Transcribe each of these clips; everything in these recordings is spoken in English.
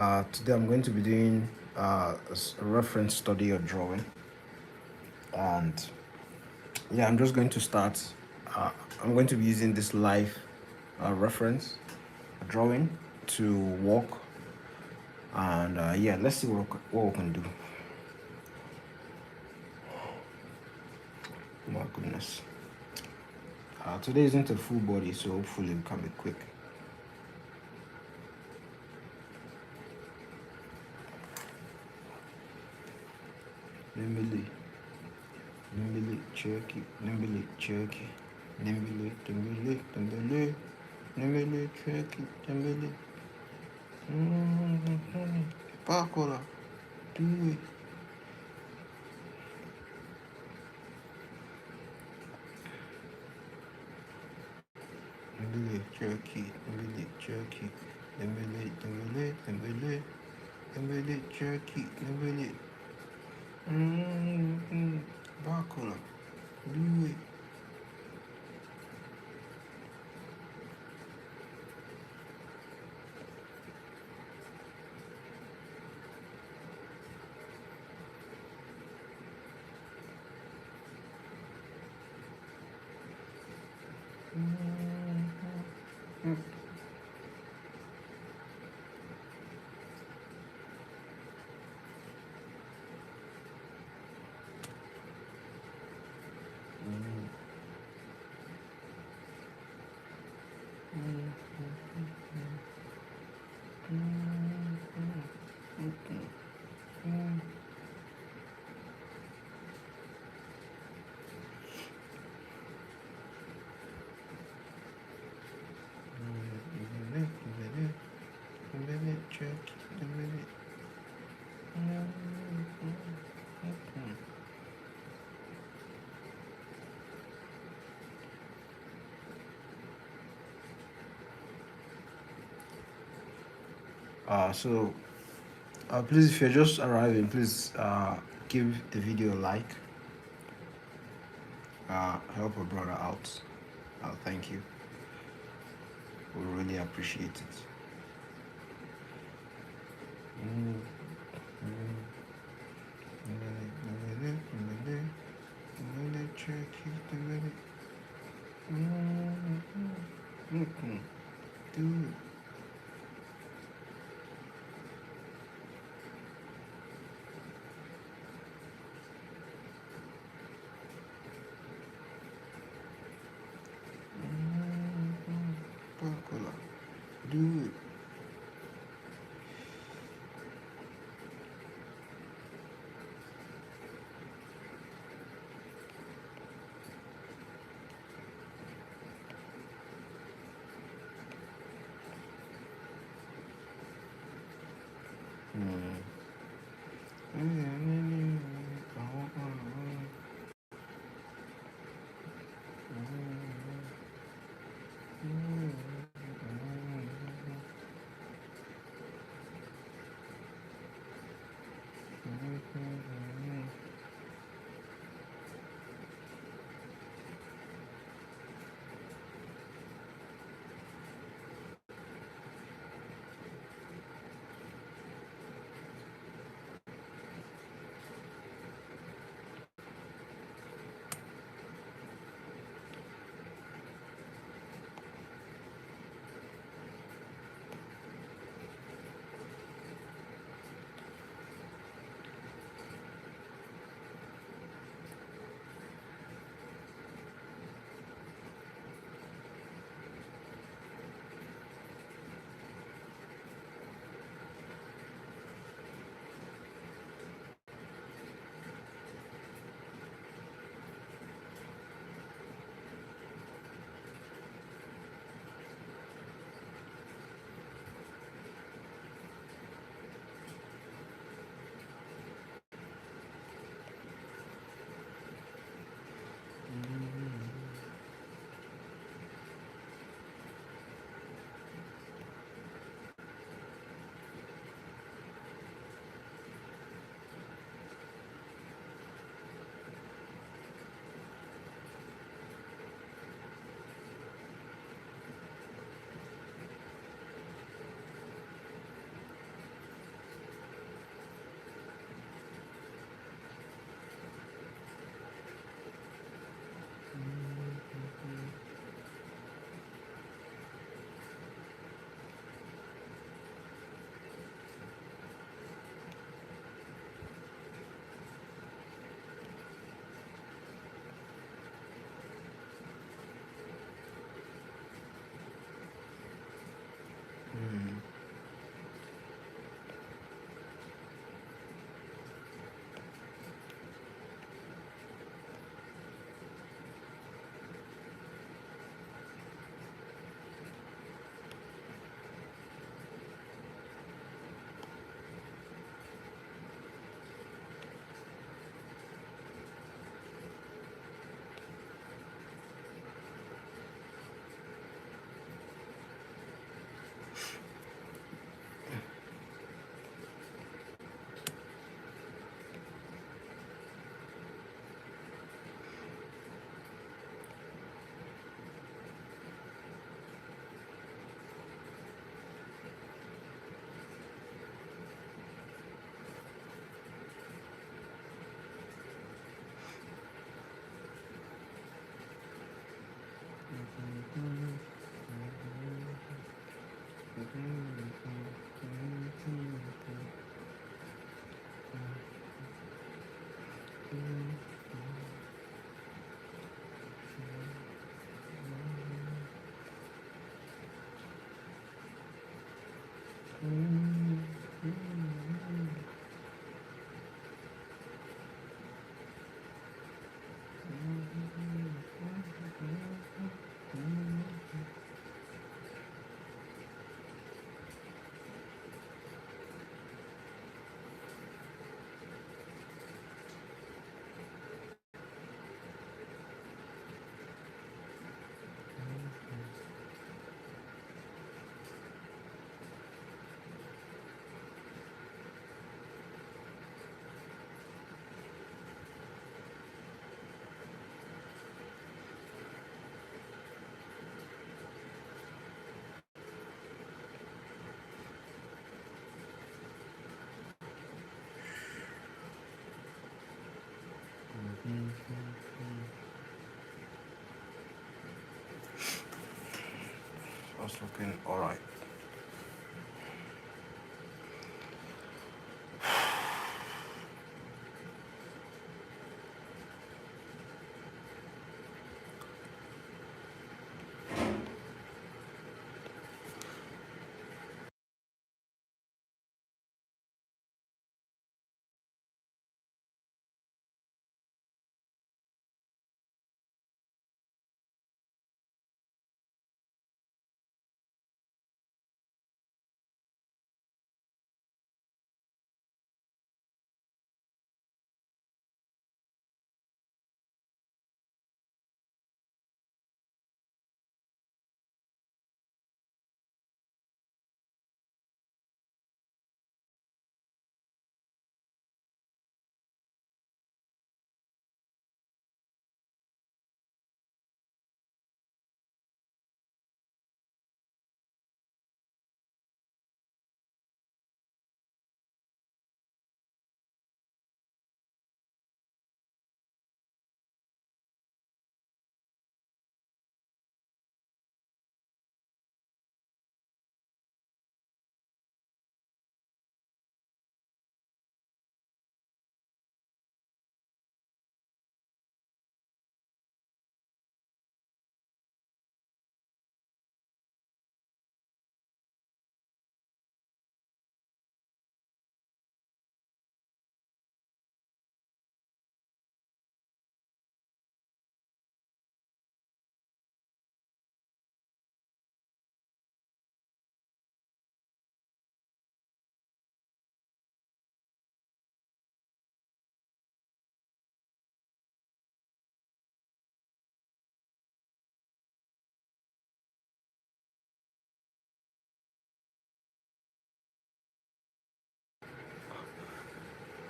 Today I'm going to be doing a reference study or drawing, and yeah, I'm just going to start. Uh, I'm going to be using this live reference drawing to walk, and yeah, let's see what we can do. Oh my goodness. Today isn't a full body, so hopefully we can be quick. Nimbly, nimbly, cherky, nimbly, cherky, nimbly, nimbly, nimbly, nimbly, cherky, nimbly. Pácola, do it. Nimbly, cherky, nimbly, cherky, nimbly, nimbly, nimbly, nimbly, cherky, nimbly. Pácola, do it. So please, if you're just arriving, please give the video a like. Help a brother out. Thank you. We really appreciate it. Do it. That's looking all right.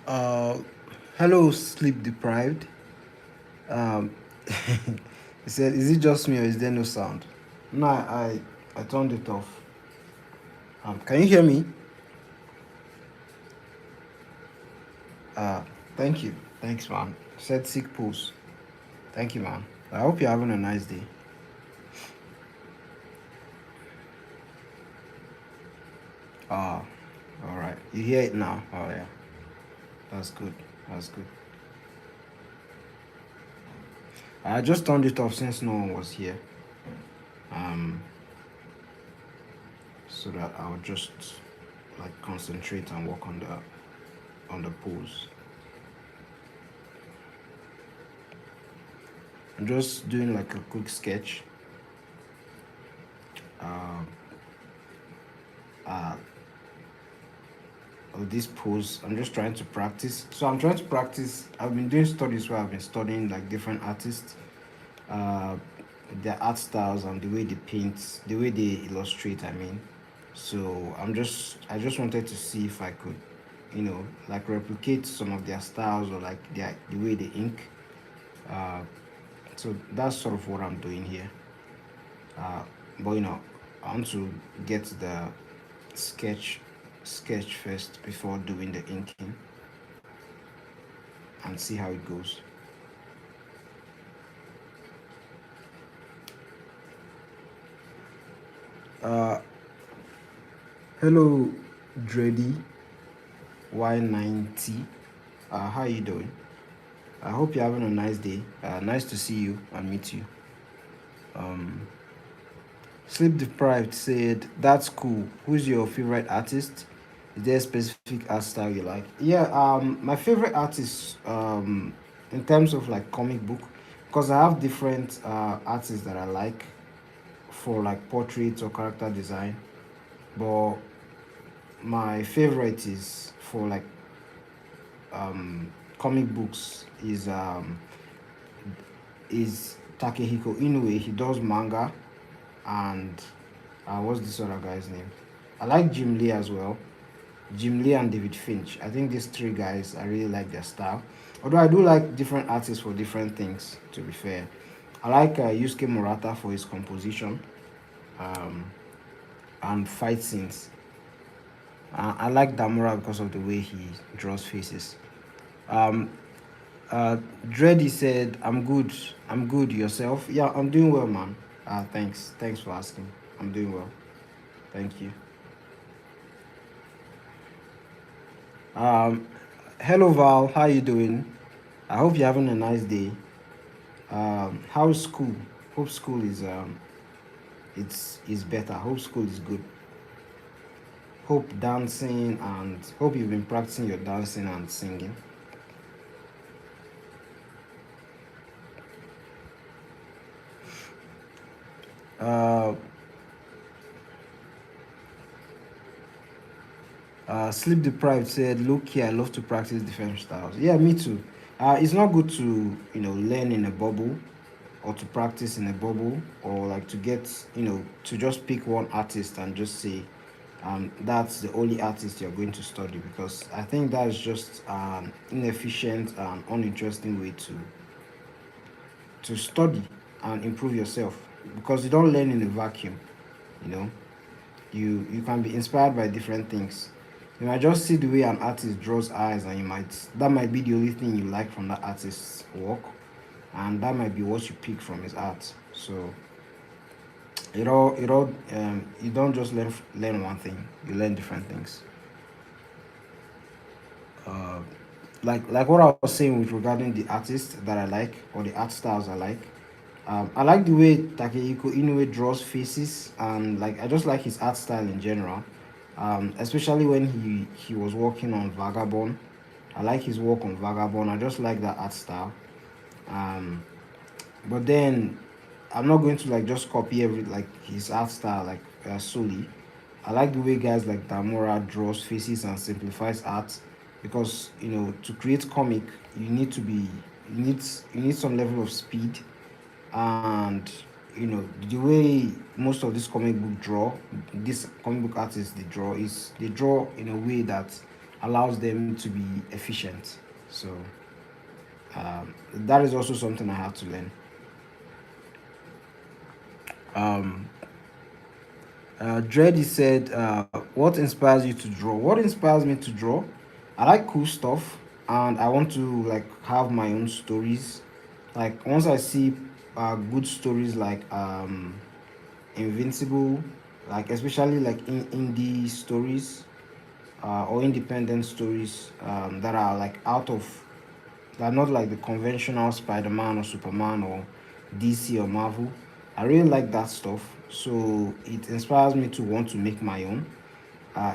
Uh, Hello, sleep deprived. Um, he said, "Is it just me or is there no sound?" No, I turned it off. Can you hear me? Uh, Thank you. Thanks, man. Said sick pulse. Thank you, man. I hope you're having a nice day. Ah, all right. You hear it now? Oh yeah, that's good. That's good. I just turned it off since no one was here. Um, so that I'll just like concentrate and work on the pose. I'm just doing like a quick sketch. Uh, uh, of this pose. I'm just trying to practice. So I'm trying to practice. I've been doing studies where I've been studying like different artists, uh, their art styles and the way they paint, the way they illustrate. I mean, so I just wanted to see if I could, like replicate some of their styles or like the way they ink. Uh, so that's sort of what I'm doing here. Uh, but I want to get the sketch sketch first before doing the inking and see how it goes. Uh, Hello, Dreddy Y9T. How are you doing? I hope you're having a nice day. Nice to see you and meet you. Um, Sleep Deprived said, "That's cool. Who's your favorite artist? Is there a specific art style you like?" Yeah, my favorite artist, in terms of like comic book, because I have different artists that I like for like portraits or character design. But my favorite is for like comic books is Takehiko Inoue. He does manga, and what's this other guy's name? I like Jim Lee as well. Jim Lee and David Finch. I think these three guys, I really like their style. Although I do like different artists for different things. To be fair, I like Yusuke Murata for his composition um, and fight scenes. I like Damura because of the way he draws faces. Um, Dreddy said, "I'm good. I'm good. Yourself?" Yeah, I'm doing well, man. Thanks. Thanks for asking. I'm doing well. Thank you. Um, Hello Val, how you doing? I hope you're having a nice day. How's school? Hope school is better. Hope school is good. Hope dancing and hope you've been practicing your dancing and singing. Uh, Sleep Deprived said, "Look here, I love to practice different styles." Yeah, me too. It's not good to learn in a bubble or to practice in a bubble or like to get to just pick one artist and just say that's the only artist you're going to study, because I think that's just an inefficient and uninteresting way to study and improve yourself, because you don't learn in a vacuum. You know, you can be inspired by different things. You might just see the way an artist draws eyes, and that might be the only thing you like from that artist's work, and that might be what you pick from his art. So you don't just learn one thing, you learn different things. uh, like what I was saying with regarding the artists that I like, or the art styles I like. I like the way Takehiko Inoue draws faces, and like I just like his art style in general. Especially when he was working on Vagabond. I like his work on Vagabond. I just like that art style. Um, but then I'm not going to like just copy every like his art style like solely. I like the way guys like Damura draws faces and simplifies art, because to create comic you need to be you need some level of speed, and the way most of these comic book artists they draw in a way that allows them to be efficient. So that is also something I have to learn. um Dreddy said, "What inspires you to draw?" What inspires me to draw? I like cool stuff, and I want to like have my own stories. Like once I see good stories like Invincible, like especially like indie stories or independent stories that are like they're not like the conventional Spider-Man or Superman or DC or Marvel. I really like that stuff, so it inspires me to want to make my own.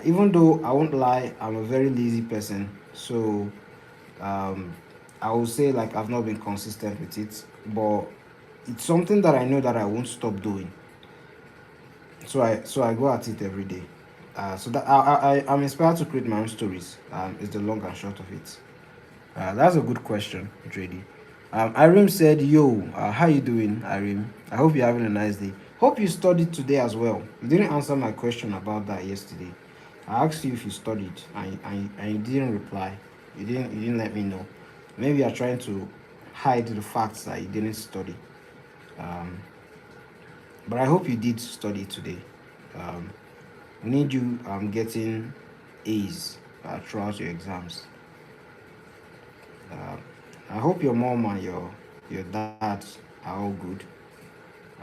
Even though I won't lie, I'm a very lazy person, so um, I would say like I've not been consistent with it, but it's something that I know that I won't stop doing. So I go at it every day. So that I'm inspired to create my own stories. Is the long and short of it. That's a good question, Drady. Irene said, "Yo, how you doing, Irene? I hope you're having a nice day. Hope you studied today as well. You didn't answer my question about that yesterday. I asked you if you studied, and you didn't reply. You didn't let me know. Maybe you're trying to hide the facts that you didn't study. Um, but I hope you did study today. Um, we need you getting A's throughout your exams. Uh, I hope your mom and your dad are all good,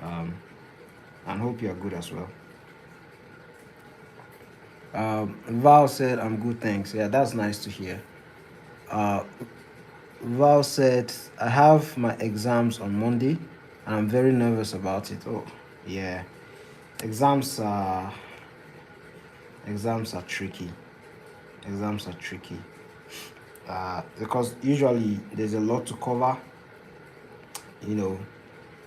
um, and hope you are good as well." Val said, "I'm good, thanks." Yeah, that's nice to hear. Uh, Val said, "I have my exams on Monday, and I'm very nervous about it." Oh, yeah, exams are exams are tricky. Exams are tricky because usually there's a lot to cover, you know,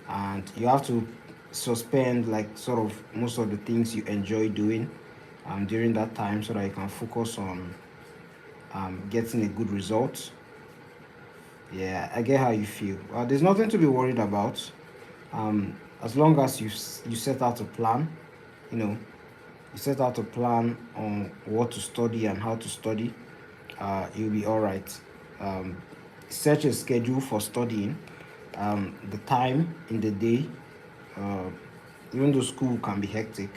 and you have to suspend like sort of most of the things you enjoy doing during that time, so that you can focus on getting a good result. Yeah, I get how you feel. There's nothing to be worried about. As long as you set out a plan, you know, you set out a plan on what to study and how to study, you'll be all right. Um, Set a schedule for studying, the time in the day. Uh, Even though school can be hectic,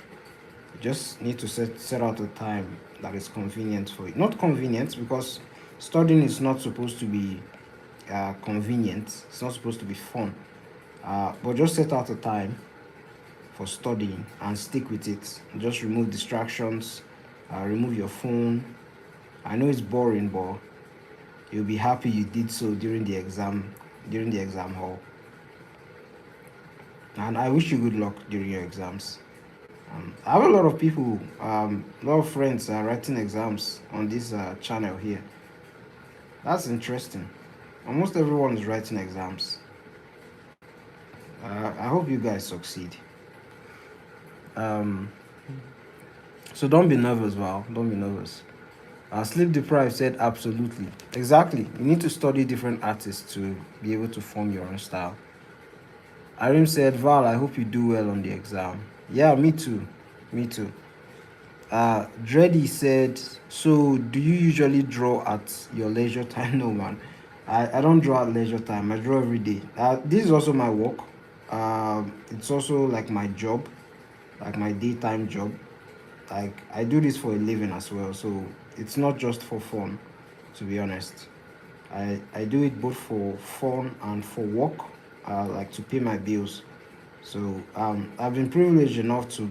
you just need to set out a time that is convenient for you. Not convenient, because studying is not supposed to be convenient. It's not supposed to be fun. But just set out a time for studying and stick with it. Just remove distractions, remove your phone. I know it's boring, but you'll be happy you did so during the exam hall. And I wish you good luck during your exams. I have a lot of people, a lot of friends are writing exams on this channel here. That's interesting. Almost everyone is writing exams. I hope you guys succeed. Um, so don't be nervous, Val. Don't be nervous. Sleep deprived said absolutely. Exactly. You need to study different artists to be able to form your own style. Arim said, Val, I hope you do well on the exam. Yeah, me too. Me too. Dreddy said, so do you usually draw at your leisure time? No, man. I don't draw at leisure time. I draw every day. This is also my work. It's also like my job, like my daytime job. Like I do this for a living as well. So it's not just for fun, to be honest. I do it both for fun and for work, like to pay my bills. So I've been privileged enough to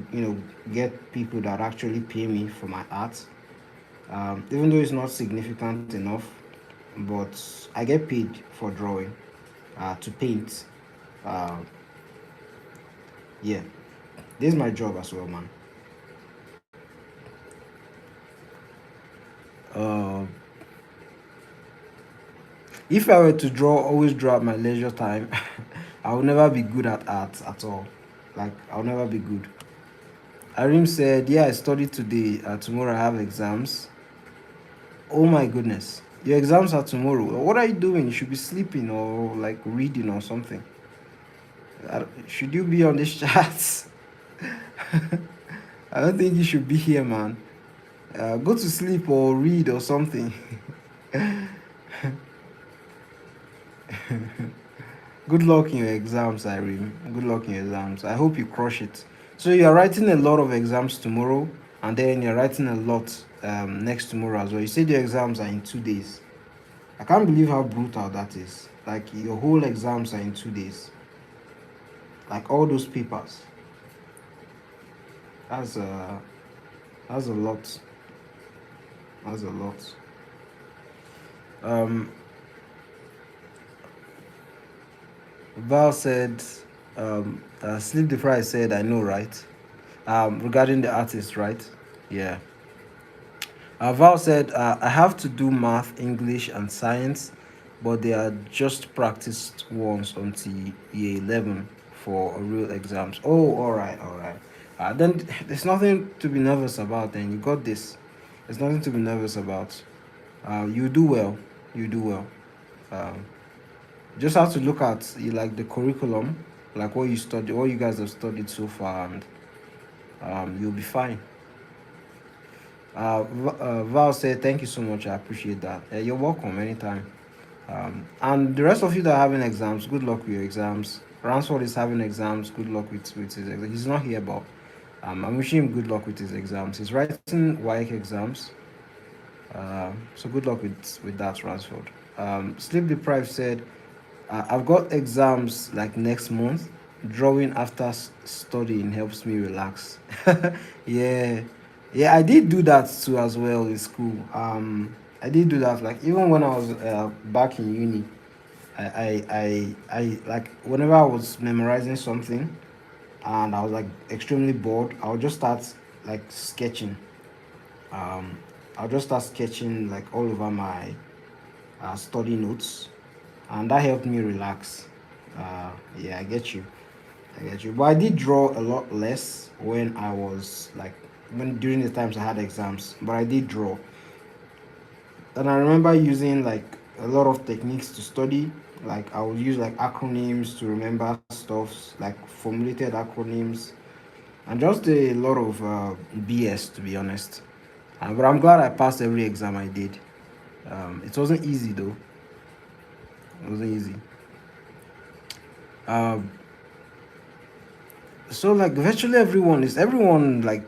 get people that actually pay me for my art. Even though it's not significant enough, but I get paid for drawing, to paint. Uh, yeah, this is my job as well, man. Uh, if I were to always draw at my leisure time, I will never be good at art at all. Like I'll never be good. Arim said, "Yeah, I studied today. Tomorrow I have exams." Oh my goodness. Your exams are tomorrow. What are you doing? You should be sleeping or like reading or something. Should you be on this chat? I don't think you should be here, man. Go to sleep or read or something. Good luck in your exams, Irene. Good luck in your exams. I hope you crush it. So you're writing a lot of exams tomorrow, and then you're writing a lot next tomorrow as well. You said your exams are in 2 days. I can't believe how brutal that is. Like your whole exams are in 2 days. Like all those papers. That's that's a lot. That's a lot. Um, Val said, Sleep Deprived said, I know, right? Regarding the artist, right? Yeah. Val said, I have to do math, English, and science, but they are just practiced ones until year 11 for real exams. Oh, all right, all right. Then there's nothing to be nervous about. Then you got this. There's nothing to be nervous about. You do well. You do well. Um, just have to look at like the curriculum, like what you study, what you guys have studied so far, and you'll be fine. Val said, "Thank you so much. I appreciate that. You're welcome anytime." And the rest of you that are having exams, good luck with your exams. Ransford is having exams. Good luck with his exams. He's not here, but I'm wishing him good luck with his exams. He's writing WAEC exams. So good luck with that, Ransford. Sleep Deprived said, I've got exams like next month. Drawing after studying helps me relax. Yeah, yeah, I did do that too as well in school. I did do that like even when I was back in uni. I like whenever I was memorizing something and I was like extremely bored, I would just start like sketching. Um, I'll just start sketching like all over my study notes, and that helped me relax. Yeah, I get you. I get you. But I did draw a lot less when I was like when during the times I had exams. But I did draw, and I remember using like a lot of techniques to study. Like I would use like acronyms to remember stuff, like formulated acronyms, and just a lot of BS to be honest. But I'm glad I passed every exam I did. It wasn't easy though. It wasn't easy. Um, so like virtually everyone like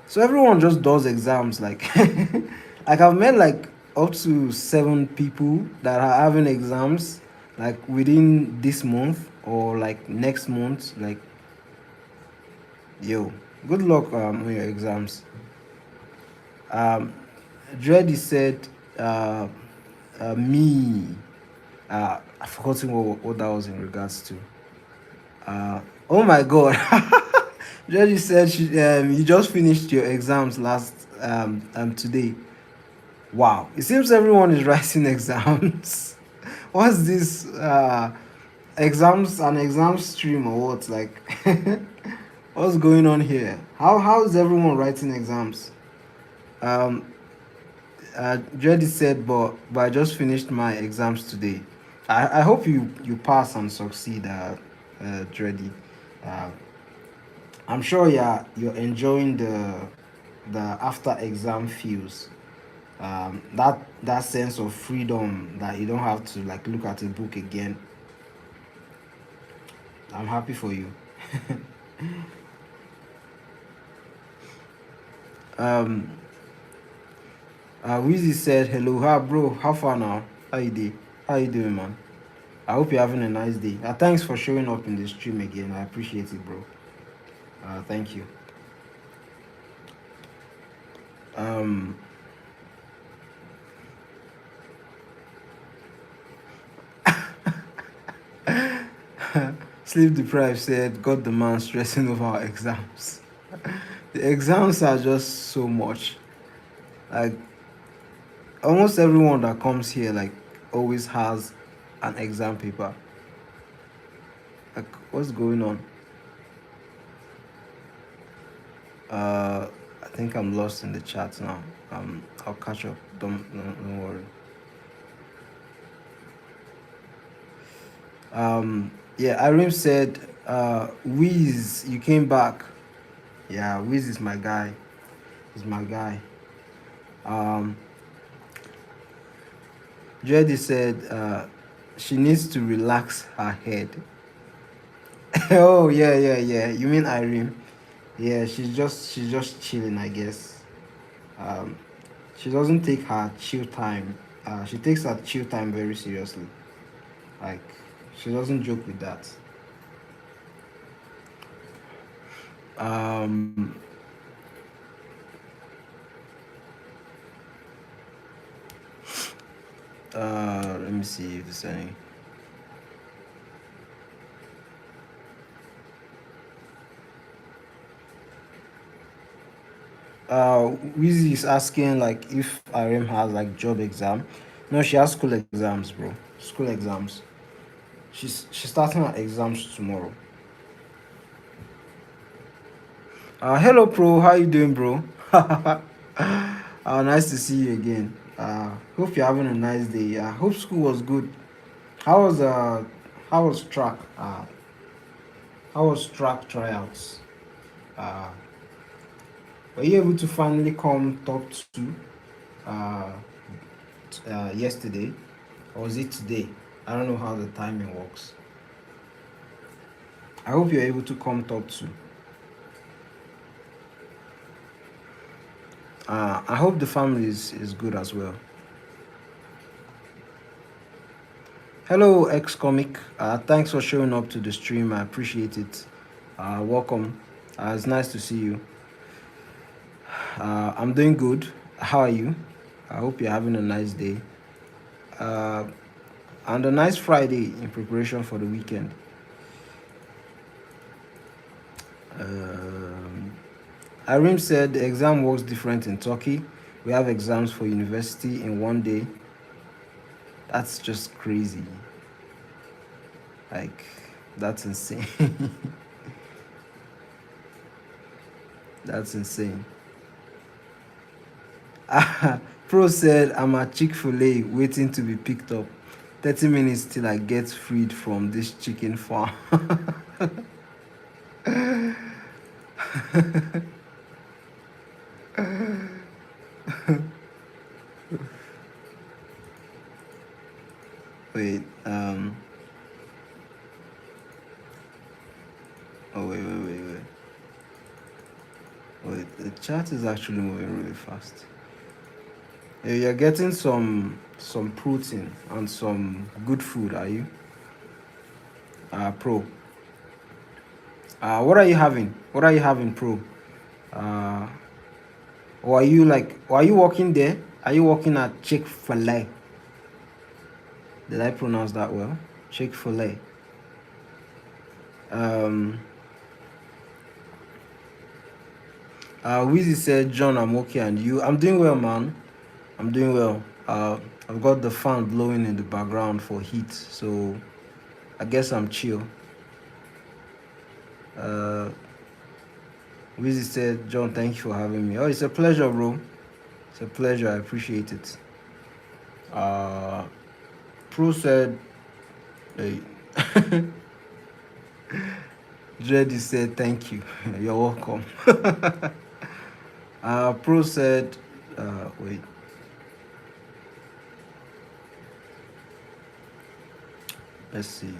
so everyone just does exams like like I've met like up to 7 people that are having exams like within this month or like next month. Like Yo, good luck on your exams. Um, Dreddy said, uh, me. I've forgotten what that was in regards to. Oh my God. Dreddy said you just finished your exams last today. Wow. It seems everyone is writing exams. What's this? Exams, an exam stream or what? Like, what's going on here? How is everyone writing exams? Um, Jedi said, but I just finished my exams today. I hope you pass and succeed, Dreddy. Uh, I'm sure you're enjoying the after exam feels. That sense of freedom that you don't have to like look at a book again. I'm happy for you. um, Wheezy said, "Hello, hi bro. How far now? How you doing? How you doing, man? I hope you're having a nice day. Thanks for showing up in the stream again. I appreciate it, bro. Thank you. Um, Sleep deprived said, "Got the man stressing over our exams. The exams are just so much. Like almost everyone that comes here, like always has an exam paper. Like what's going on? Uh, I think I'm lost in the chat now. I'll catch up. Don't worry. Yeah, Irene said, Wiz, you came back. Yeah, Wiz is my guy. He's my guy. Um, Jedi said, she needs to relax her head. Oh yeah. You mean Irene? Yeah, she's just chilling, I guess. Um, she doesn't take her chill time. She takes her chill time very seriously. Like she doesn't joke with that. Um, Let me see if there's any. Wizzy is asking like if Irem has like job exam. No, she has school exams, bro. School exams. She's starting her exams tomorrow. Hello, pro. How you doing, bro? Nice to see you again. Hope you're having a nice day. Hope school was good. How was uh how was track? How was track tryouts? Uh, were you able to finally come talk to uh, yesterday, or was it today? I don't know how the timing works. I hope you're able to come talk to. I hope the family is good as well. Hello, ex-comic. Thanks for showing up to the stream. I appreciate it. Welcome. It's nice to see you. I'm doing good. How are you? I hope you're having a nice day. And a nice Friday in preparation for the weekend. Irene said the exam works different in Turkey. We have exams for university in one day. That's just crazy. Like, that's insane. That's insane. Pro said, I'm at Chick-fil-A waiting to be picked up. 30 minutes till I get freed from this chicken farm. Wait, oh, wait, the chat is actually moving really fast. You're getting some protein and some good food, are you? Pro. What are you having? What are you having, Pro? Uh, or are you like, or are you working there? Are you working at Chick-fil-A? Did I pronounce that well? Chick-fil-A. Um, Wheezy said, John, I'm okay, and you? I'm doing well, man. I'm doing well. I've got the fan blowing in the background for heat, so I guess I'm chill. Uh, Wheezy said, John, thank you for having me. Oh, it's a pleasure, bro. It's a pleasure. I appreciate it. Uh, Pro said, hey. Dreddy said, thank you. You're welcome. Pro said, wait. Let's see.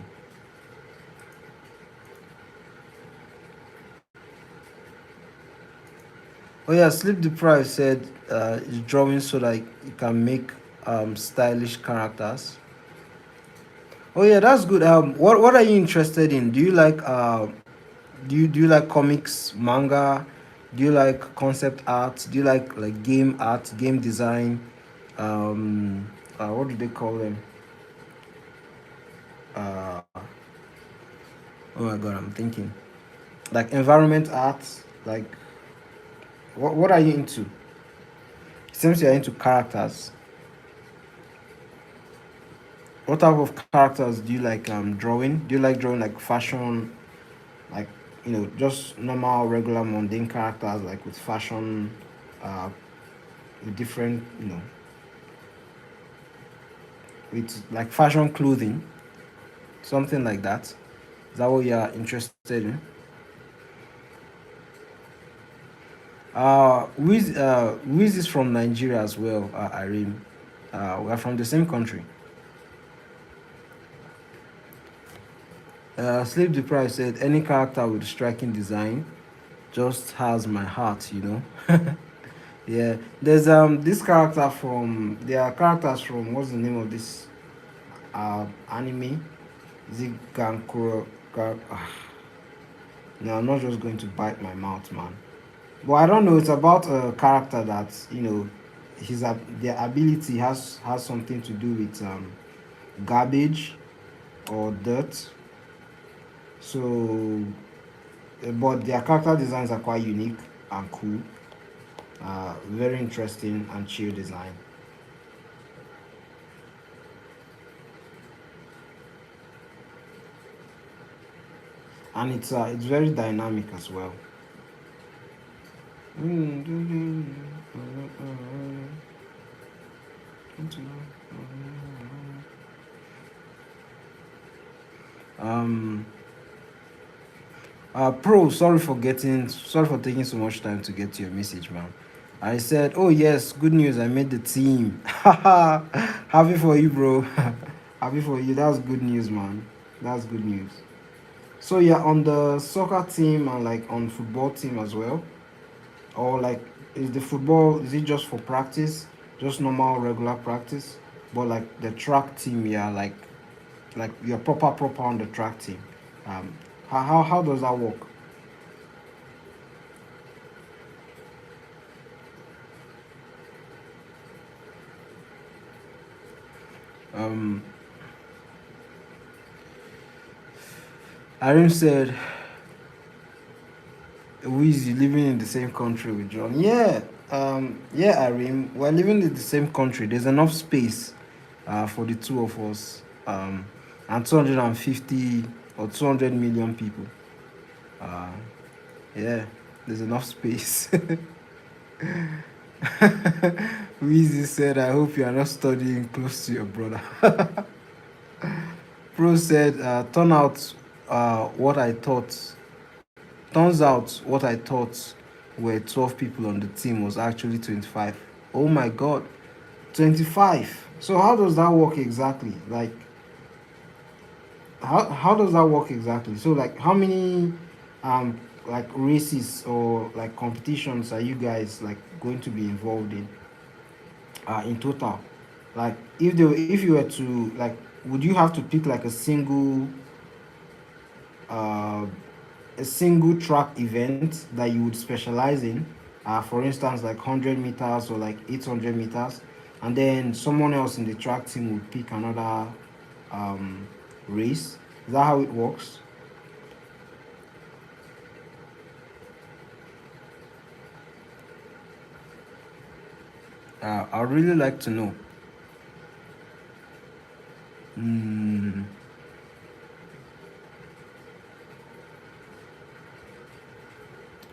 Oh yeah, Sleep Deprived said it's drawing so like you can make stylish characters. Oh yeah, that's good. What are you interested in? Do you like do you like comics, manga? Do you like concept art? Do you like game art, game design? What do they call them? Uh, oh my god, I'm thinking. Like environment art. Like what are you into? It seems you're into characters. What type of characters do you like drawing? Do you like drawing like fashion, like just normal, regular, mundane characters, like with fashion, uh, with different, with like fashion clothing, something like that? Is that what you're interested in? Wiz is from Nigeria as well, Irene. We're from the same country. Sleep Deprived said, any character with striking design just has my heart. Yeah, there's this character from there are characters from what's the name of this anime? Is it Gankuro? No, I'm not just going to bite my mouth, man. But I don't know. It's about a character that their ability has something to do with garbage or dirt. So, but their character designs are quite unique and cool. Very interesting and chill design. And it's very dynamic as well. Um, Pro, sorry for taking so much time to get to your message, man. I said, oh yes, good news, I made the team. Happy for you, bro. Happy for you. That's good news, man. That's good news. So you're on the soccer team and like on football team as well, or like is it just for practice, just normal regular practice, but like the track team, yeah, like you're proper on the track team. How does that work? Um, Arim said, Weezy living in the same country with John. Yeah, Arim, we're living in the same country. There's enough space for the two of us, and 250 or 200 million people. Uh, yeah, there's enough space. Weezy said, I hope you are not studying close to your brother. Pro said, what I thought turns out what I thought were 12 people on the team was actually 25. Oh my god, 25. So how does that work exactly? Like how does that work exactly? So like how many like races or like competitions are you guys like going to be involved in total? Like if you were to like would you have to pick like a single uh a single track event that you would specialize in, for instance, like 100 meters or like 800 meters, and then someone else in the track team would pick another um, race. Is that how it works? I'd really like to know. Mm.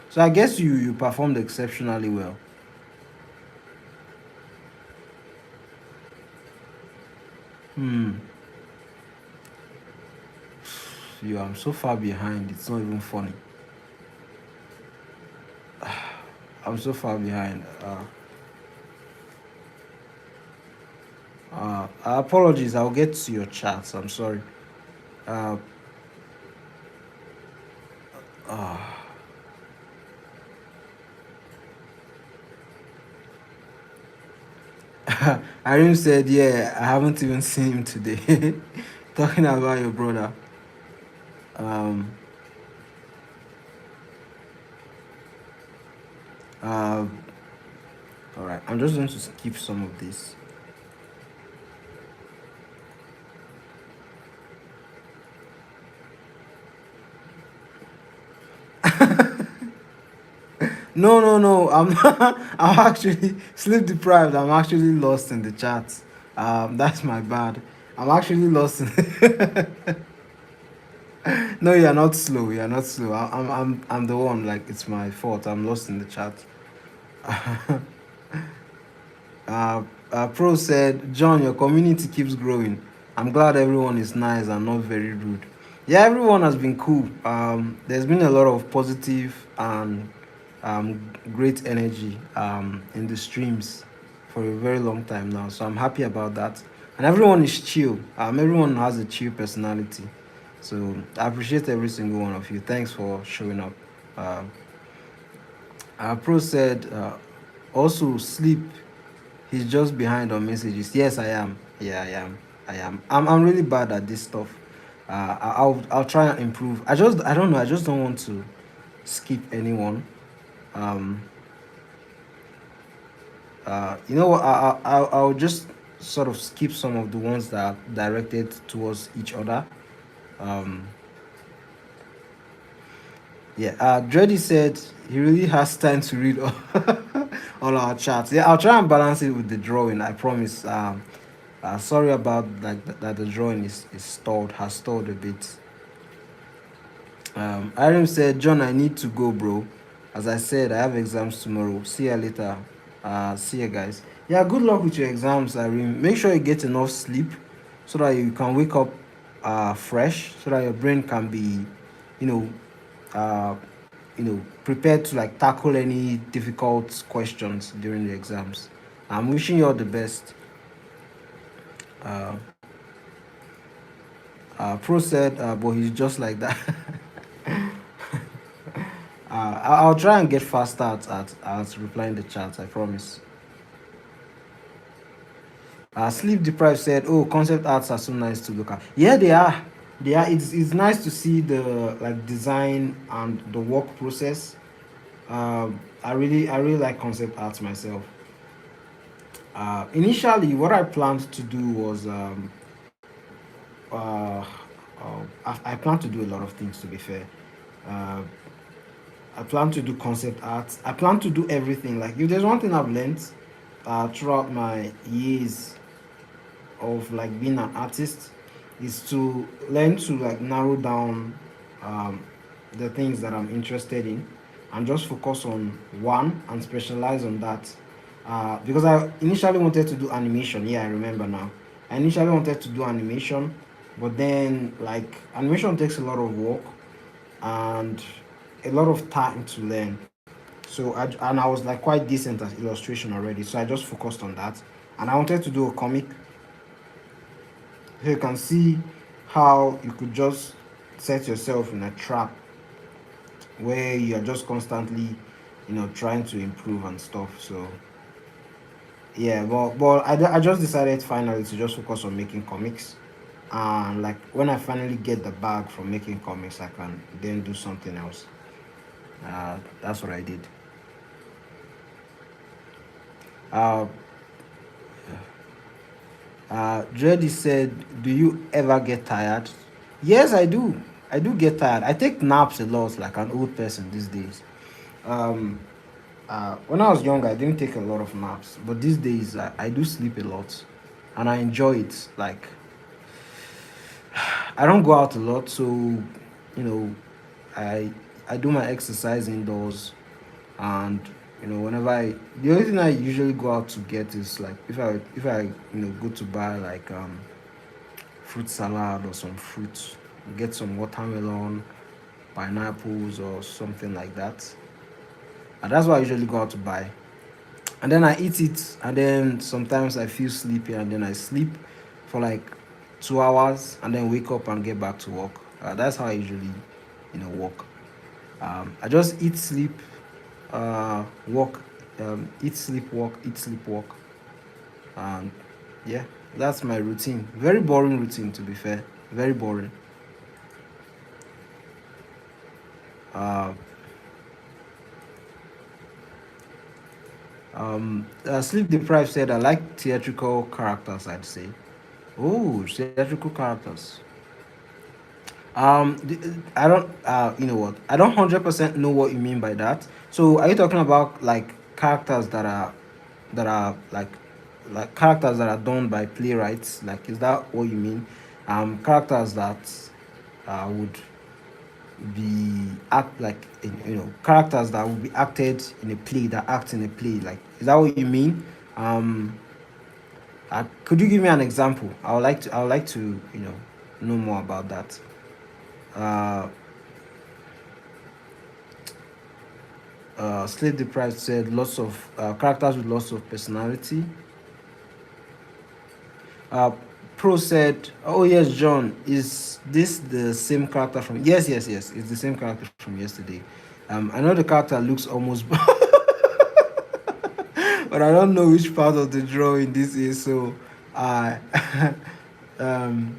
So I guess you performed exceptionally well. Hmm. I'm so far behind. It's not even funny. I'm so far behind. Apologies. I'll get to your chats. I'm sorry. Uh, uh, Arim said, "Yeah, I haven't even seen him today." Talking about your brother. Um, uh, all right. I'm just going to skip some of this. No, no, no. I'm not, I'm actually sleep deprived. I'm actually lost in the chat. That's my bad. I'm actually lost in. No, you're not slow. You're not slow. I'm the one. Like it's my fault. I'm lost in the chat. Pro said, John, your community keeps growing. I'm glad everyone is nice and not very rude. Yeah, everyone has been cool. There's been a lot of positive and great energy in the streams for a very long time now. So I'm happy about that. And everyone is chill. Everyone has a chill personality. So I appreciate every single one of you. Thanks for showing up. Uh, Pro said, also sleep. He's just behind on messages. Yes, I am. Yeah, I am. I'm really bad at this stuff. I'll try and improve. I don't know. I just don't want to skip anyone. Um, you know what? I'll just sort of skip some of the ones that are directed towards each other. Um, yeah. Dreddy said he really has time to read all our chats. Yeah, I'll try and balance it with the drawing. I promise. Sorry about that the drawing is stalled, has stalled a bit. Irem said, John, I need to go, bro. As I said, I have exams tomorrow. See you later. See you guys. Yeah, good luck with your exams, Irene. Make sure you get enough sleep so that you can wake up fresh, so that your brain can be, you know, uh, prepared to like tackle any difficult questions during the exams. I'm wishing you all the best. Uh, Pro said, but he's just like that. I'll try and get faster at replying the chat. I promise. Sleep deprived said, "Oh, concept arts are so nice to look at. Yeah, they are. They are. It's nice to see the like design and the work process. I really like concept arts myself. Initially, what I planned to do was uh, I plan to do a lot of things. To be fair, uh, I plan to do concept art. I plan to do everything. Like if there's one thing I've learned throughout my years of like being an artist is to learn to like narrow down um, the things that I'm interested in and just focus on one and specialize on that. Because I initially wanted to do animation. Yeah, I remember now. I initially wanted to do animation, but then like animation takes a lot of work and a lot of time to learn. So I was like quite decent at illustration already, so I just focused on that. And I wanted to do a comic, so you can see how you could just set yourself in a trap where you're just constantly, trying to improve and stuff. So yeah, but I just decided finally to just focus on making comics. and like when I finally get the bag from making comics, I can then do something else. That's what I did. Uh, Dreddy said, "Do you ever get tired?" Yes, I do. I do get tired. I take naps a lot, like an old person these days. Um, when I was younger, I didn't take a lot of naps, but these days I do sleep a lot, and I enjoy it. Like I don't go out a lot, so know, I I do my exercise indoors, and whenever the only thing I usually go out to get is like if I go to buy like fruit salad or some fruits, get some watermelon, pineapples or something like that, and that's what I usually go out to buy. And then I eat it, and then sometimes I feel sleepy, and then I sleep for like 2 hours, and then wake up and get back to work. That's how I usually work. I just eat, sleep, work, eat, sleep, work, eat, sleep, work, and yeah, that's my routine. Very boring routine, to be fair. Very boring. uh, Sleep Deprived said, "I like theatrical characters, I'd say." Oh, theatrical characters. I don't. You know what? I don't 100% know what you mean by that. So, are you talking about like characters that are like characters that are done by playwrights? Like, is that what you mean? Characters that would be act like characters that would be acted in a play, that act in a play. Like, is that what you mean? Um, could you give me an example? I would like to know more about that. Uh, Slate Deprived said lots of characters with lots of personality. Uh, Pro said, "Oh yes, John, is this the same character from?" Yes, yes, yes. It's the same character from yesterday. I know the character looks almost, but I don't know which part of the drawing this is. So, I, um,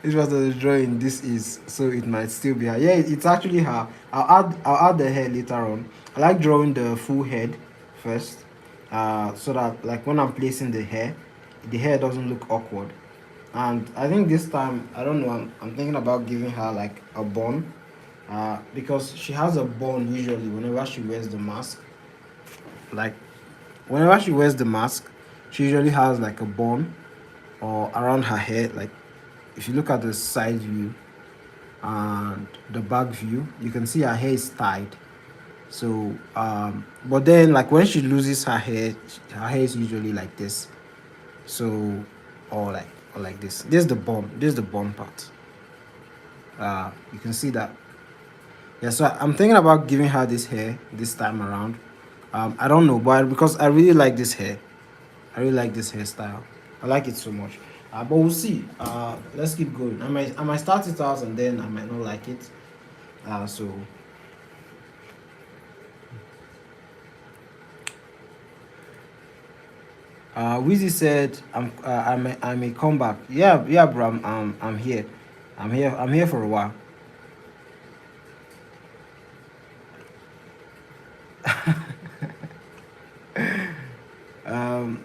which part of the drawing this is. So it might still be her. Yeah, it's actually her. I'll add the hair later on. I like drawing the full head first, so that like when I'm placing the hair doesn't look awkward. And I think this time, I don't know, I'm thinking about giving her like a bun, because she has a bun usually whenever she wears the mask. Like whenever she wears the mask, she usually has like a bun or around her head. Like if you look at the side view and the back view, you can see her hair is tied. So, but then like when she loses her hair is usually like this. So, or like this. This is the bun. This is the bun part. You can see that. Yeah. So I'm thinking about giving her this hair this time around. I don't know, but because I really like this hair. I really like this hairstyle. I like it so much. But we'll see. Let's keep going. I might start it out and then I might not like it. So Wheezy said, I may come back." Yeah, yeah, bro. I'm here. I'm here for a while. Um.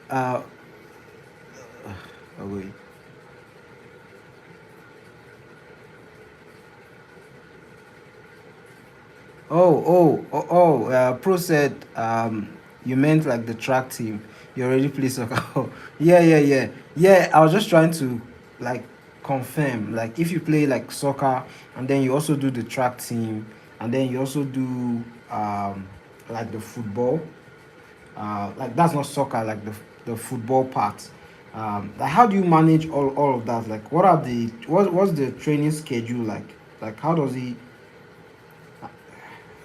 Uh. Oh wait. Pro said, you meant like the track team. You already play soccer. Oh, yeah, yeah, yeah, yeah. I was just trying to like confirm. Like if you play like soccer and then you also do the track team and then you also do like the football. Like that's not soccer. Like the football part. Like how do you manage all of that? Like what's the training schedule like? Like how does he?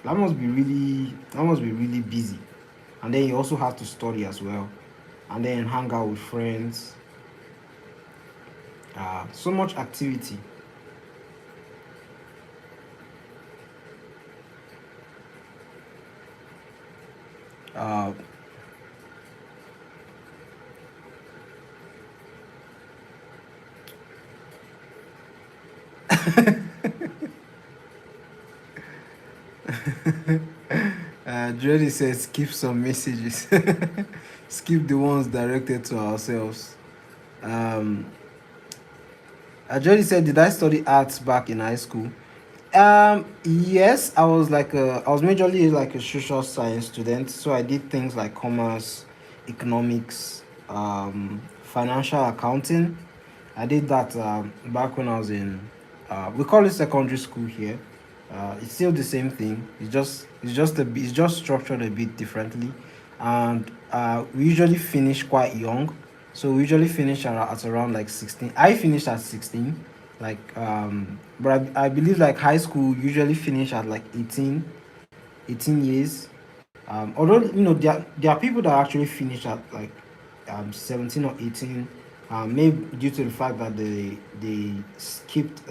That must be really busy. And then you also have to study as well. And then hang out with friends. So much activity. Uh, Jody says skip some messages. Skip the ones directed to ourselves. Um, Jody said, "Did I study arts back in high school?" Yes, I was majorly like a social science student, so I did things like commerce, economics, financial accounting. I did that back when I was in, we call it secondary school here. It's still the same thing. It's just structured a bit differently, and we usually finish quite young. So we usually finish at around like 16. I finished at 16, like but I believe like high school usually finish at like 18 years. Although there are people that actually finish at like 17 or 18, maybe due to the fact that they skipped,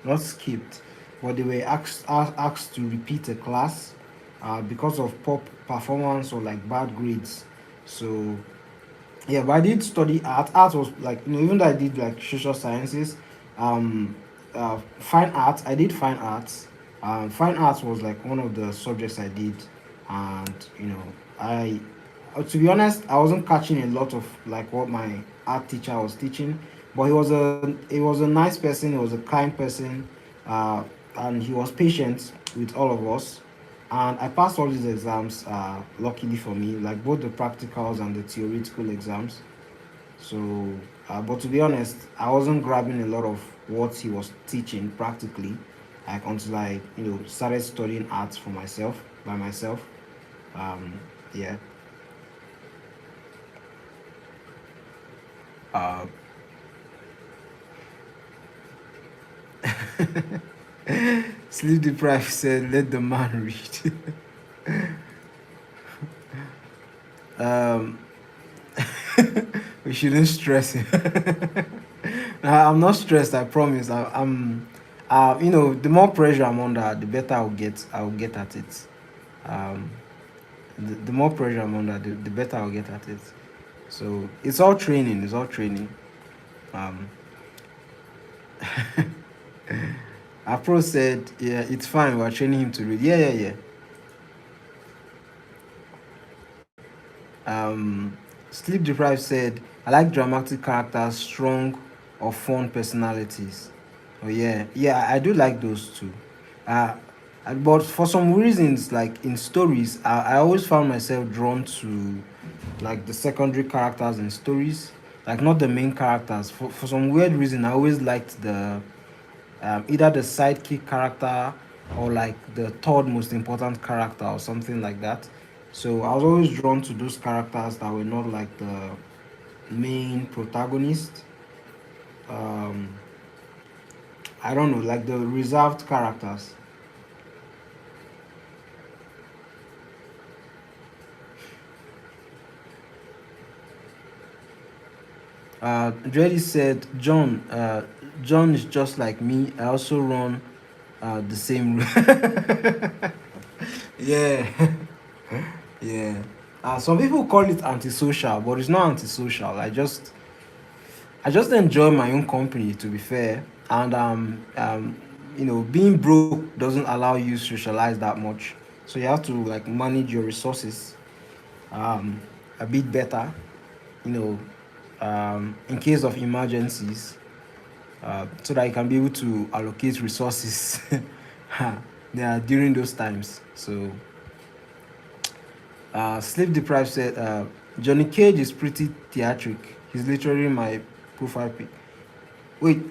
not skipped, but they were asked to repeat a class because of poor performance or like bad grades. So yeah, but I did study art. Art was like, even though I did like social sciences, um fine arts, I did fine arts. Fine arts was like one of the subjects I did. And I to be honest, I wasn't catching a lot of like what my art teacher was teaching, but he was a nice person, he was a kind person, uh and he was patient with all of us. And I passed all these exams, luckily for me, like both the practicals and the theoretical exams. So, but to be honest, I wasn't grabbing a lot of what he was teaching practically, like until I, started studying arts for myself, by myself. Um, yeah. Uh, Sleep deprived said, "Let the man read." um, we shouldn't stress him. I'm not stressed. I promise. The more pressure I'm under, the better I'll get. I'll get at it. Um, the more pressure I'm under, the better I'll get at it. So it's all training. It's all training. Um, Afro said, "Yeah, it's fine. We're training him to read." Yeah, yeah, yeah. Um, Sleep deprived said, "I like dramatic characters, strong or fun personalities." Oh yeah, yeah, I do like those too. Uh, but for some reasons, like in stories, I always found myself drawn to like the secondary characters in stories, like not the main characters. For some weird reason, I always liked the either the sidekick character or like the third most important character or something like that. So I was always drawn to those characters that were not like the main protagonist. Um, I don't know, like the reserved characters. Dreddy said, John is just like me. I also run the same route." Yeah, yeah. Some people call it antisocial, but it's not antisocial. I just enjoy my own company, to be fair. And being broke doesn't allow you to socialize that much. So you have to like manage your resources um, a bit better. You in case of emergencies, so that you can be able to allocate resources yeah, during those times. So, Sleep Deprived said, Johnny Cage is pretty theatric. He's literally my profile pic. Wait,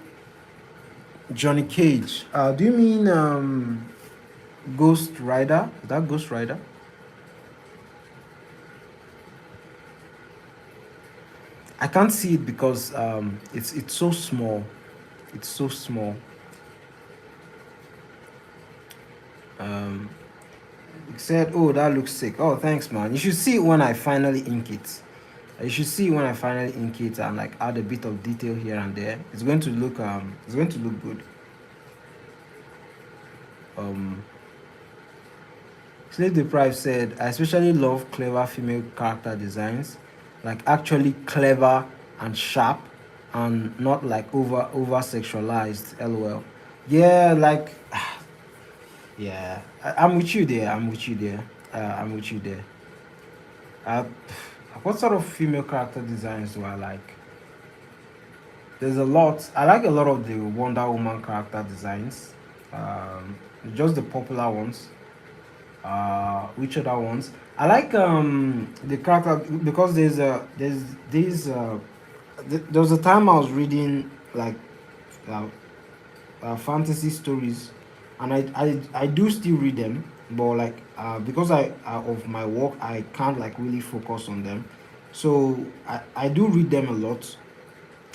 Johnny Cage. Do you mean Ghost Rider? Is that Ghost Rider? I can't see it because it's so small. It's so small. Um, it said, "Oh, that looks sick. Oh, thanks, man. You should see it when I finally ink it. You should see when I finally ink it and like add a bit of detail here and there. It's going to look good." Um, Slave Deprived said, "I especially love clever female character designs, like actually clever and sharp. and not like over sexualized. LOL. Yeah, like yeah, I'm with you there. I'm with you there. I'm with you there. Uh, what sort of female character designs do I like? There's a lot. I like a lot of the Wonder Woman character designs. Um, just the popular ones. Which other ones? I like the character because there was a time I was reading like uh, fantasy stories, and I do still read them, but like because I of my work I can't like really focus on them, so I do read them a lot.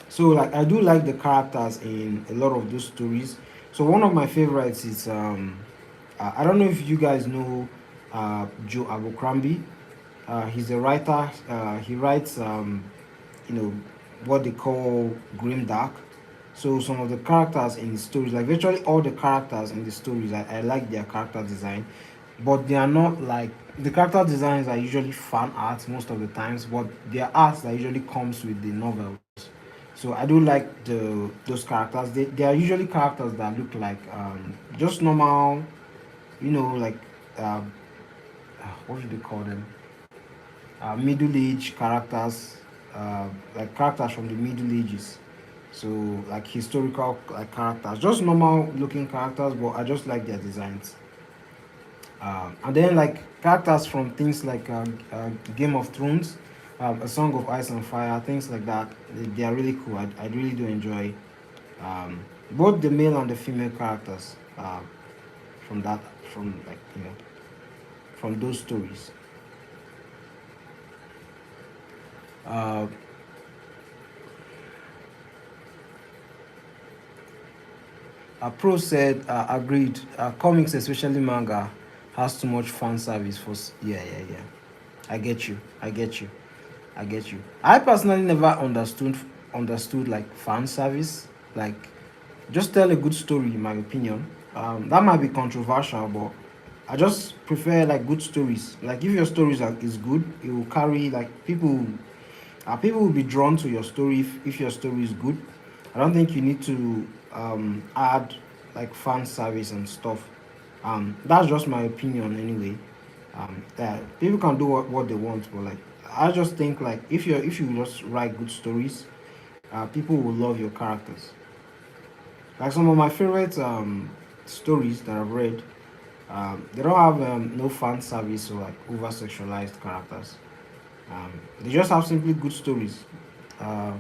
So like I do like the characters in a lot of those stories. So one of my favorites is I don't know if you guys know Joe Abercrombie. He's a writer. He writes you know what they call grim dark. So some of the characters in the stories, like virtually all the characters in the stories, I like their character design, but they are not like the character designs are usually fan art most of the times, but their art that usually comes with the novels. So I do like those characters. They are usually characters that look like just normal, like uh, what should they call them? Middle age characters, like characters from the Middle Ages. So like historical like characters, just normal looking characters, but I just like their designs. And then like characters from things like Game of Thrones, A Song of Ice and Fire, things like that. They are really cool. I really do enjoy both the male and the female characters from that from like from those stories. Uh, Pro said, agreed. Comics, especially manga, has too much fan service for. Yeah, yeah, yeah. I get you. I get you. I get you. I personally never understood like fan service. Like, just tell a good story, in my opinion. That might be controversial, but I just prefer like good stories. Like, if your stories is good, it will carry like people. People will be drawn to your story if your story is good. I don't think you need to add like fan service and stuff. That's just my opinion anyway. That people can do what they want, but like I just think like if you just write good stories, people will love your characters. Like some of my favorite stories that I've read, they don't have no fan service or like over sexualized characters. They just have simply good stories. Uh,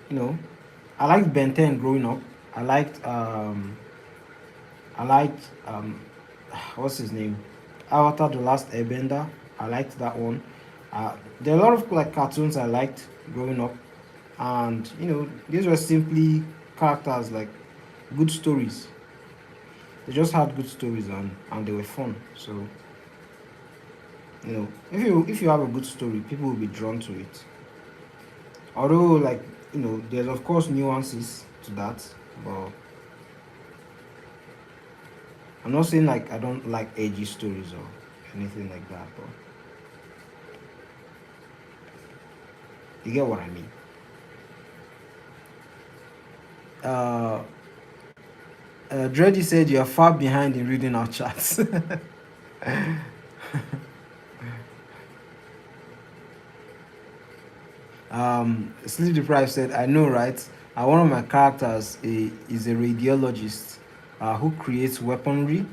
you know, I liked Ben 10 growing up. I liked I liked what's his name? Avatar: The Last Airbender. I liked that one. There are a lot of like cartoons I liked growing up, and these were simply characters like good stories. They just had good stories and they were fun. So if you have a good story, people will be drawn to it. Although like there's of course nuances to that, but I'm not saying like I don't like edgy stories or anything like that, but you get what I mean. Uh, Dreddy said you are far behind in reading our chats. Sleep Deprived said, I know, right? One of my characters is a radiologist who creates weaponry.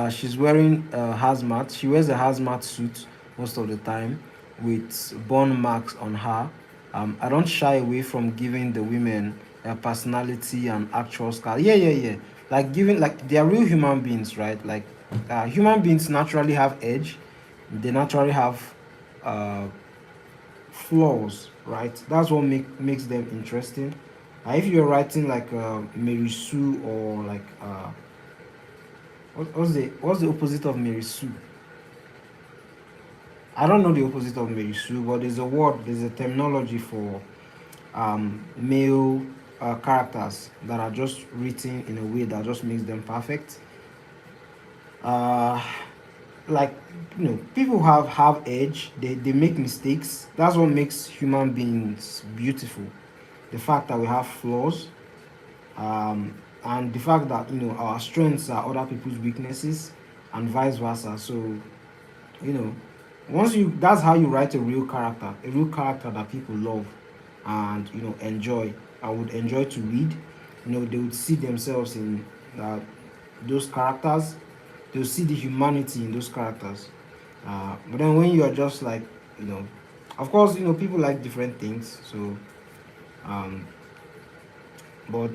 She's wearing hazmat. She wears a hazmat suit most of the time with burn marks on her. I don't shy away from giving the women a personality and actual scars. Yeah, yeah, yeah. Like giving, like they are real human beings, right? Like human beings naturally have edge. They naturally have uh, flaws, right? That's what makes them interesting. If you're writing like Mary Sue or like what's the opposite of Mary Sue? I don't know the opposite of Mary Sue, but there's a terminology for male characters that are just written in a way that just makes them perfect. Uh, like, people have edge. They make mistakes. That's what makes human beings beautiful. The fact that we have flaws, um, and the fact that our strengths are other people's weaknesses, and vice versa. So you know once you that's how you write a real character that people love and enjoy and would enjoy to read. They would see themselves in uh, those characters. They'll see the humanity in those characters. But then when you are just like, you know of course, people like different things. So um but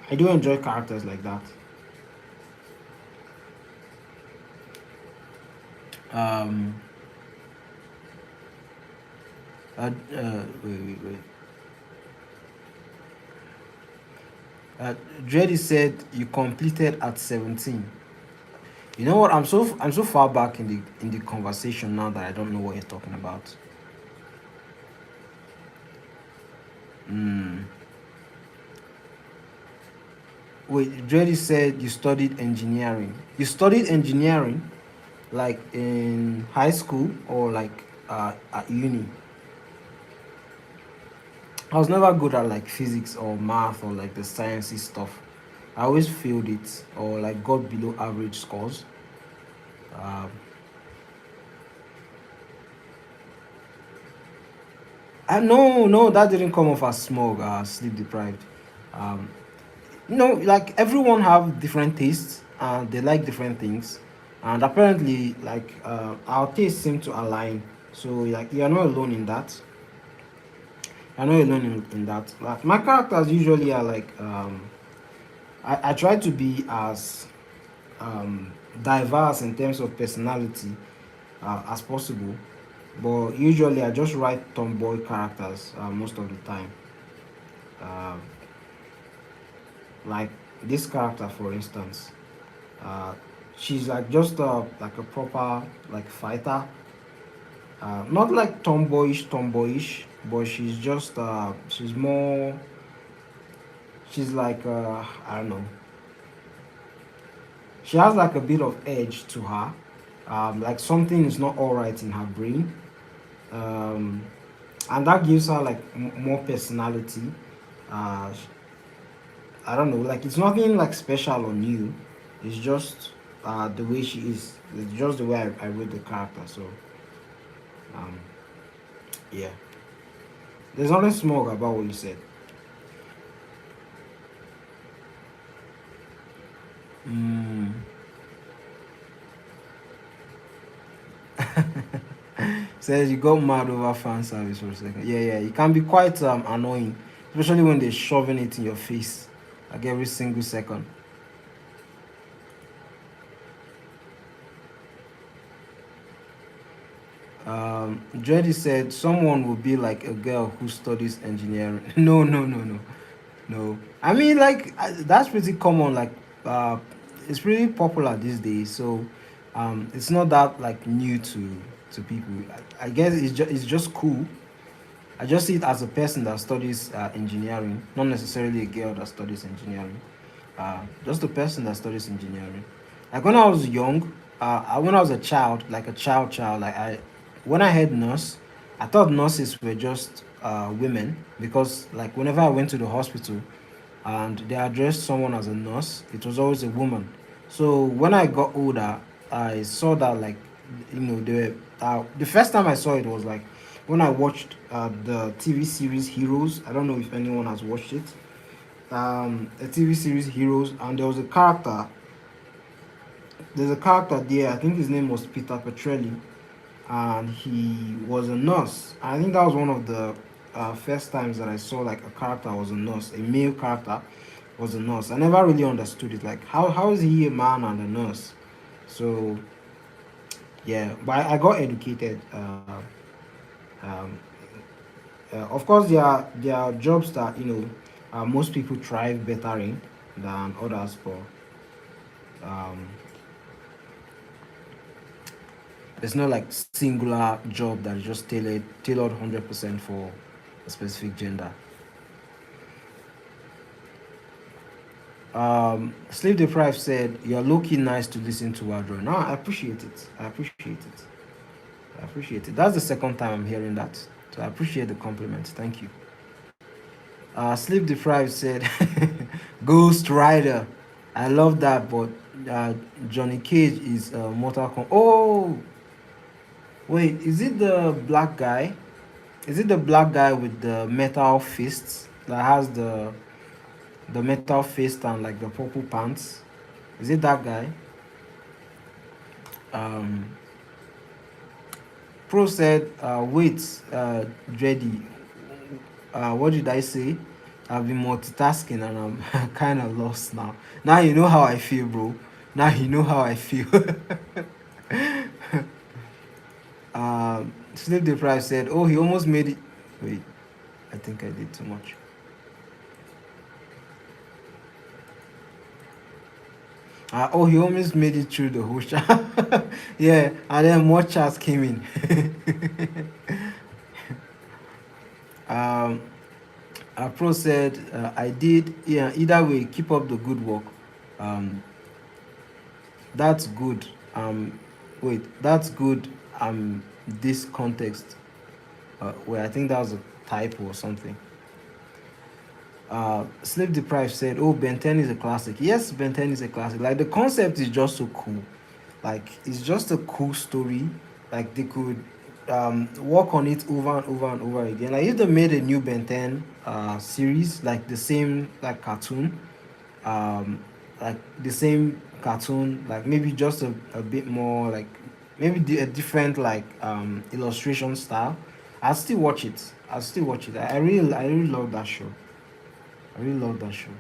I do enjoy characters like that. um wait. uh, Dreddy said you completed at 17. You know what? I'm so far back in the conversation now that I don't know what you're talking about. Mm. Wait, Dreddy said you studied engineering. You studied engineering like in high school or like at uni? I was never good at like physics or math or like the sciencey stuff. I always failed it or like got below average scores. Um, no, no, that didn't come off as smog, sleep deprived. Um, like everyone have different tastes and they like different things, and apparently, like our tastes seem to align. So like you're not alone in that. You're not alone in that. Like my characters usually are like I try to be as diverse in terms of personality as possible. But usually I just write tomboy characters most of the time. Uh, like this character, for instance, uh, she's like just like a proper like fighter. Not like tomboyish, but she's more. She's like I don't know. She has like a bit of edge to her. Like something is not all right in her brain. Um, and that gives her like more personality. Uh, I don't know, like it's nothing like special or new. It's just the way she is. It's just the way I wrote the character. So um, yeah, there's nothing small about what you said. Mm. Says you got mad over fan service for a second. Yeah, yeah, it can be quite annoying, especially when they're shoving it in your face like every single second. Dreddy said someone will be like a girl who studies engineering. No, no, no, no, no. I mean, like that's pretty common. Like, it's pretty popular these days. So, it's not that like new to people. I guess it's just cool. I just see it as a person that studies engineering, not necessarily a girl that studies engineering. Just a person that studies engineering. Like when I was young, when I was a child, like a child, like when I heard nurse, I thought nurses were just women because like whenever I went to the hospital and they addressed someone as a nurse, it was always a woman. So when I got older, I saw that like the first time I saw it was like when I watched the TV series Heroes. I don't know if anyone has watched it. A TV series Heroes, and there was a character. There's a character there. I think his name was Peter Petrelli, and he was a nurse. I think that was one of the first times that I saw like a character was a nurse, a male character was a nurse. I never really understood it. Like how is he a man and a nurse? So yeah, but I got educated. Um, of course, there are jobs that most people thrive better in than others, but um, there's no like singular job that is just tailored 100% for a specific gender. Sleep Deprived said, "You're low-key nice to listen to while drawing." No, I appreciate it. I appreciate it. I appreciate it. That's the second time I'm hearing that. So I appreciate the compliment. Thank you. Sleep Deprived said, Ghost Rider. I love that, but uh, Johnny Cage is Mortal Kombat. Oh, wait, is it the black guy? Is it the black guy with the metal fists that has the metal fist and like the purple pants? Is it that guy? Um, Pro said, wait, Dreddy, what did I say? I've been multitasking and I'm kind of lost now. Now you know how I feel, bro. Now you know how I feel. Sleep Deprived said, oh, he almost made it. Wait, I think I did too much. Oh, he almost made it through the whole chat. Yeah, and then more chats came in. um, Pro said, I did. Yeah, either way, keep up the good work. Um, that's good. Wait, that's good. This context. Where I think that was a typo or something. Sleep Deprived said, "Oh, Ben 10 is a classic." Yes, Ben 10 is a classic. Like the concept is just so cool. Like it's just a cool story. Like they could work on it over and over and over again. Like if they made a new Ben 10 series, like the same like cartoon, um, like the same cartoon, like maybe just a bit more like maybe a different like illustration style. I'll still watch it. I'll still watch it. I really love that show. I really love that show.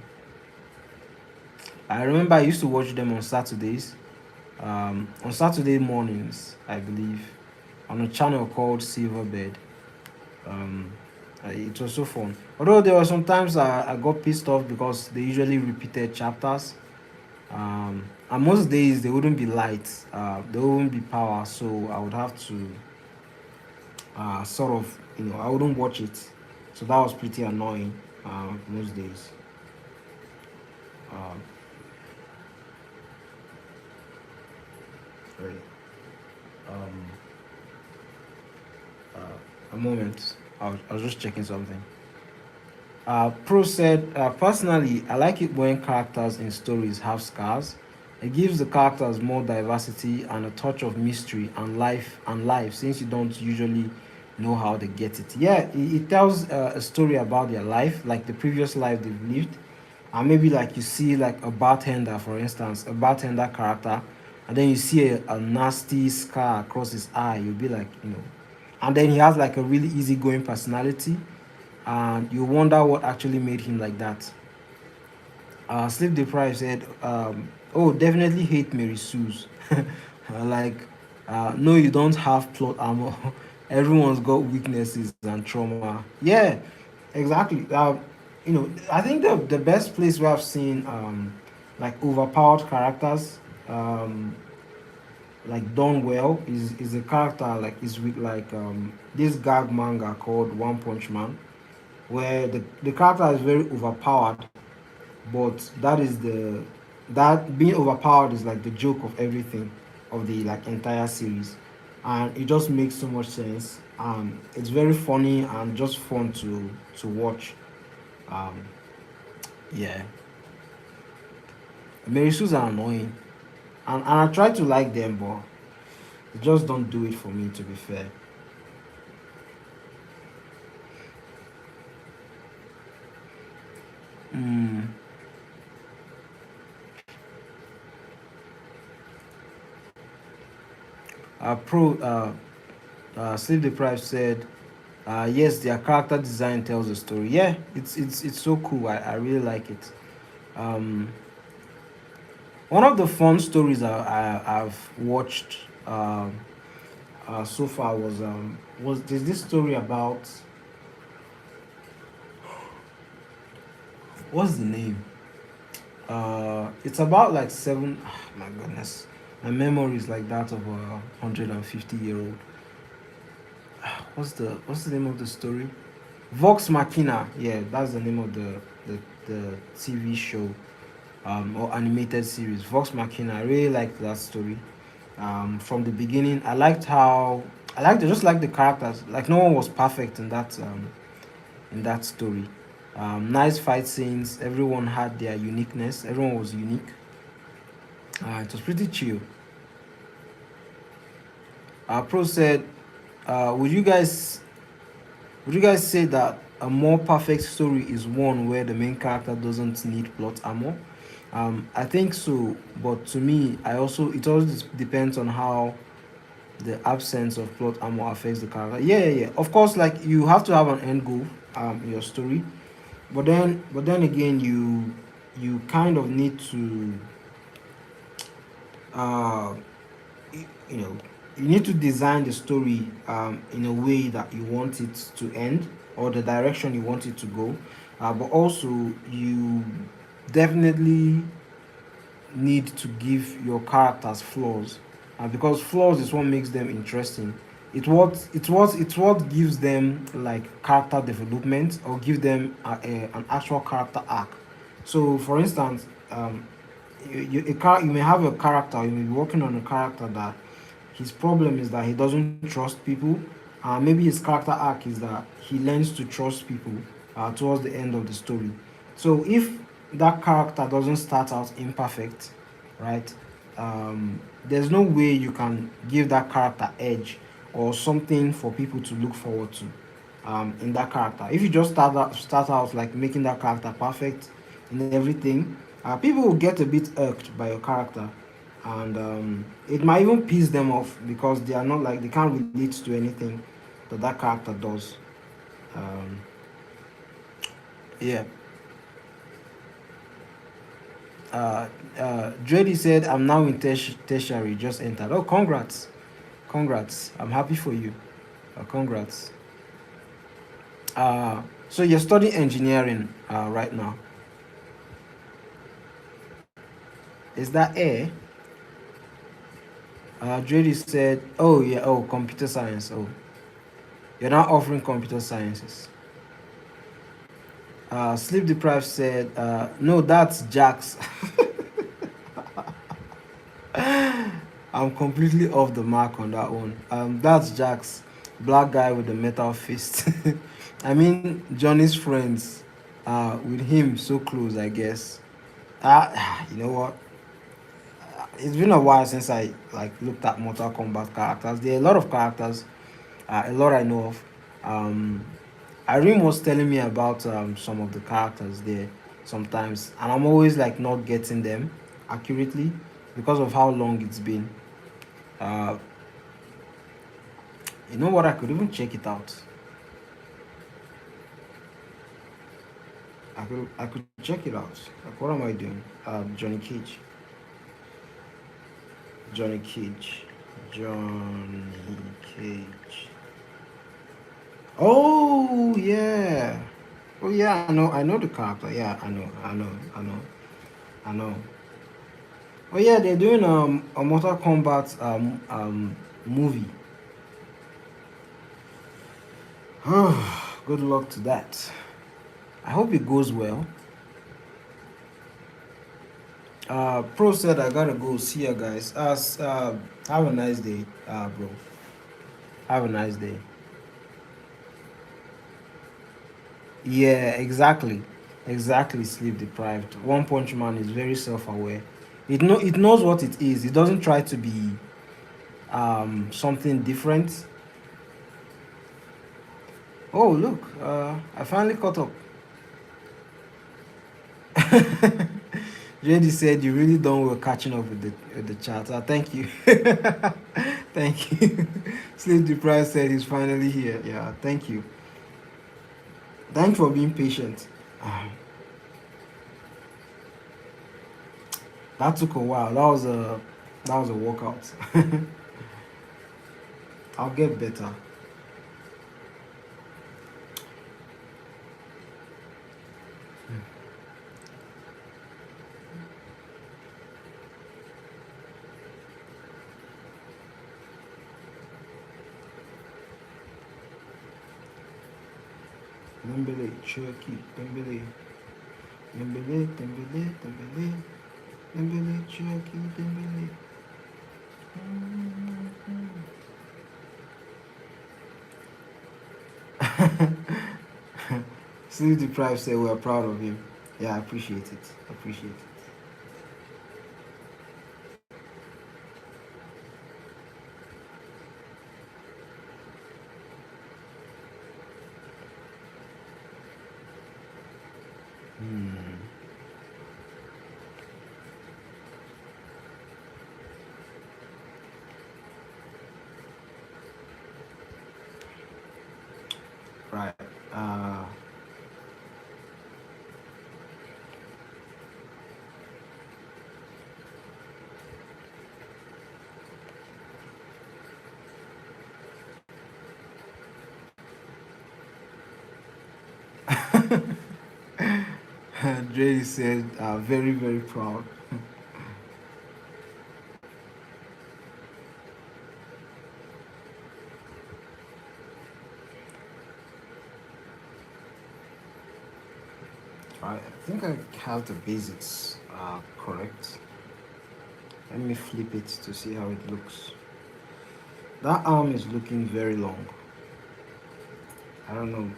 I remember I used to watch them on Saturdays. On Saturday mornings, I believe, on a channel called Silverbird. Um, it was so fun. Although there were some times I got pissed off because they usually repeated chapters. And most days they wouldn't be light, they wouldn't be power, so I would have to sort of, I wouldn't watch it. So that was pretty annoying most days. Um, Sorry. Um, a moment. I was just checking something. Pro said, personally, I like it when characters in stories have scars. It gives the characters more diversity and a touch of mystery and life since you don't usually know how they get it. Yeah, it tells a story about their life, like the previous life they've lived. And maybe like you see like a bartender, for instance, a bartender character, and then you see a nasty scar across his eye, you'll be like, and then he has like a really easygoing personality, and you wonder what actually made him like that. Sleep Deprived said, "Oh, definitely hate Mary Sue's. Like, no, you don't have plot armor. Everyone's got weaknesses and trauma. Yeah, exactly. I think the best place we have seen like overpowered characters like done well is a character like is with like this gag manga called One Punch Man, where the character is very overpowered, but that being overpowered is like the joke of everything of the like entire series, and it just makes so much sense. It's very funny and just fun to watch. um yeah, Merisus are annoying, and I try to like them, but they just don't do it for me, to be fair. mm. Pro Sleep Deprived said, yes, their character design tells a story. Yeah, it's so cool. I really like it. Um, One of the fun stories I've watched so far was there's this story about what's the name? It's about like seven. My goodness, my memory is like that of a 150-year-old. What's the name of the story? Vox Machina. Yeah, that's the name of the TV show. or animated series. Vox Machina, I really liked that story. From the beginning, I liked how I liked just like the characters. Like no one was perfect in that story. Nice fight scenes. Everyone had their uniqueness. Everyone was unique. It was pretty chill. Pro said, "Would you guys say that a more perfect story is one where the main character doesn't need plot armor?" I think so, but to me, it always depends on how the absence of plot armor affects the character. Yeah, yeah, yeah. Of course, like you have to have an end goal in your story, but then again, you kind of need to uh, you know you need to design the story in a way that you want it to end or the direction you want it to go, but also you definitely need to give your characters flaws, because flaws is what makes them interesting. It's what gives them like character development or give them an actual character arc. So for instance, you may have a character, you may be working on a character that his problem is that he doesn't trust people. Maybe his character arc is that he learns to trust people towards the end of the story. So if that character doesn't start out imperfect, right? There's no way you can give that character edge or something for people to look forward to in that character. If you just start out like making that character perfect in everything, people will get a bit irked by your character, and it might even piss them off because they are not like they can't relate to anything that character does. Um, yeah. Dreddy said, "I'm now in tertiary. Just entered. Oh, congrats, congrats! I'm happy for you. Congrats. So you're studying engineering right now. Is that A?" Dreddy said, "Oh yeah. Oh, computer science. Oh, you're not offering computer sciences." Sleep deprived said, "No, that's Jax." I'm completely off the mark on that one. That's Jax, black guy with the metal fist. I mean, Johnny's friends, with him so close, I guess. You know what? It's been a while since I like looked at Mortal Kombat characters. There are a lot of characters, a lot I know of. Um, Irene was telling me about some of the characters there sometimes, and I'm always like not getting them accurately because of how long it's been. Uh, you know what? I could even check it out. I could check it out. Like, what am I doing? Johnny Cage. Johnny Cage. Johnny Cage. Oh yeah. Oh yeah. I know the character. Yeah, I know. Oh yeah, they're doing a Mortal Kombat movie. Good luck to that. I hope it goes well. Pro said I gotta go. See ya, guys. Have a nice day, bro. Have a nice day. Yeah, exactly, exactly. Sleep deprived. One Punch Man is very self-aware. It knows what it is. It doesn't try to be something different. Oh look, I finally caught up. JD said you really done well catching up with the chat. Thank you. Thank you. Sleep deprived said he's finally here. Yeah, thank you. Thanks for being patient. Ah, that took a while. That was a workout. I'll get better. Dembele, Cherokee, Dembele. Dembele, Dembele, Dembele, Dembele, Chucky, Dembele. Sleep deprived said we are proud of him. Yeah, I appreciate it. Appreciate it. Hmm. Right. Uh, Dre said, very, very proud. I think I have the basics correct. Let me flip it to see how it looks. That arm is looking very long. I don't know.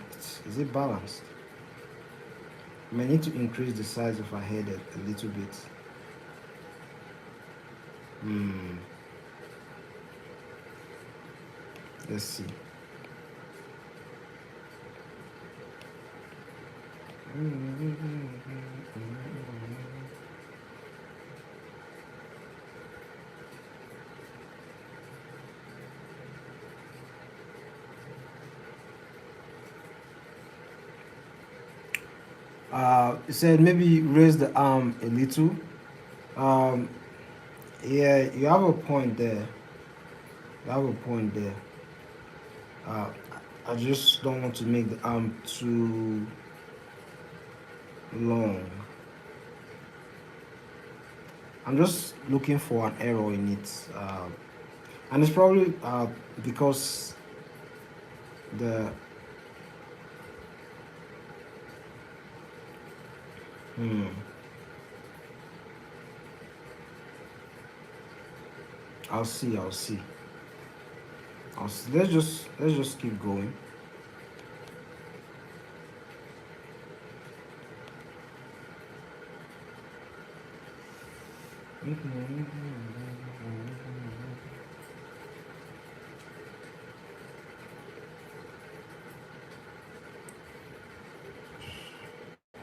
Is it balanced? I may need to increase the size of her head a little bit. Hmm. Let's see. It said maybe raise the arm a little. Um, yeah, you have a point there. You have a point there. Uh, I just don't want to make the arm too long. I'm just looking for an error in it, and it's probably because the hmm. I'll see. I'll see. I'll see. Let's just keep going.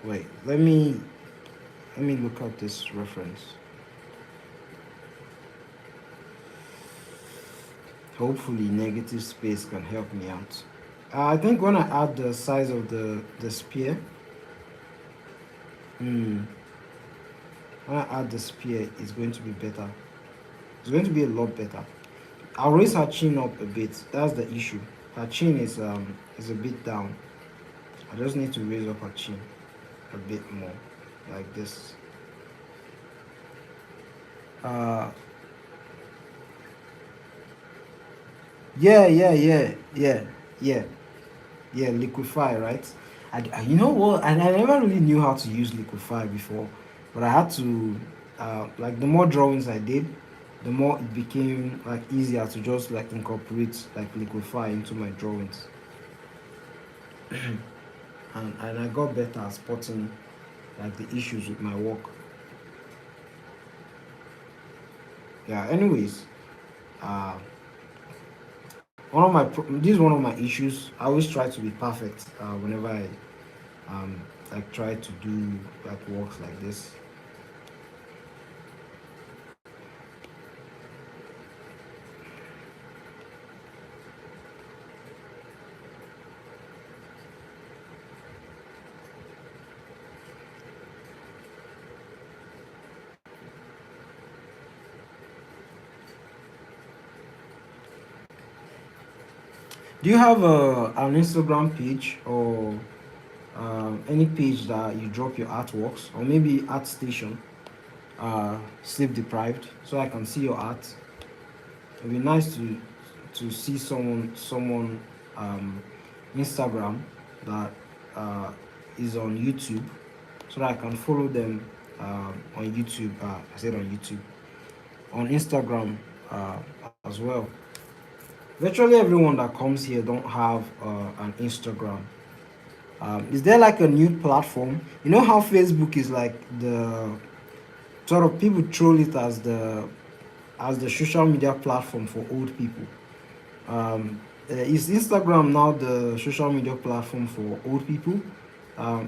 Wait, let me look at this reference. Hopefully, negative space can help me out. I think when I add the size of the spear, hmm, when I add the spear, it's going to be better. It's going to be a lot better. I'll raise her chin up a bit. That's the issue. Her chin is a bit down. I just need to raise up her chin a bit more, like this. Uh, yeah, yeah, yeah. Liquify, right? You know what? And I never really knew how to use liquify before, but I had to. Like the more drawings I did, the more it became like easier to just like incorporate like liquify into my drawings, and I got better at spotting like the issues with my work. Yeah. Anyways, uh, this is one of my issues. I always try to be perfect whenever I like try to do like works like this. Do you have an Instagram page or any page that you drop your artworks, or maybe art station, sleep deprived, so I can see your art? It'd be nice to see someone um, Instagram that uh, is on YouTube, so that I can follow them on YouTube. I said on YouTube, on Instagram as well. Virtually everyone that comes here don't have an Instagram. Is there like a new platform? You know how Facebook is like the sort of people troll it as the social media platform for old people. Is Instagram now the social media platform for old people?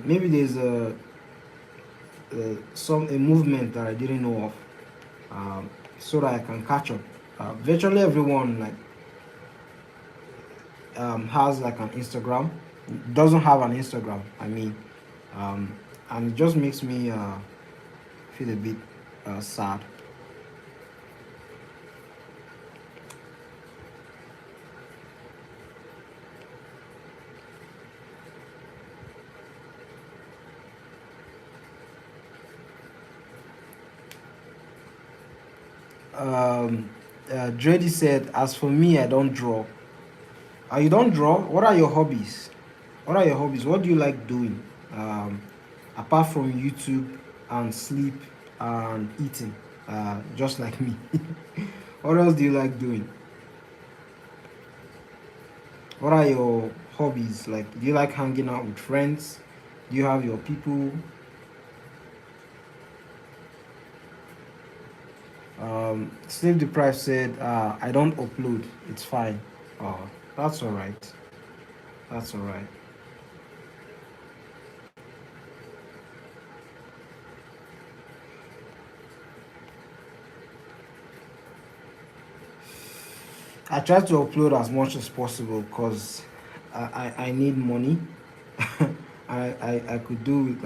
Maybe there's a movement that I didn't know of, so that I can catch up. Virtually everyone like has like an Instagram, doesn't have an Instagram. I mean, um, and it just makes me feel a bit sad. Um, Dreddy said, "As for me, I don't draw. You don't draw? What are your hobbies? What are your hobbies? What do you like doing? Apart from YouTube and sleep and eating, just like me. What else do you like doing? What are your hobbies? Like, do you like hanging out with friends? Do you have your people? Sleep Deprived said, I don't upload. It's fine. Oh, that's all right. That's all right. I try to upload as much as possible because I need money. I could do with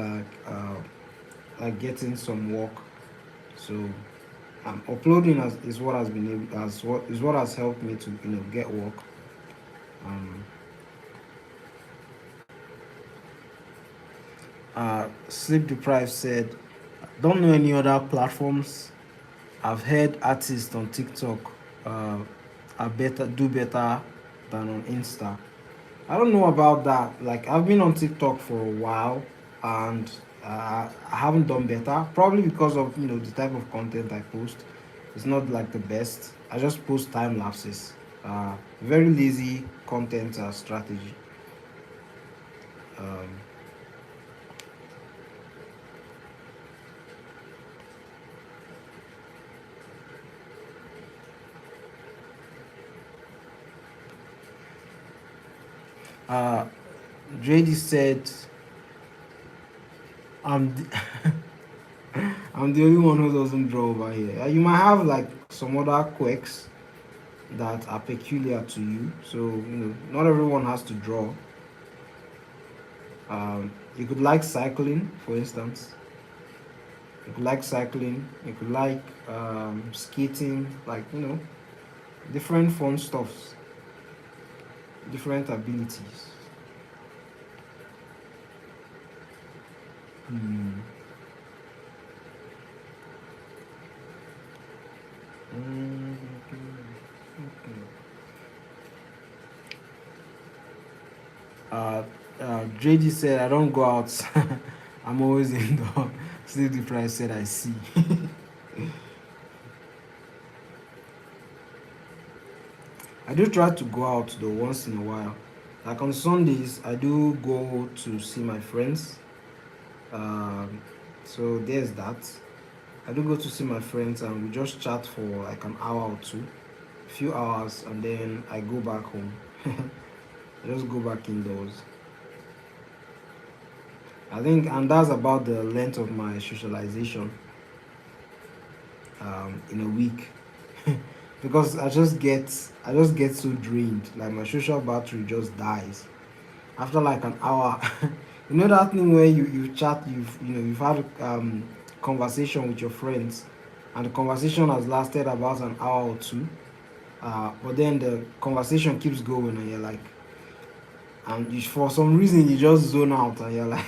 like getting some work. So uploading is what has been able, as what is what has helped me to get work. Um, Sleep Deprived said, don't know any other platforms. I've heard artists on TikTok uh, are better, do better than on Insta. I don't know about that. Like I've been on TikTok for a while, and I haven't done better. Probably because of the type of content I post. It's not like the best. I just post time lapses. Very lazy content strategy. Um, uh, JD said, "I'm I'm the only one who doesn't draw over here. You might have like some other quirks that are peculiar to you. So not everyone has to draw. You could like cycling, for instance. You could like cycling. You could like skating. Like different fun stuffs, different abilities. Hmm. Mm, okay. Uh, JD said, I don't go out. I'm always indoor. Sleep Deprived said, I see. I do try to go out though once in a while. Like on Sundays, I do go to see my friends. Um, so there's that. I do go to see my friends and we just chat for like an hour or two, a few hours, and then I go back home. I just go back indoors. I think, and that's about the length of my socialization in a week. Because I just get so drained. Like my social battery just dies after like an hour. You know that thing where you chat, you've had conversation with your friends, and the conversation has lasted about an hour or two, but then the conversation keeps going, and you're like, and for some reason you just zone out, and you're like,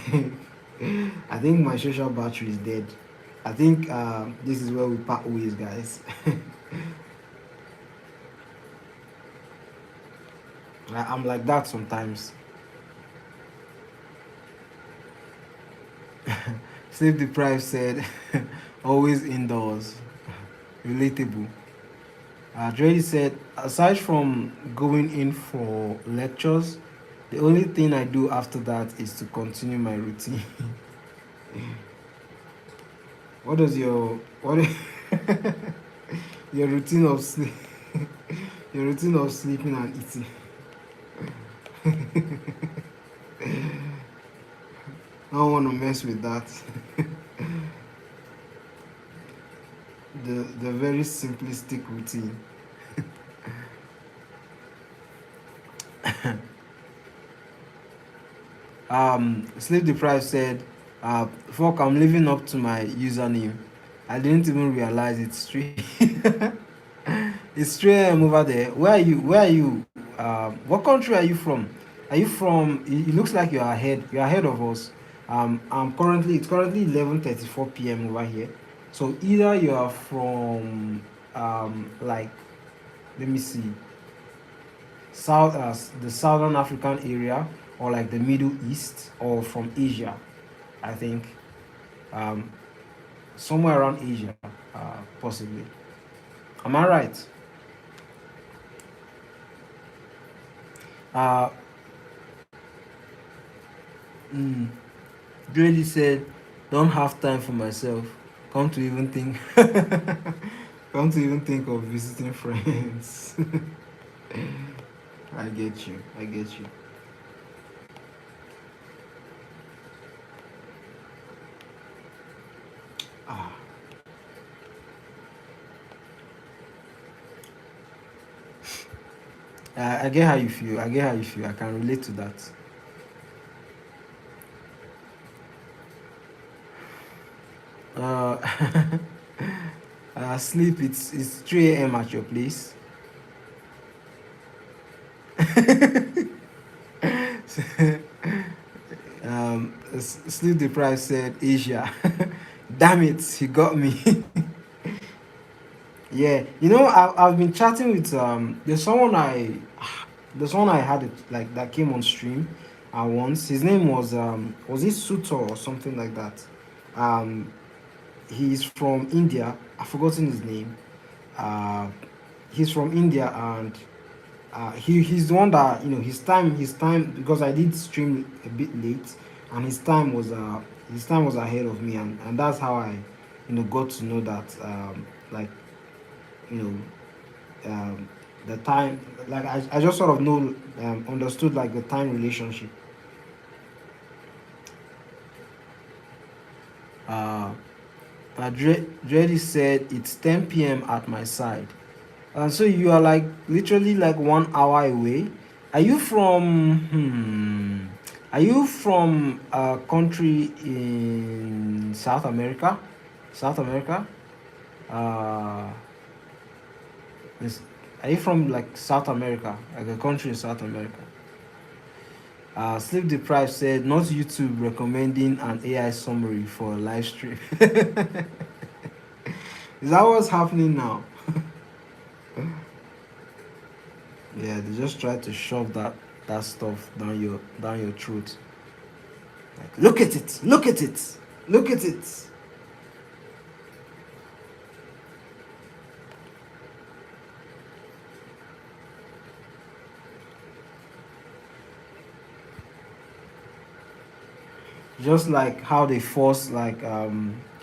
I think my social battery is dead. I think this is where we part ways, guys. I'm like that sometimes. Sleep deprived said, always indoors. Relatable. Dreddy said, aside from going in for lectures, the only thing I do after that is to continue my routine. What does what your routine of sleep your routine of sleeping and eating? I don't want to mess with that. The very simplistic routine. Sleep deprived said, fuck, I'm living up to my username. I didn't even realize it's 3. It's 3 a.m. over there. Where are you? What country are you from? Are you from? It looks like you're ahead. You're ahead of us. It's currently 11:34 p.m. over here. So either you are from, like, let me see, the Southern African area, or like the Middle East, or from Asia. I think, um, somewhere around Asia, possibly. Am I right? Uh, mm, Grady said, "Don't have time for myself. Come to even think, come to even think of visiting friends." I get you. I get you. Ah, I get how you feel. I get how you feel. I can relate to that. Uh, sleep. It's 3 a.m. at your place. Sleep deprived said Asia. Damn it, he got me. Yeah, I've been chatting with there's someone I had it like that came on stream once. His name was it Suto or something like that. Um, he's from India. I've forgotten his name. Uh, he's from India, and he's the one that, his time, because I did stream a bit late, and his time was ahead of me, and that's how I got to know that, like, you know um, the time, like, I just sort of know, understood, like, the time relationship. uh Dreddy said it's 10 p.m. at my side. So you are like literally like 1 hour away. Are you from are you from a country in South America? South America? Uh, is, are you from like South America? Like a country in South America? Sleep deprived said not YouTube recommending an AI summary for a live stream. Is that what's happening now? Yeah, they just try to shove that stuff down your throat. Like, look at it, look at it, look at it. Just like how they force, like,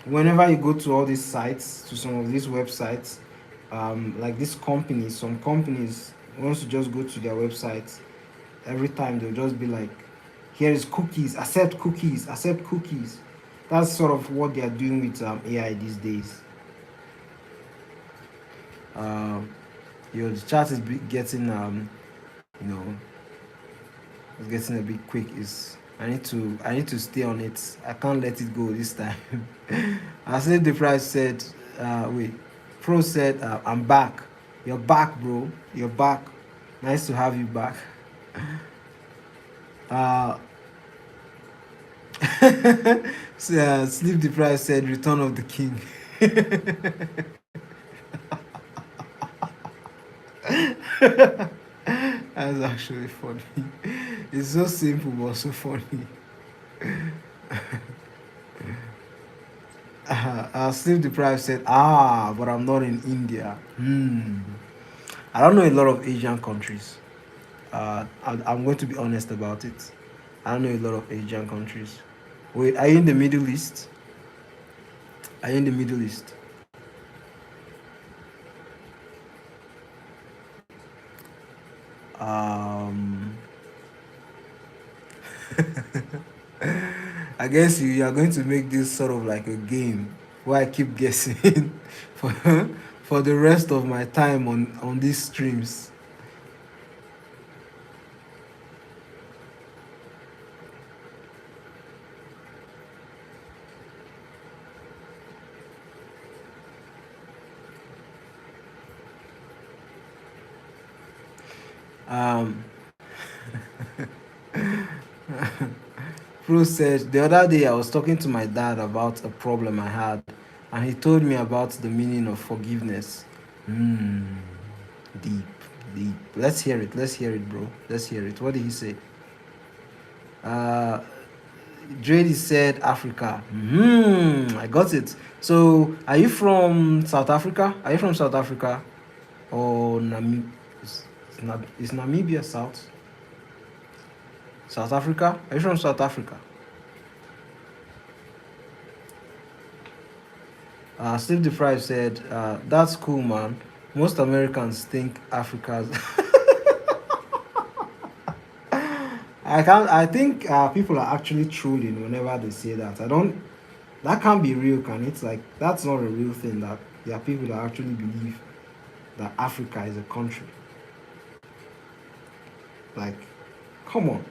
whenever you go to all these sites, to some of these websites, like these companies, some companies, once you just go to their websites, every time they'll just be like, here is cookies, accept cookies, accept cookies. That's sort of what they are doing with AI these days. um the chat is getting, you know it's getting a bit quick. Is I need to stay on it. I can't let it go this time. As if the price said, wait, Pro said, I'm back. You're back, bro. You're back. Nice to have you back. uh so, sleep deprived said, return of the king. That's actually funny. It's so simple but so funny. Sleep deprived said, but I'm not in India. I don't know a lot of Asian countries. I'm going to be honest about it. I don't know a lot of Asian countries. Wait, are you in the Middle East? Are you in the Middle East? Um, I guess you are going to make this sort of like a game where I keep guessing for for the rest of my time on these streams. Um, Pro said the other day I was talking to my dad about a problem I had, and he told me about the meaning of forgiveness. Hmm, deep, deep. Let's hear it. Let's hear it, bro. Let's hear it. What did he say? Uh, Drady said Africa. I got it. So, are you from South Africa? Are you from South Africa or Namibia? Is Namibia South? South Africa? Are you from South Africa? Sleep Deprived said, "That's cool, man. Most Americans think Africa's." I can't. I think people are actually trolling whenever they say that. I don't. That can't be real, can it? Like that's not a real thing. That there are people that actually believe that Africa is a country. Like, come on.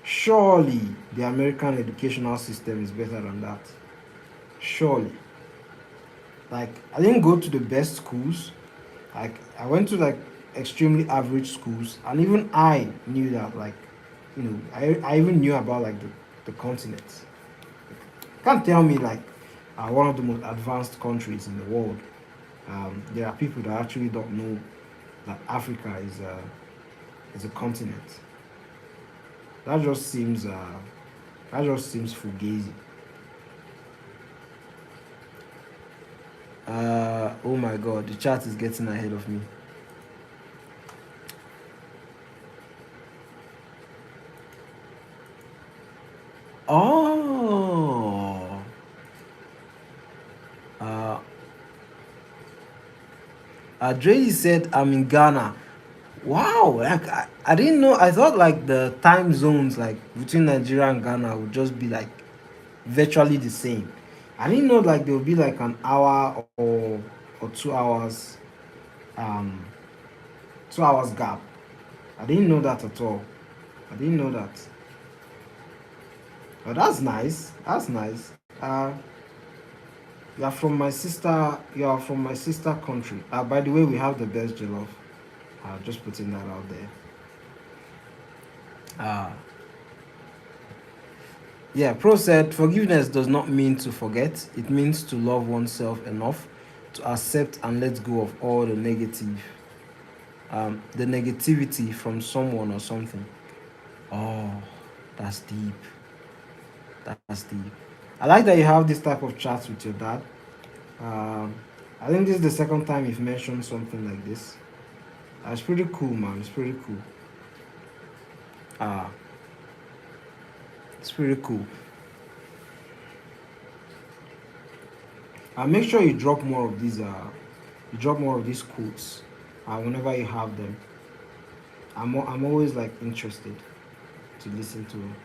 Surely the American educational system is better than that. Surely. Like, I didn't go to the best schools. Like, I went to like extremely average schools, and even I knew that. Like, I even knew about like the continents. Can't tell me like one of the most advanced countries in the world. There are people that actually don't know that Africa is a continent. That just seems fugazi. Oh my god, the chat is getting ahead of me. Oh. Dre said I'm in Ghana. Wow, like I didn't know. I thought like the time zones like between Nigeria and Ghana would just be like virtually the same. I didn't know like there would be like an hour or 2 hours 2 hours gap. I didn't know that at all. I didn't know that. Oh, that's nice. That's nice. You are from my sister. You are from my sister country. By the way, we have the best jollof. Just putting that out there. Uh, yeah, Pro said forgiveness does not mean to forget. It means to love oneself enough to accept and let go of all the negativity from someone or something. Oh, that's deep. That's deep. I like that you have this type of chats with your dad. Um, I think this is the second time you've mentioned something like this. It's pretty cool, man. It's pretty cool. Uh, it's pretty cool. Make sure you drop more of these. You drop more of these quotes. Whenever you have them. I'm always like interested to listen to them.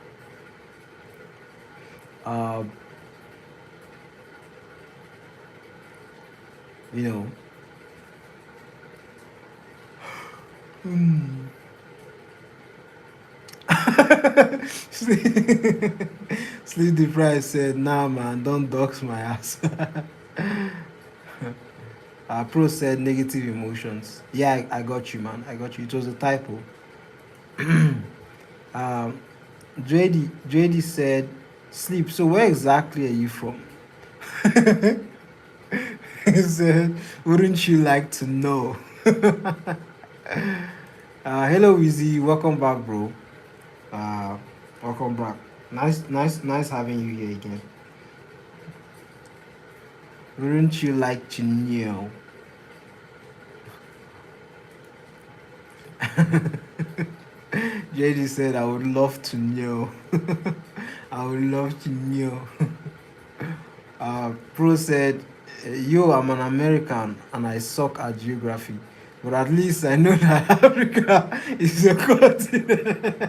You know. Sleep deprived said, "Nah, man, don't dox my ass." Pro said negative emotions. Yeah, I got you, man. I got you. It was a typo. JD said, "Sleep. So where exactly are you from?" He said, "Wouldn't you like to know?" Hello, Wizzy. Welcome back, bro. Uh, Welcome back. Nice having you here again. Wouldn't you like to know? JD said, I would love to know. I would love to know. Pro said, yo, I'm an American and I suck at geography. But at least I know that Africa is a continent.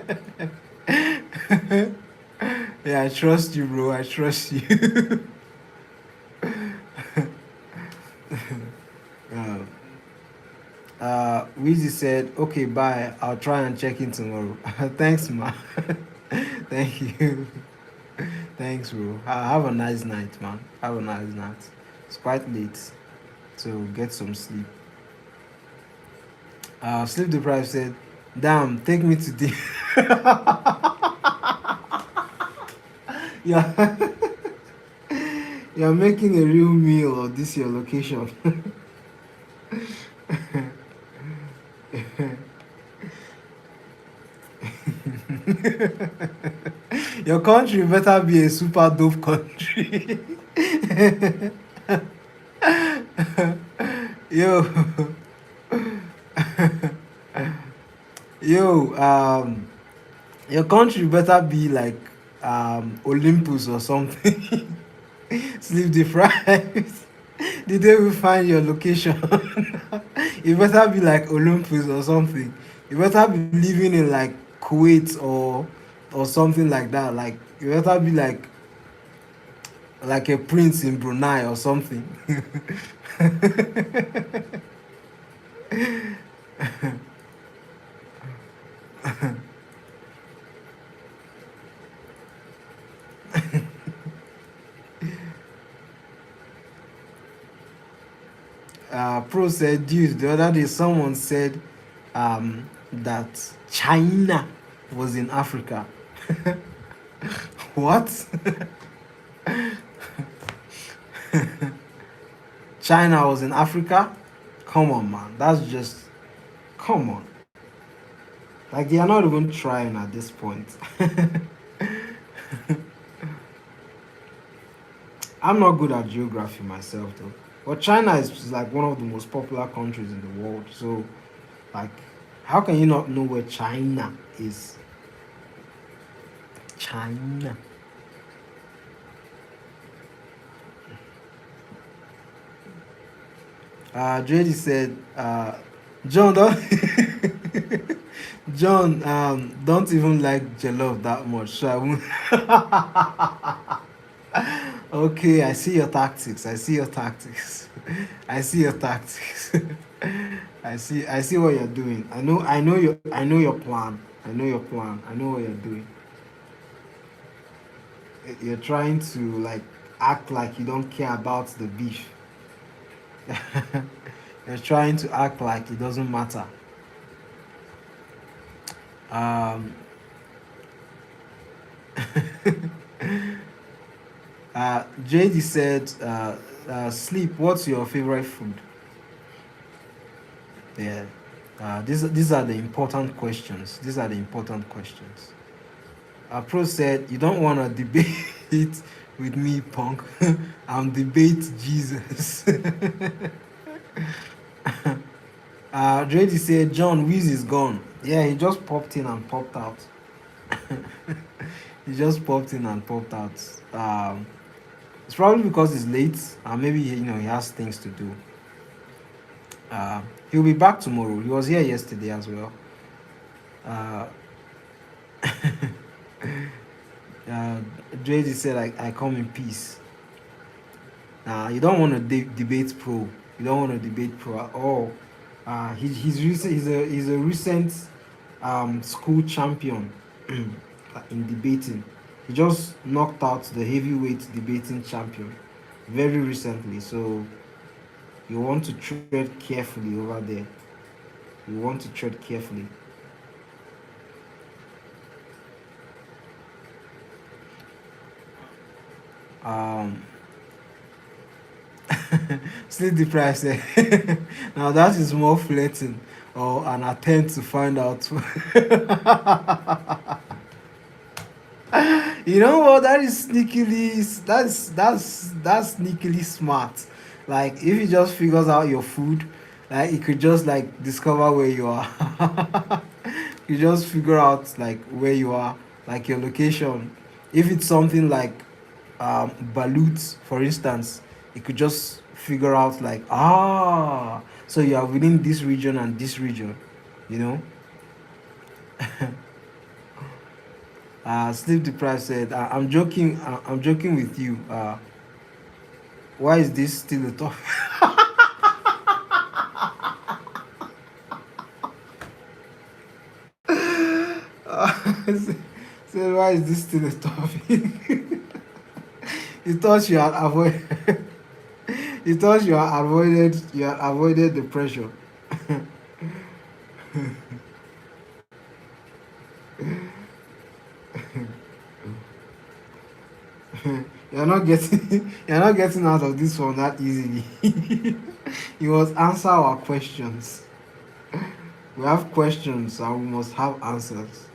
Yeah, I trust you, bro. I trust you. uh, Weezy said, okay, bye. I'll try and check in tomorrow. Thanks, man. Thank you. Thanks, bro. Have a nice night, man. Have a nice night. It's quite late, so get some sleep. Sleep deprived said, damn, take me to the. Yeah, you're making a real meal of this your location. Your country better be a super dope country. Yo, yo, your country better be like Olympus or something. Sleep deprived. The day we find your location, it better be like Olympus or something. You better be living in like Kuwait or something like that. Like you better be like a prince in Brunei or something. Pro said, dude, the other day someone said that China was in Africa. What? China was in Africa? Come on, man. That's just. Come on. Like, they are not even trying at this point. I'm not good at geography myself, though. But China is like one of the most popular countries in the world. So, like, how can you not know where China is? China. JD said, John, don't John, don't even like jollof that much, so I won't. Okay, I see your tactics. I see your tactics. I see your tactics. I see what you're doing. I know your plan. I know your plan. I know what you're doing. You're trying to like act like you don't care about the beef. You're trying to act like it doesn't matter. Um, JD said, sleep, what's your favorite food? Yeah. These are the important questions. These are the important questions. Pro said, you don't want to debate with me, punk. I'm debate Jesus. JD said, John, Wiz is gone. Yeah, he just popped in and popped out. He just popped in and popped out. It's probably because it's late and maybe he has things to do. He'll be back tomorrow. He was here yesterday as well. JD said, I come in peace. You don't want to debate pro. You don't want to debate pro at all. He's a recent school champion in debating. He just knocked out the heavyweight debating champion very recently. So you want to tread carefully over there. You want to tread carefully. Sleep deprived. Now that is more flirting or an attempt to find out. You know what? That is sneakily. That's sneakily smart. Like if it just figures out your food, like it could just like discover where you are. You just figure out like where you are, like your location. If it's something like balut, for instance, it could just figure out like, so you are within this region and this region, you know. Sleep deprived said, I'm joking. I'm joking with you. Why is this still a topic? Said, why is this still a topic? You thought you had avoided. You thought you had avoided. You had avoided the pressure. You're not getting. You're not getting out of this one that easily. You must answer our questions. We have questions and we must have answers.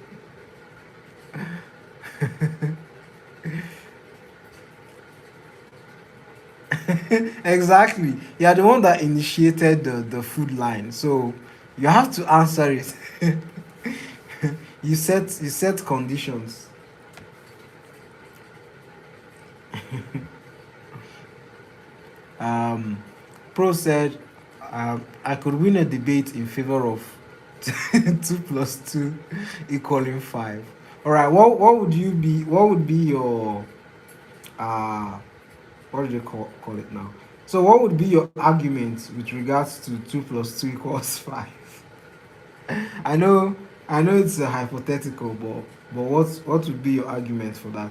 Exactly. You are the one that initiated the food line, so you have to answer it. You set conditions. Um, Pro said, I could win a debate in favor of 2 plus 2 equaling 5. All right. What would you be? What would be your uh what do you call it now? So what would be your argument with regards to 2 plus 2 equals 5? I know it's a hypothetical, but what would be your argument for that?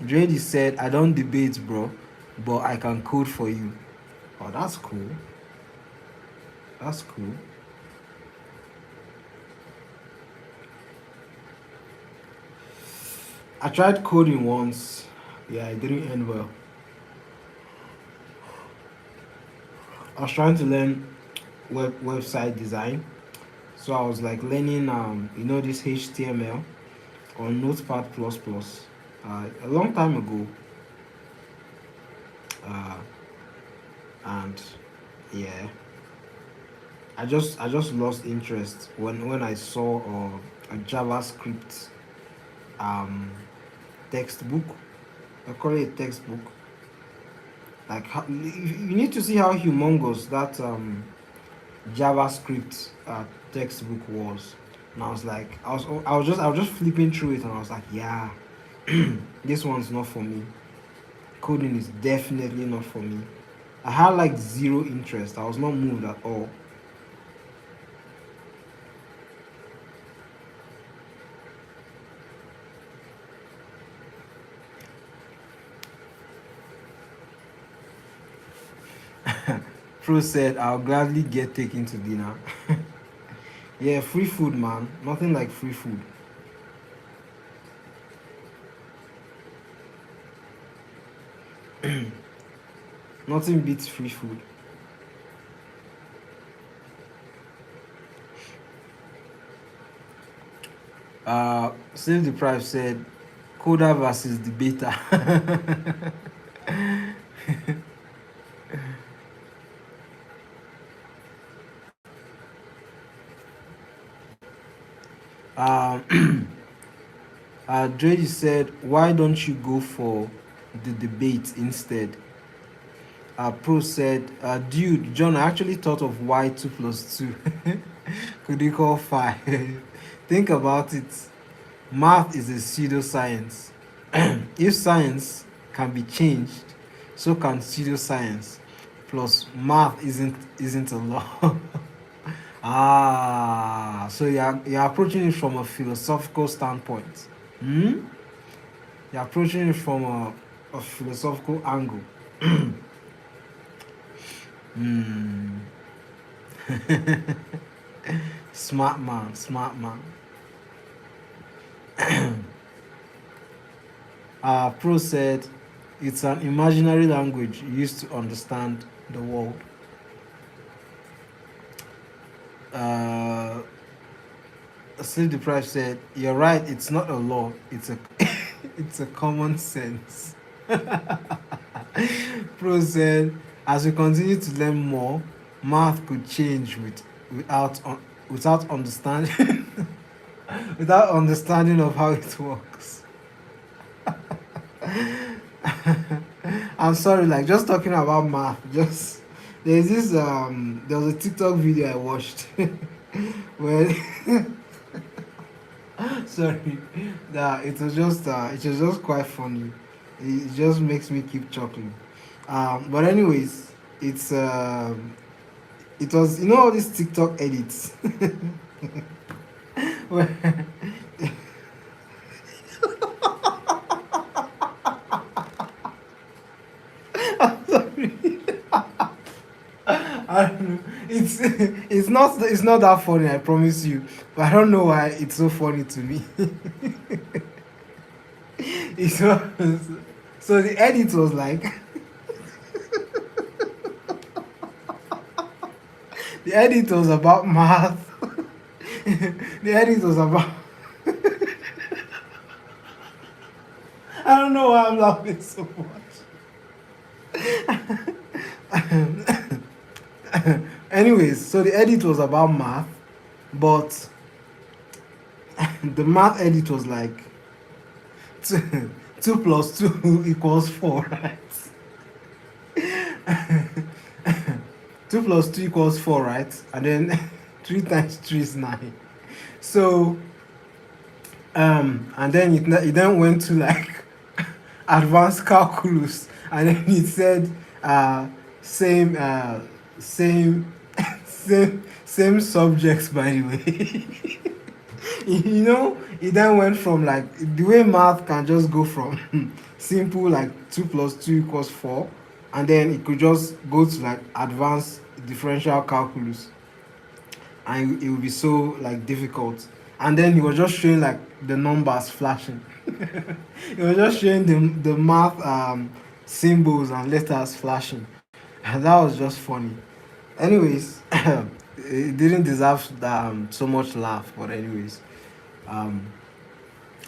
Drady said, I don't debate, bro, but I can code for you. Oh, that's cool. That's cool. I tried coding once. Yeah, it didn't end well. I was trying to learn website design. So I was like learning this HTML on Notepad plus plus a long time ago. Uh, and yeah, I just lost interest when I saw a JavaScript um textbook. I call it a textbook. Like you need to see how humongous that JavaScript textbook was. And I was like, I was just flipping through it, and I was like, yeah, this one's not for me. Coding is definitely not for me. I had like zero interest. I was not moved at all. Pro said, I'll gladly get taken to dinner. Yeah, free food, man. Nothing like free food. Nothing beats free food. Save the Price said, Coda versus debater. um, Drady said, why don't you go for the debate instead? Pro said, dude, John, I actually thought of why 2 plus 2 could equal 5. Think about it. Math is a pseudoscience. If science can be changed, so can pseudoscience. Plus, math isn't a law. So you're approaching it from a philosophical standpoint. Hmm? You're approaching it from a philosophical angle. Hmm. Smart man, smart man. Pro said, it's an imaginary language used to understand the world. Uh, Sleep deprived said, "You're right. It's not a law. It's a it's a common sense." Pro said, "As we continue to learn more, math could change without understanding without understanding of how it works." I'm sorry, like just talking about math. Just there was a TikTok video I watched where sorry, that it was just quite funny. It just makes me keep chuckling. But anyways, it was, you know, all these TikTok edits where sorry, I don't know. It's not that funny, I promise you. But I don't know why it's so funny to me. It was, so the edit was like the edit was about math. The edit was about I don't know why I'm laughing so much. Anyways, so the edit was about math, but the math edit was like two, 2 plus 2 equals 4, right? 2 plus 2 equals 4, right? And then 3 times 3 is 9. So, and then it then went to like advanced calculus, and then it said, same, same, same subjects, by the way. You know, it then went from like the way math can just go from simple like 2 plus 2 equals 4, and then it could just go to like advanced differential calculus, and it would be so like difficult. And then he was just showing like the numbers flashing. He was just showing the math symbols and letters flashing, and that was just funny. Anyways, it didn't deserve that, so much laugh, but anyways, um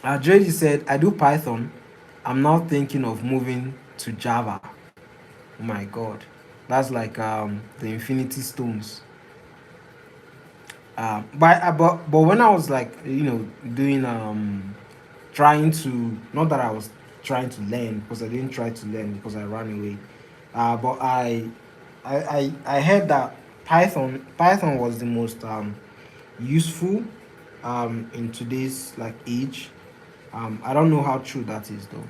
JD said, "I do Python. I'm now thinking of moving to Java." Oh my god, that's like the Infinity Stones. But when I was like, doing trying to, not that I was trying to learn, because I didn't try to learn because I ran away. But I heard that Python was the most useful in today's like age. I don't know how true that is though.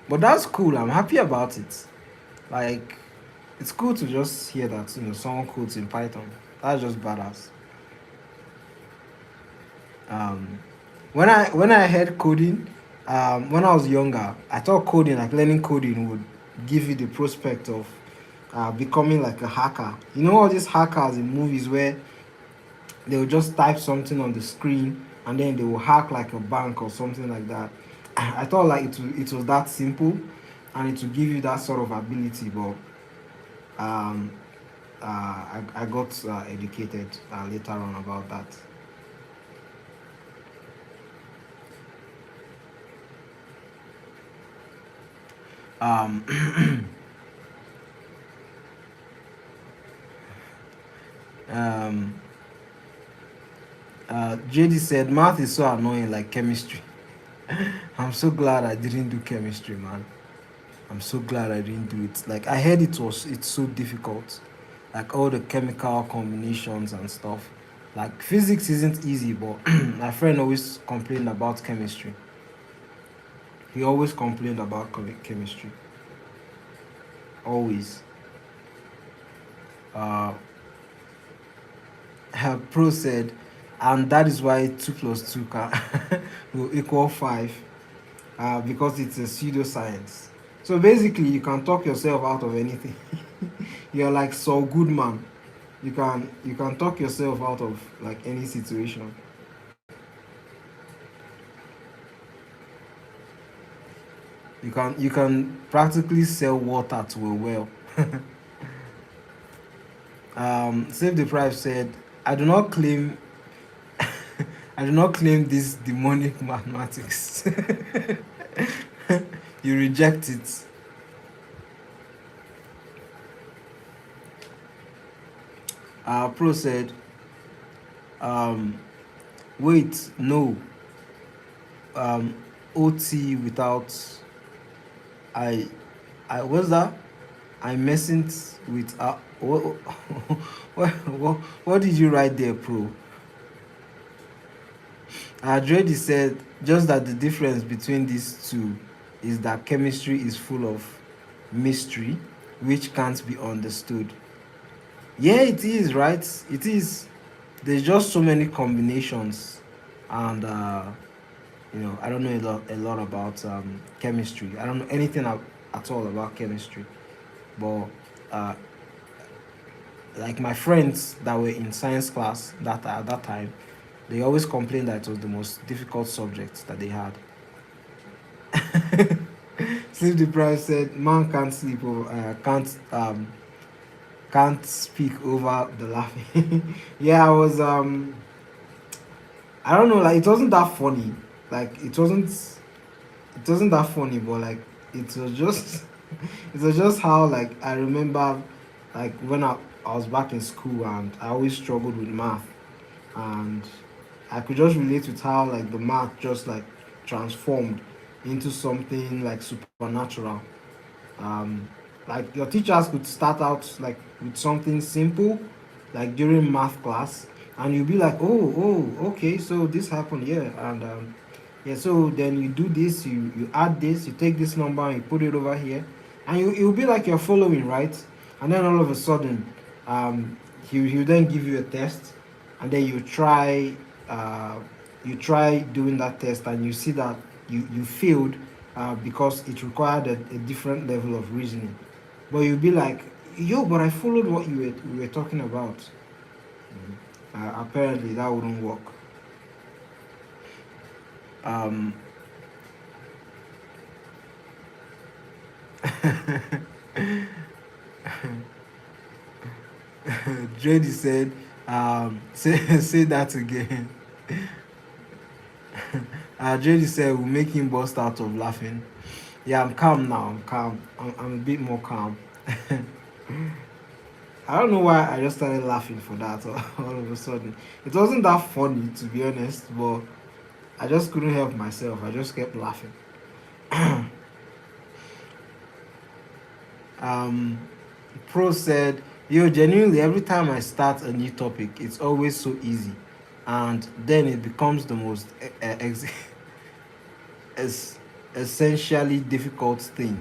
But that's cool. I'm happy about it. Like, it's cool to just hear that someone codes in Python. That's just badass. Um, when I heard coding, when I was younger, I thought coding, like learning coding, would give you the prospect of becoming like a hacker. You know all these hackers in movies where they will just type something on the screen and then they will hack like a bank or something like that. I thought like it was that simple, and it will give you that sort of ability, but um, I got educated later on about that. Um, um, JD said, "Math is so annoying, like chemistry." I'm so glad I didn't do chemistry, man. I'm so glad I didn't do it. Like, I heard it's so difficult, like all the chemical combinations and stuff. Like, physics isn't easy, but my friend always complained about chemistry. He always complained about chemistry. Always. Uh, her pro said, and that is why 2 plus 2 can will equal 5, because it's a pseudoscience. So basically, you can talk yourself out of anything. You're like Saul Goodman. You can talk yourself out of like any situation. You can practically sell water to a well. Save the Price said, I do not claim I do not claim this demonic mathematics. You reject it. Pro said, um, wait, no, um, OT without I what's that? I messing with what did you write there, Pro? Dredi said just that the difference between these two is that chemistry is full of mystery which can't be understood. Yeah, it is, right? It is. There's just so many combinations, and I don't know a lot about chemistry. I don't know anything at all about chemistry, but uh, like my friends that were in science class at that time, they always complained that it was the most difficult subject that they had. Sleep deprived said, "Man can't sleep or can't speak over the laughing." Yeah, I was I don't know, like it wasn't that funny. Like it wasn't that funny, but like it was just it was just how like I remember like when I was back in school and I always struggled with math, and I could just relate with how like the math just like transformed into something like supernatural. um, like your teachers could start out like with something simple like during math class, and you'll be like, oh, okay, so this happened, yeah, and yeah, so then you do this, you add this, you take this number and you put it over here, and you'll be like you're following, right? And then all of a sudden, he'll then give you a test, and then you try doing that test and you see that you failed, because it required a different level of reasoning. But you'll be like, yo, but I followed what we were talking about. Apparently, that wouldn't work. Um, Jody said, say that again. Jody said, we'll make him bust out of laughing. Yeah, I'm calm now. I'm calm. I'm a bit more calm. I don't know why I just started laughing for that all of a sudden. It wasn't that funny, to be honest, but I just couldn't help myself. I just kept laughing. um, Pro said, yo, genuinely, every time I start a new topic, it's always so easy. And then it becomes the most es- essentially difficult thing.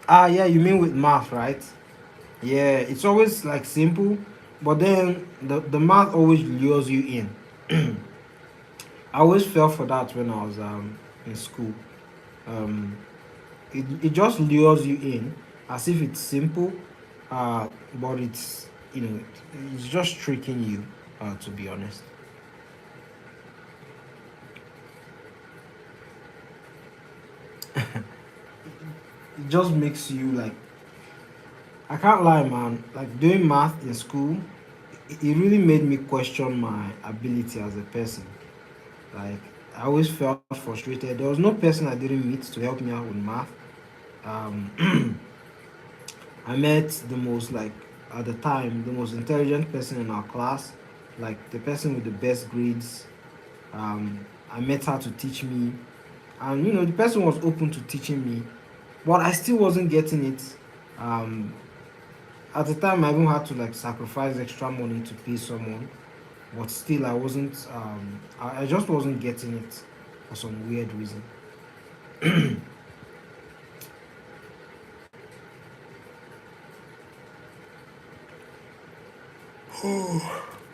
Yeah, you mean with math, right? Yeah, it's always like simple, but then the math always lures you in. I always fell for that when I was in school. Um, it just lures you in as if it's simple, but it's just tricking you, to be honest. It just makes you like, I can't lie, man. Like doing math in school, it really made me question my ability as a person. Like I always felt frustrated. There was no person I didn't meet to help me out with math. Um, I met the most like at the time the most intelligent person in our class, like the person with the best grades. I met her to teach me, and the person was open to teaching me, but I still wasn't getting it. Um, at the time, I even had to like sacrifice extra money to pay someone, but still, I wasn't. I just wasn't getting it for some weird reason.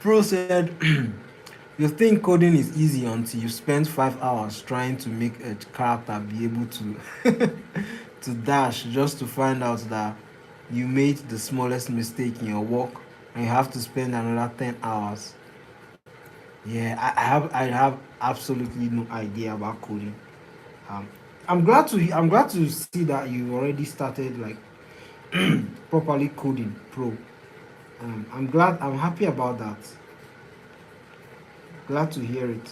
Pro said, "You think coding is easy until you spend 5 hours trying to make a character be able to to dash just to find out that you made the smallest mistake in your work and you have to spend another 10 hours." Yeah, I have absolutely no idea about coding. Um, I'm glad to see that you already started like properly coding pro. I'm happy about that. Glad to hear it.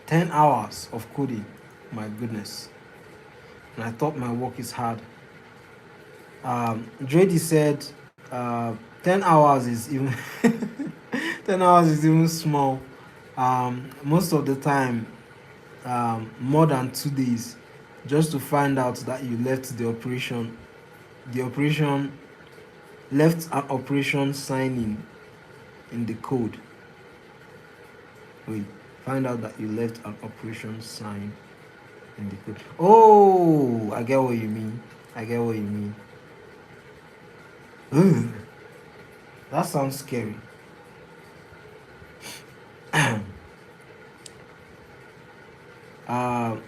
Ten hours of coding. My goodness. And I thought my work is hard. Drady said 10 hours is even 10 hours is even small. Most of the time, more than 2 days, just to find out that you left the operation. The operation left an operation sign in the code. Wait, find out that you left an operation sign in the code. Oh, I get what you mean. I get what you mean. Ugh, that sounds scary.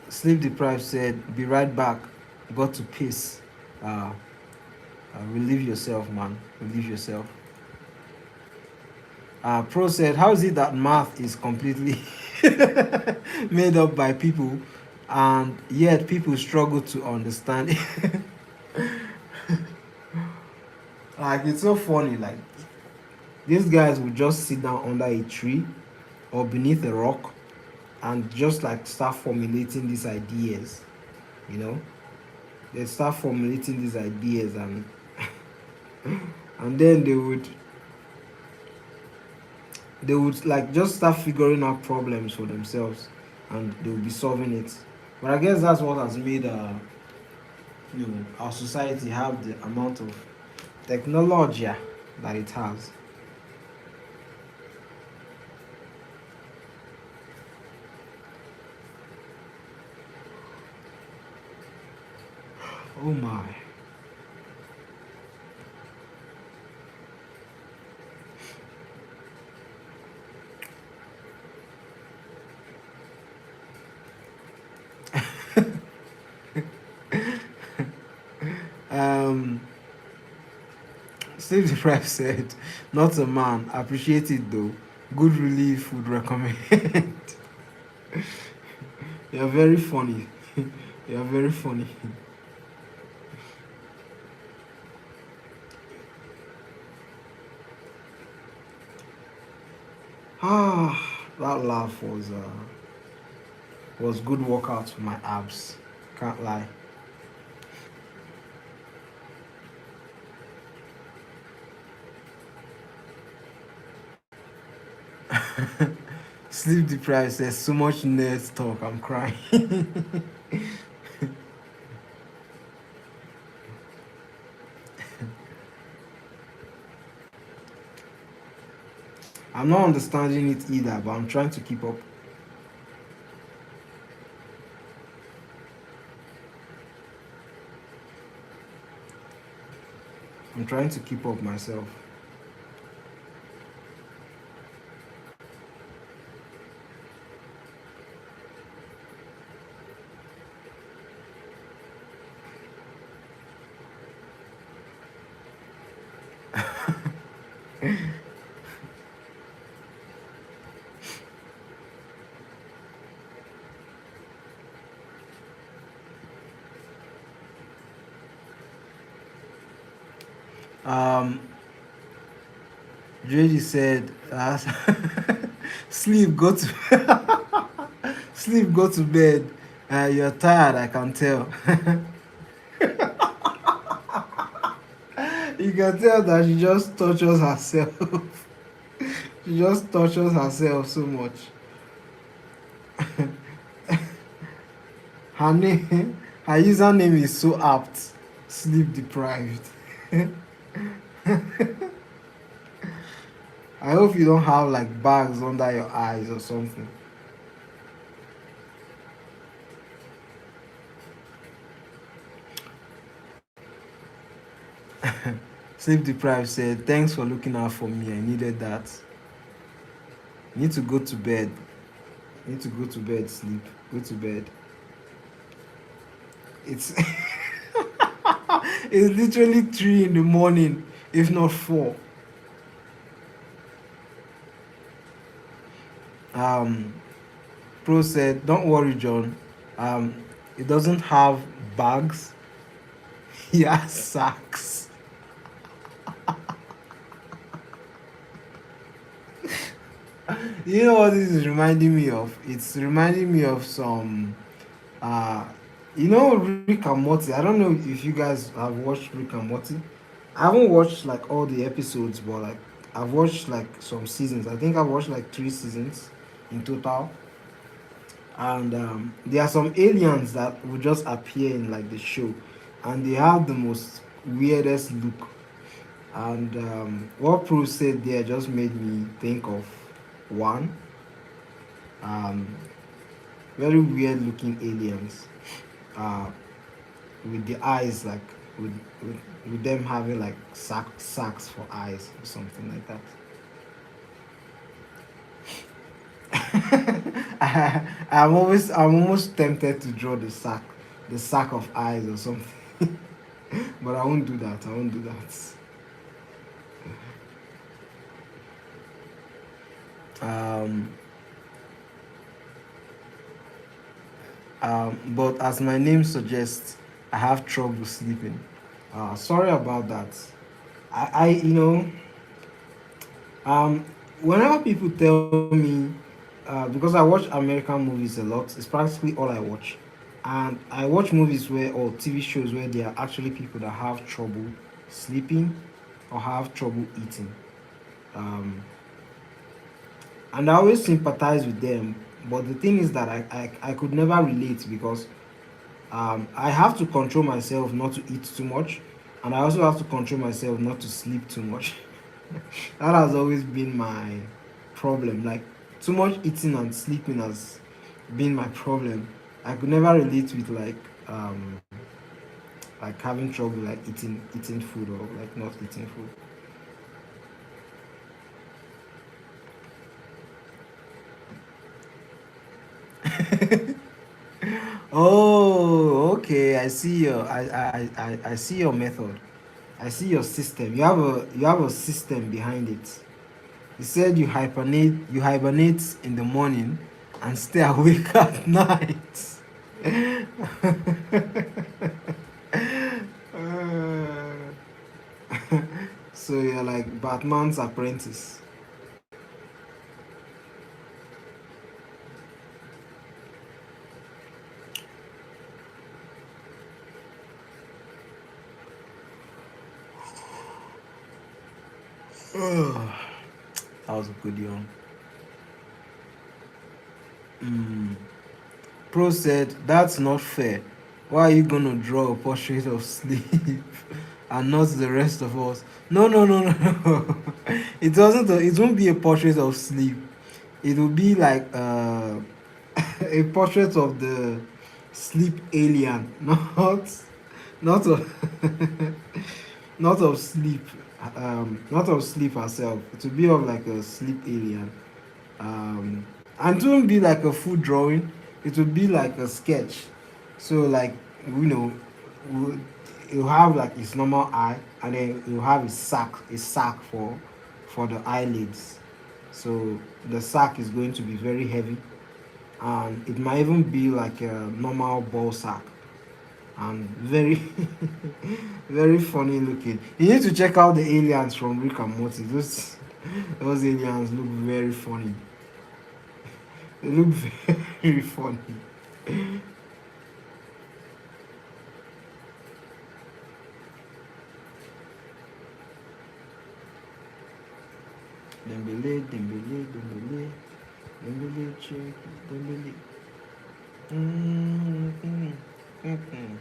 Sleep deprived said, "Be right back. Got to piss." Uh, Relieve yourself, man. Relieve yourself. Pro said, "How is it that math is completely made up by people, and yet people struggle to understand it?" Like, it's so funny. Like, these guys would just sit down under a tree or beneath a rock and just like start formulating these ideas. You know, they start formulating these ideas, and then they would like just start figuring out problems for themselves, and they will be solving it. But I guess that's what has made our society have the amount of technology that it has. Oh my. um Steve Deprived said, "Not a man. Appreciate it though. Good relief would recommend." You're very funny. You're very funny. That laugh was good workout for my abs. Can't lie. Sleep deprived says, "So much nerd talk. I'm crying." I'm not understanding it either, but I'm trying to keep up. I'm trying to keep up myself. Um, JD said, "Sleep, go to sleep, go to bed. You're tired, I can tell." You can tell that she just tortures herself. She just tortures herself so much. Her name, her username is so apt. Sleep deprived. I hope you don't have like bags under your eyes or something. Sleep deprived said, "Thanks for looking out for me. I needed that. Need to go to bed. Need to go to bed. Sleep. Go to bed." It's it's literally 3 in the morning, if not 4. Um, Pro said, "Don't worry, John. Um, it doesn't have bags. He has sacks." You know what this is reminding me of? It's reminding me of some, uh, Rick and Morty. I don't know if you guys have watched Rick and Morty. I haven't watched like all the episodes, but like I've watched like some seasons. I think I've watched like 3 seasons in total. And there are some aliens that will just appear in like the show, and they have the most weirdest look. And what Pro said there just made me think of one. Um, Very weird looking aliens, uh, with the eyes like with, with with them having like sacks for eyes or something like that. I'm almost tempted to draw the sack of eyes or something, but I won't do that. I won't do that. Um, but as my name suggests, I have trouble sleeping. Sorry about that. I um, whenever people tell me, because I watch American movies a lot, it's practically all I watch. And I watch movies where, or TV shows where there are actually people that have trouble sleeping or have trouble eating. Um, and I always sympathize with them. But the thing is that I could never relate because I have to control myself not to eat too much, and I also have to control myself not to sleep too much. That has always been my problem. Like too much eating and sleeping has been my problem. I could never relate with like having trouble like eating food or like not eating food. Oh, okay. I see your method. I see your system. You have a system behind it. You said you hibernate in the morning and stay awake at night. So you're like Batman's apprentice. That was a good yawn. Mm. Pro said, "That's not fair. Why are you gonna draw a portrait of sleep and not the rest of us?" No, no, no, no, no. It doesn't. It won't be a portrait of sleep. It will be like a portrait of the sleep alien, not of not of sleep, not of sleep herself. It will be of like a sleep alien. um and it won't be like a full drawing, it would be like a sketch. So like, you know w- you have like his normal eye, and then you have a sack for the eyelids. So the sack is going to be very heavy, and it might even be like a normal ball sack, and very very funny looking. You need to check out the aliens from Rick and Morty. Those aliens look very funny. They look very funny. Dembele, Dembele, Dembele, Dembele, check, Dembele. Mm-hmm. Mm-hmm.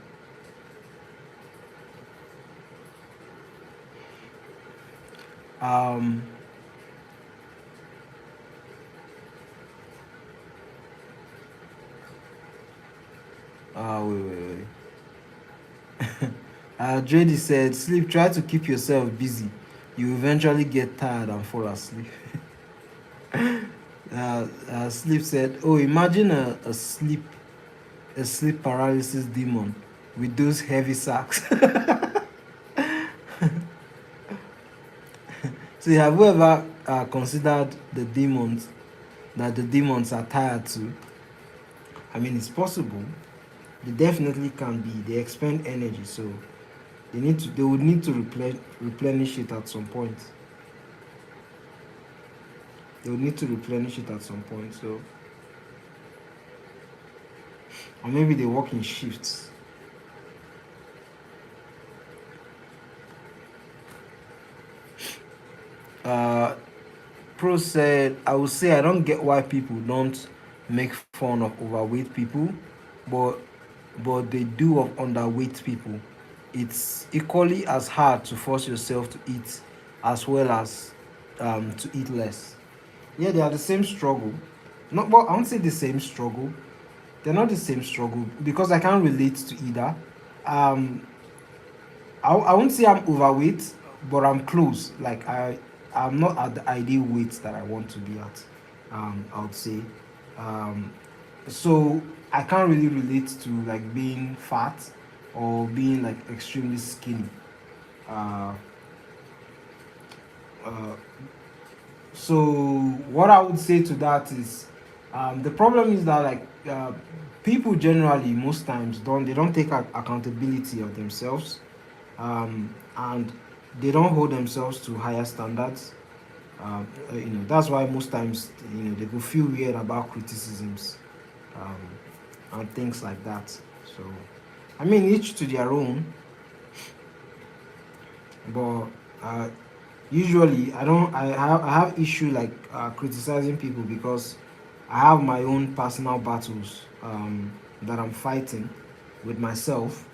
Um. Wait. JD said, "Sleep. Try to keep yourself busy. You eventually get tired and fall asleep." Sleep said, "Oh, imagine a sleep paralysis demon with those heavy sacks." So have you ever considered the demons are tired too? I mean, it's possible. They definitely can be. They expend energy, so they would need to replenish it at some point. they'll need to replenish it at some point. So, or maybe they work in shifts. Uh, Pro said, I would say I don't get why people don't make fun of overweight people, but they do of underweight people. It's equally as hard to force yourself to eat as well as to eat less. Yeah, they are the same struggle. Not, well, I won't say the same struggle. They're not the same struggle because I can't relate to either. Um, I won't say I'm overweight, but I'm close. Like I'm not at the ideal weight that I want to be at. I would say. Um, so I can't really relate to like being fat or being like extremely skinny. Uh, uh, so what I would say to that is, the problem is that like people generally most times don't take accountability of themselves, and they don't hold themselves to higher standards. That's why most times they will feel weird about criticisms, um, and things like that. So, I mean, each to their own, but uh, usually I have issue like criticizing people because I have my own personal battles that I'm fighting with myself.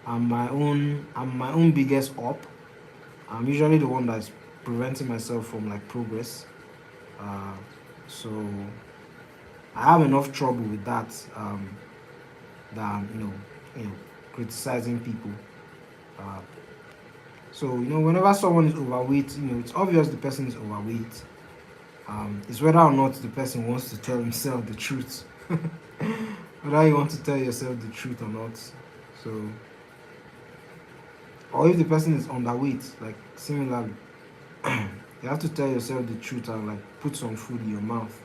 I'm my own biggest up. I'm usually the one that's preventing myself from like progress. Uh, so I have enough trouble with that, than criticizing people. Uh, so whenever someone is overweight, it's obvious the person is overweight. It's whether or not the person wants to tell himself the truth. Whether you want to tell yourself the truth or not. So, or if the person is underweight, like similarly, you have to tell yourself the truth and like put some food in your mouth.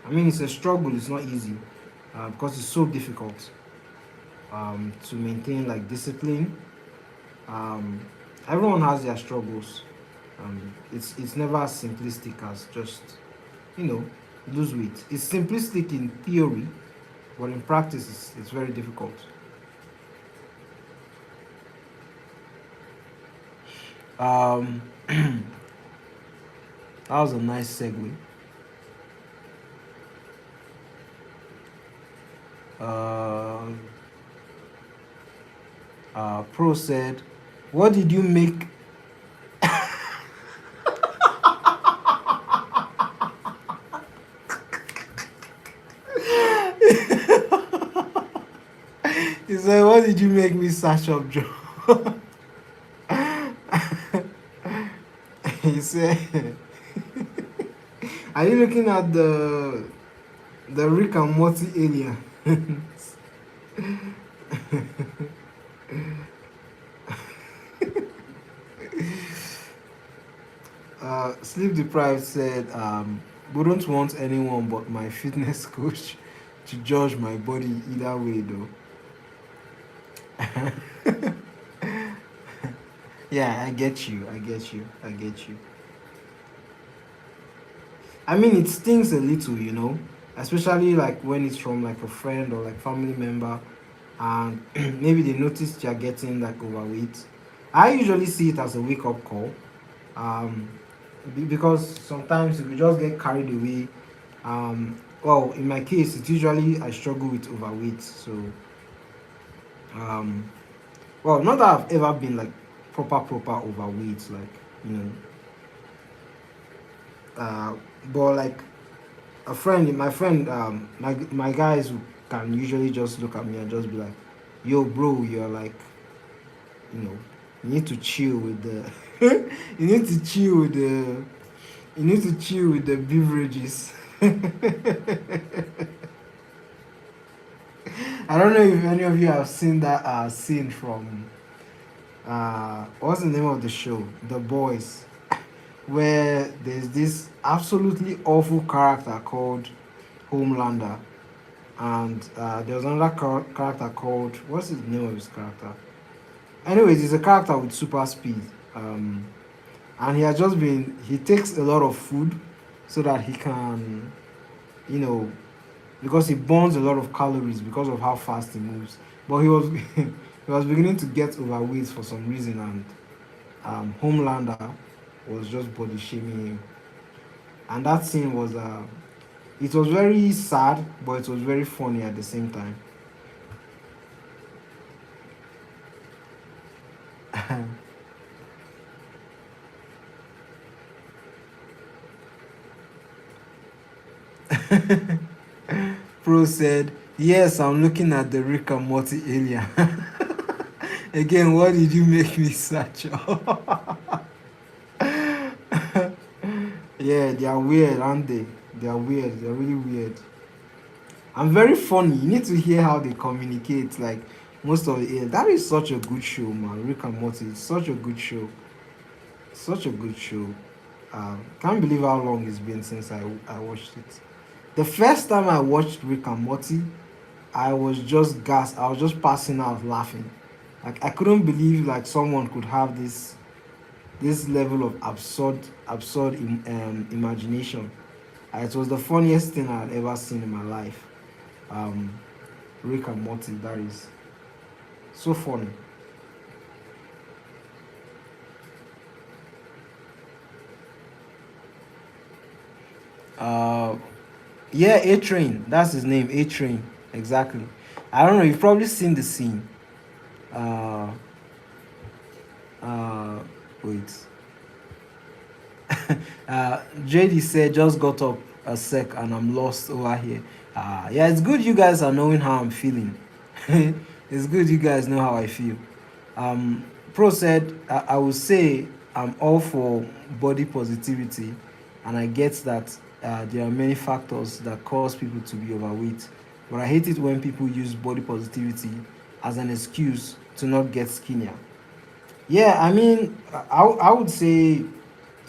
I mean, it's a struggle. It's not easy, because it's so difficult to maintain like discipline. Um, Everyone has their struggles. It's never as simplistic as just you know lose weight. It's simplistic in theory, but in practice, it's very difficult. Um, that was a nice segue. Uh, Pro said, "What did you make?" He said, "What did you make me search up, Joe?" He said, "Are you looking at the Rick and Morty alien?" Sleep Deprived said, "Wouldn't want anyone but my fitness coach to judge my body either way, though." Yeah, I get you. I get you. I get you. I mean, it stings a little, especially like when it's from like a friend or like family member, and maybe they notice you're getting like overweight. I usually see it as a wake up call, um, because sometimes if you just get carried away, well, in my case, it's usually I struggle with overweight. So, um, well, not that I've ever been like proper overweight, like you know, uh, but like my friend, my guys who can usually just look at me and just be like, "Yo, bro, you're like, you know, you need to chill with the, you need to chill with the, you need to chill with the beverages." I don't know if any of you have seen that scene from what's the name of the show, The Boys, where there's this absolutely awful character called Homelander, and there's another character called, what's the name of his character? Anyways, he's a character with super speed, and he takes a lot of food, so that he can, you know, because he burns a lot of calories because of how fast he moves. But he was he was beginning to get overweight for some reason, and Homelander was just body shaming him. And that scene was it was very sad, but it was very funny at the same time. Pro said, "Yes, I'm looking at the Rick and Morty alien." Again, what did you make me search up? Yeah, they are weird, aren't they? They are weird. They're really weird. And very funny. You need to hear how they communicate. Like most of the that is such a good show, man. Rick and Morty is such a good show. Such a good show. Can't believe how long it's been since I watched it. The first time I watched Rick and Morty, I was just gassed. I was just passing out laughing. Like I couldn't believe like someone could have this level of absurd imagination. It was the funniest thing I had ever seen in my life. Um, Rick and Morty, that is so funny. Uh, yeah, A Train. That's his name, A Train. Exactly. I don't know. You've probably seen the scene. Uh, Wait. JD said, just got up a sec and I'm lost over here. Yeah, it's good you guys are knowing how I'm feeling. It's good you guys know how I feel. Pro said, I would say I'm all for body positivity, and I get that there are many factors that cause people to be overweight. But I hate it when people use body positivity as an excuse to not get skinnier. Yeah, I mean, I would say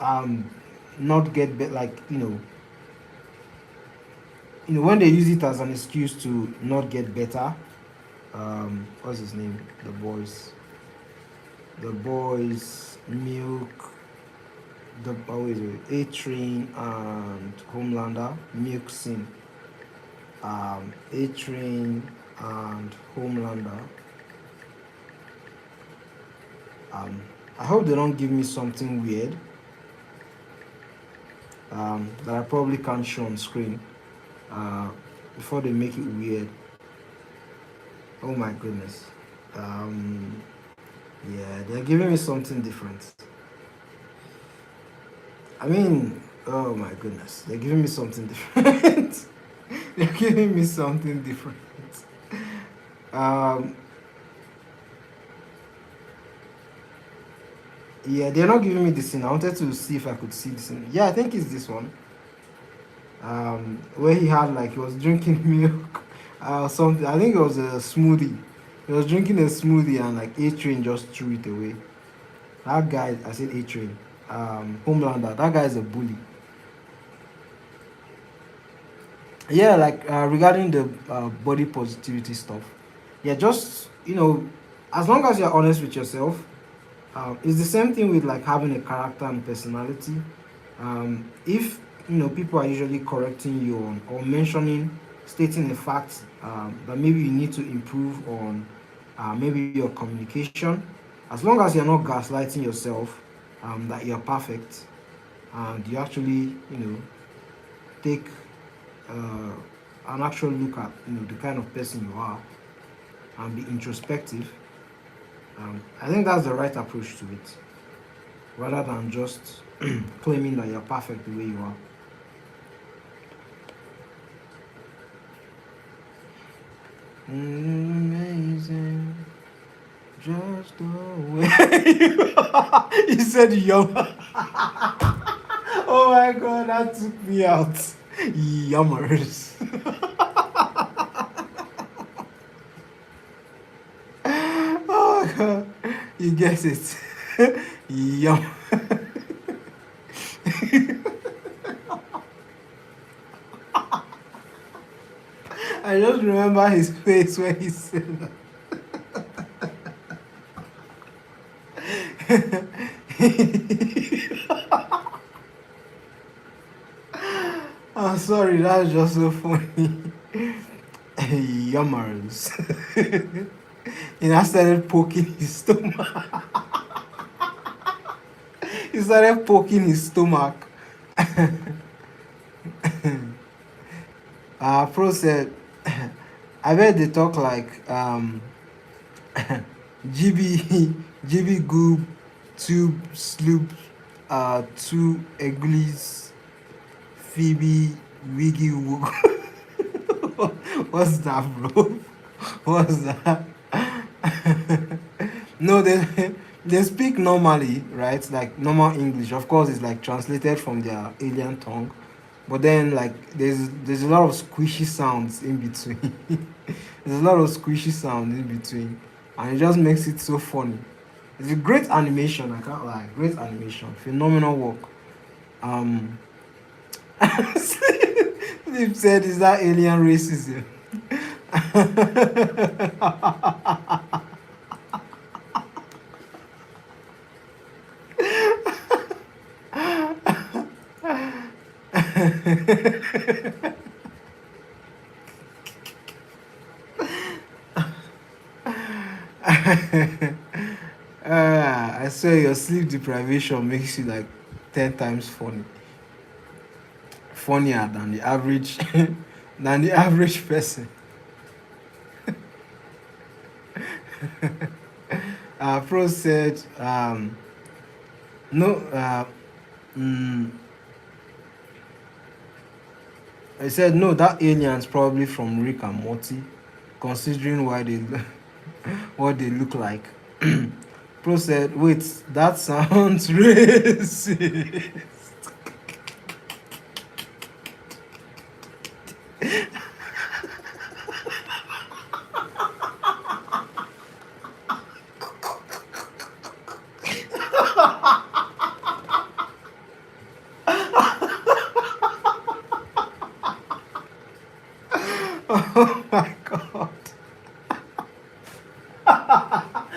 um, not get like when they use it as an excuse to not get better. What's his name? The boys, Milk, the always A Train and Homelander, Milk Sin. A Train and Homelander. I hope they don't give me something weird that I probably can't show on screen before they make it weird. Oh my goodness. Yeah, they're giving me something different. I mean, oh my goodness, they're giving me something different. They're giving me something different. Um, yeah, they're not giving me this thing. I wanted to see if I could see this thing. Yeah, I think it's this one. Where he had like he was drinking milk, something. I think it was a smoothie. He was drinking a smoothie and like A Train just threw it away. That guy, I said A Train, Homelander. That guy is a bully. Yeah, like regarding the body positivity stuff. Yeah, just as long as you're honest with yourself, it's the same thing with like having a character and personality. If people are usually correcting you on or mentioning, stating a fact that maybe you need to improve on, maybe your communication. As long as you're not gaslighting yourself, that you're perfect, and you actually take uh, an actual look at the kind of person you are and be introspective. I think that's the right approach to it, rather than just claiming that you're perfect the way you are. Amazing, just the way you are. You said yum. Oh my god, that took me out. Yummers. Oh my god, you guess it. Yum. I just remember his face when he said that. Sorry, that's just so funny. Yummers. He now started poking his stomach. He started poking his stomach. Pro said, I bet they talk like GB, GB Goob, Tube, Sloop, Two Eglies, Phoebe, Wiggy Woog. What's that, bro? What's that? No, they speak normally, right? Like normal English. Of course, it's like translated from their alien tongue, but then like there's a lot of squishy sounds in between. There's a lot of squishy sounds in between, and it just makes it so funny. It's a great animation. I can't lie. Great animation. Phenomenal work. Um, Sleep said, "Is that alien racism?" I swear your sleep deprivation makes you like 10 times funnier than the average than the average person. Pro said, no, mm, I said no. That alien's probably from Rick and Morty, considering why they what they look like. Pro said, wait, that sounds racist. Oh my god.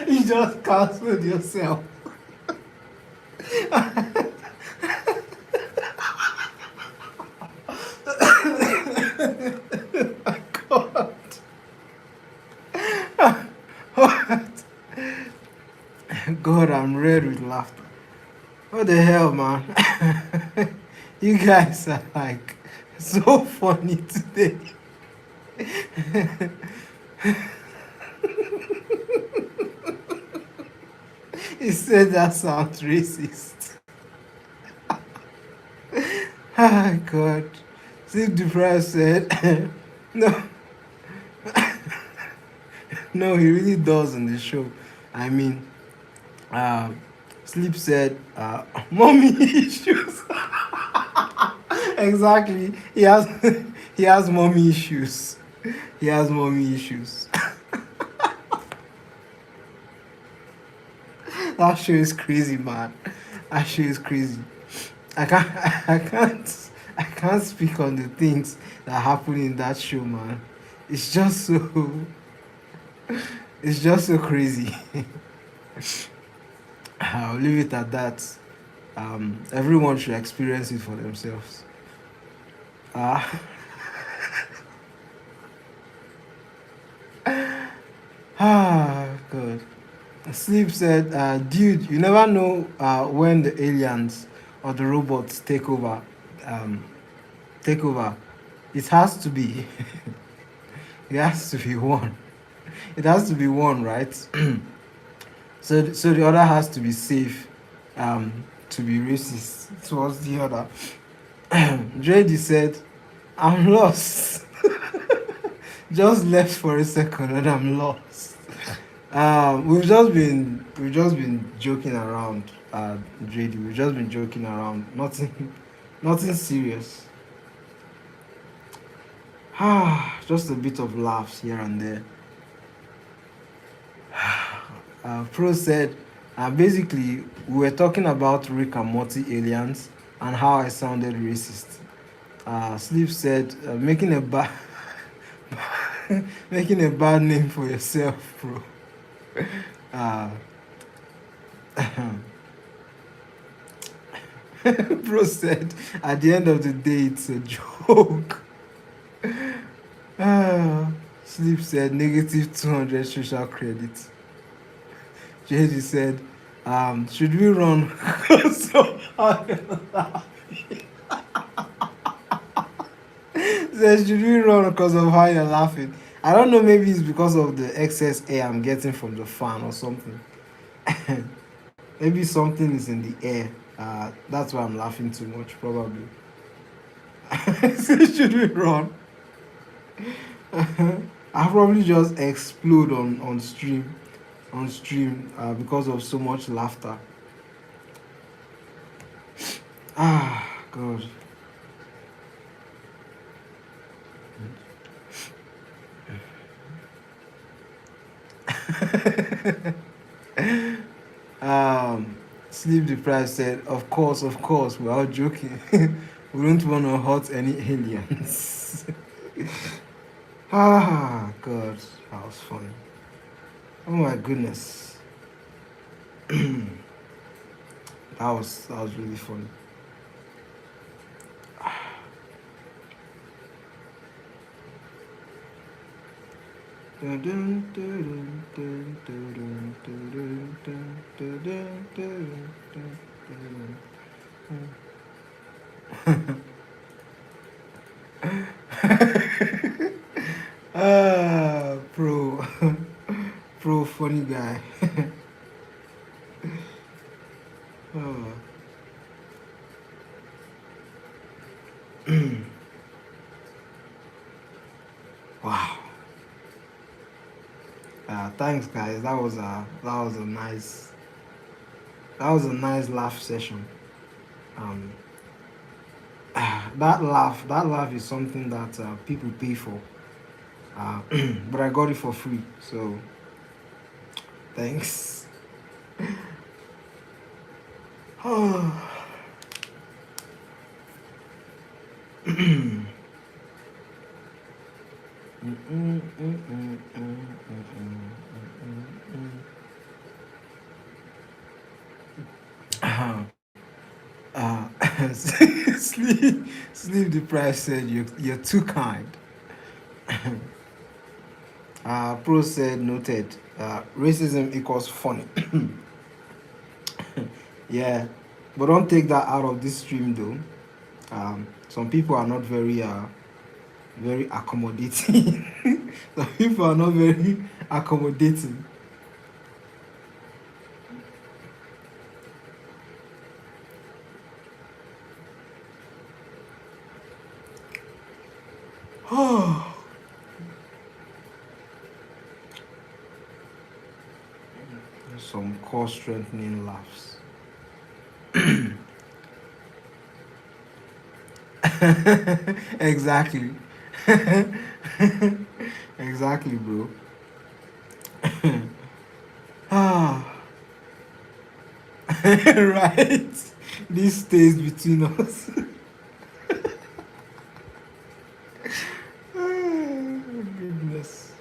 You just cancelled yourself. God. God, I'm red with laughter. What the hell, man? You guys are like so funny today. He said that sounds racist. Oh God. Sleep deprived said, no, no, he really does on the show. I mean, uh, Sleep said, mommy issues. Exactly. He has he has mommy issues. He has mommy issues. That show is crazy, man. That show is crazy. I can't I can't speak on the things that happen in that show, man. It's just so it's just so crazy. I'll leave it at that. Everyone should experience it for themselves. Ah, God. Sleep said, dude, you never know when the aliens or the robots take over. Um, take over. It has to be. It has to be one. It has to be one, right? So the other has to be safe. To be racist towards the other. JD said, "I'm lost." Just left for a second and I'm lost. We've just been joking around, JD. We've just been joking around. Nothing serious. Just a bit of laughs here and there. Pro said, basically, we were talking about Rick and Morty aliens and how I sounded racist. Sleep said, making a bad making a bad name for yourself, bro. Uh, Bro said, at the end of the day, it's a joke. Ah, Sleep said, negative 200 social credits. JD said, should we run? So, said, should we run because of how you're laughing? I don't know, maybe it's because of the excess air I'm getting from the fan or something. Maybe something is in the air. That's why I'm laughing too much, probably. So should we run? I'll probably just explode on stream because of so much laughter. Ah, God. um, Sleep deprived said, of course, we're all joking. We don't want to hurt any aliens. Ah, God, that was funny. Oh my goodness, that was really funny. Ah, pro, pro, funny guy. Oh. Wow. Thanks, guys. That was a nice laugh session. Um, that laugh is something that people pay for. But I got it for free, so thanks. uh, sleep, sleep deprived said you're too kind. Pro said noted. Racism equals funny. Yeah, but don't take that out of this stream though. Some people are not very accommodating. Some people are not very accommodating. Some core strengthening laughs. Exactly. Exactly, bro. Ah, right. This stays between us. Goodness.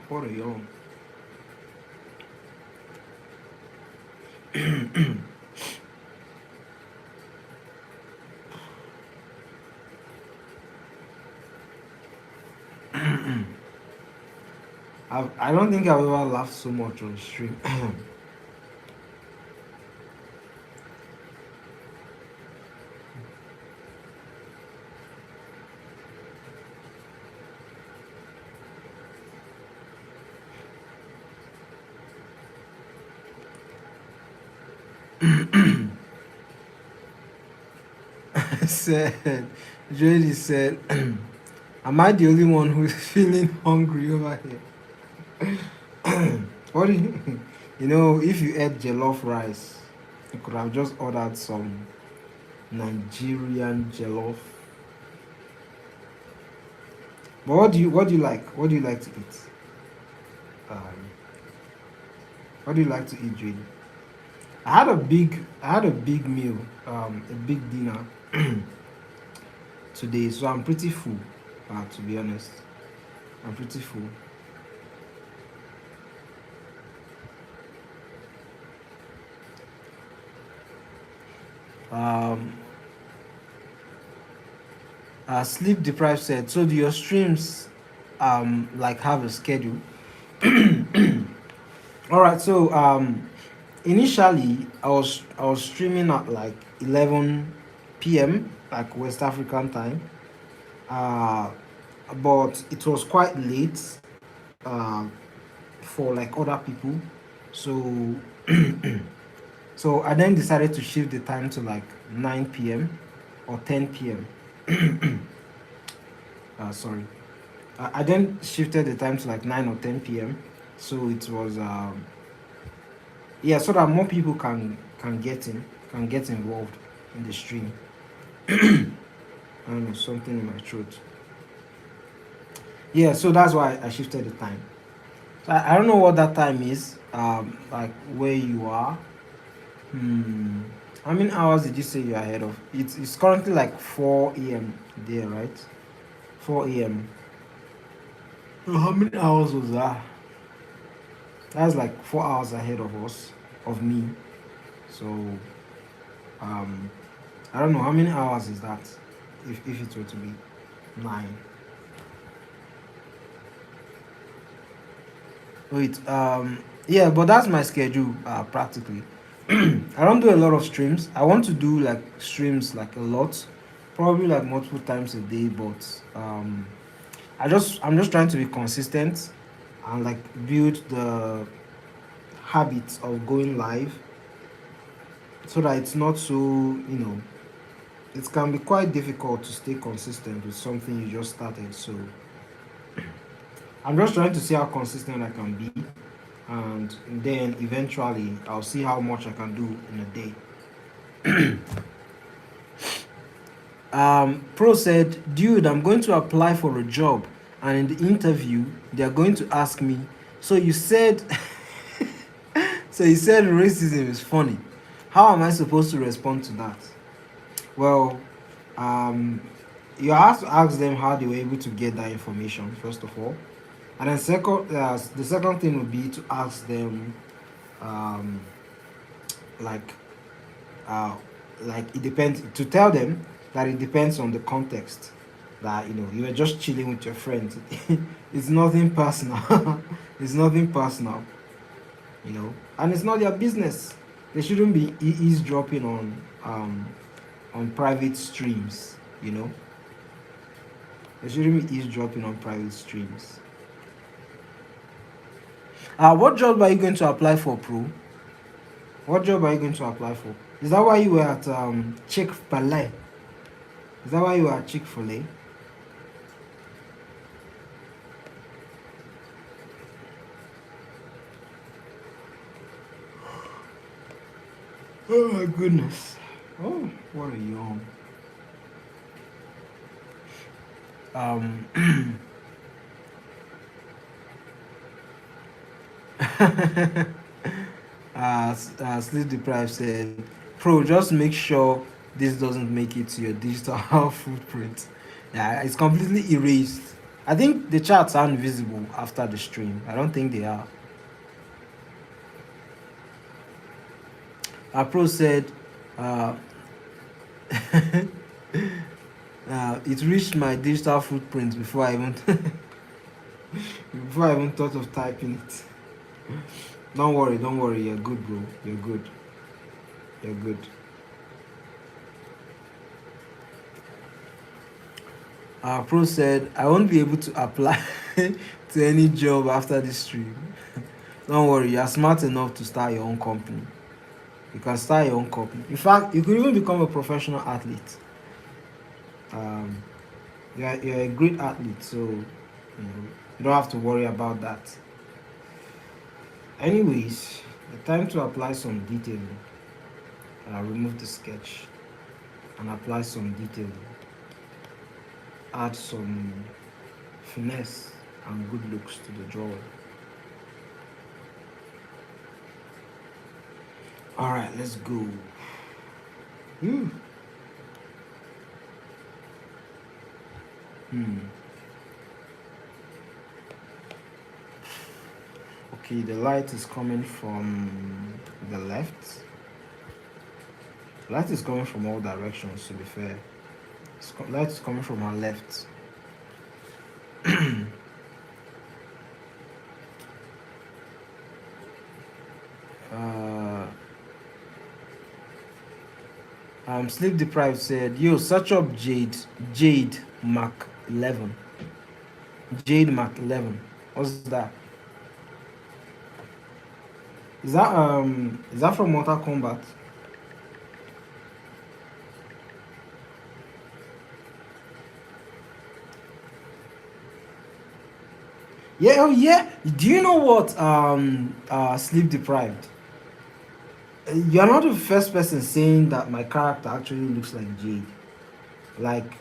What a yawn. I don't think I've ever laughed so much on stream. Said, Jody said, am I the only one who's feeling hungry over here? What do you, if you ate jollof rice, you could have just ordered some Nigerian jollof. But what do you like? What do you like to eat? Um, what do you like to eat, Jody? I had a big meal, a big dinner today, so I'm pretty full. To be honest, I'm pretty full. Um, Sleep deprived said, so do your streams like have a schedule? All right, so initially I was streaming at like 11 p.m. like West African time, uh, but it was quite late uh, for like other people, so so I then decided to shift the time to like 9 p.m. or 10 p.m. Sorry, I then shifted the time to like 9 or 10 p.m. So it was yeah, so that more people can get involved in the stream. I don't know, something in my throat. Yeah, so that's why I shifted the time. So I don't know what that time is. Like where you are. How many hours did you say you're ahead of? It's currently like 4 a.m. there, right? 4 a.m. So how many hours was that? That's like 4 hours ahead of us, of me. So um, I don't know how many hours is that. If it were to be 9. Wait, yeah, but that's my schedule practically. I don't do a lot of streams. I want to do like streams like a lot, probably like multiple times a day. But I'm just trying to be consistent and like build the habit of going live, so that it's not so, it can be quite difficult to stay consistent with something you just started. So I'm just trying to see how consistent I can be, and then eventually I'll see how much I can do in a day. Pro said, dude, I'm going to apply for a job, and in the interview, they're going to ask me, so you said, so you said racism is funny. How am I supposed to respond to that? Well, um, you have to ask them how they were able to get that information, first of all. And then the second thing would be to ask them, um, like, uh, like it depends, to tell them that it depends on the context, that you were just chilling with your friends. It's nothing personal. It's nothing personal, and it's not their business. They shouldn't be eavesdropping on private streams. They shouldn't be eavesdropping on private streams. What job are you going to apply for, Pro? What job are you going to apply for? Is that why you were at Chick-fil-A? Is that why you were at Chick-fil-A? Oh my goodness. Oh, what a yawn. Sleep deprived said, Pro, just make sure this doesn't make it to your digital footprint. Yeah, it's completely erased. I think the chats aren't visible after the stream. I don't think they are. Pro said, uh, it reached my digital footprint before I even before I even thought of typing it. Don't worry. You're good, bro. You're good. You're good. Pro said, I won't be able to apply to any job after this stream. Don't worry, you're smart enough to start your own company. You can start your own company. In fact, you could even become a professional athlete. You're a great athlete, so you don't have to worry about that. Anyways, the time to apply some detailing. Remove the sketch and apply some detailing. Add some finesse and good looks to the drawing. Alright, let's go. Okay, the light is coming from the left. Light is coming from all directions, to be fair. Light is coming from her left. uh, Sleep Deprived said, yo, search up Jade Mark 11. Jade Mark 11. What's that? Is that from Mortal Kombat? Yeah, oh yeah. Do you know what Sleep Deprived? You're not the first person saying that my character actually looks like Jade. Like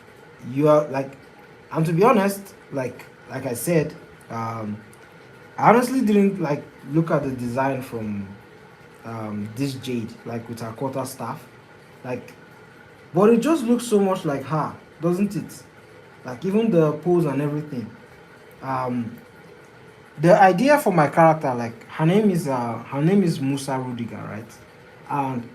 you are like, and to be honest, like I said, I honestly didn't like look at the design from this Jade, like with her quarter staff. Like, but it just looks so much like her, doesn't it? Like even the pose and everything. Um, the idea for my character, like her name is Musa Rudiger, right? And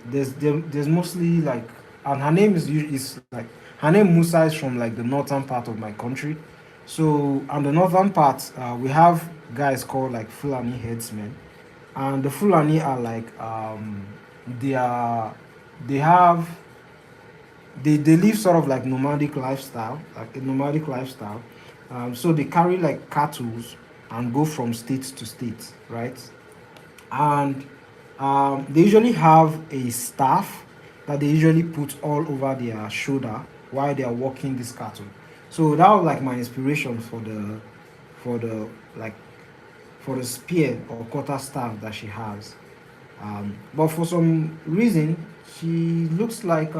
there's mostly like, and her name is like, her name Musa is from like the northern part of my country. So on the northern part, we have guys called like Fulani headsmen, and the Fulani are like they are they have they live sort of like nomadic lifestyle, like a nomadic lifestyle. So they carry like cattle and go from state to state, right? And they usually have a staff that they usually put all over their shoulder while they are walking this cattle. So that was like my inspiration for the like for the spear or quarter staff that she has. But for some reason, she looks like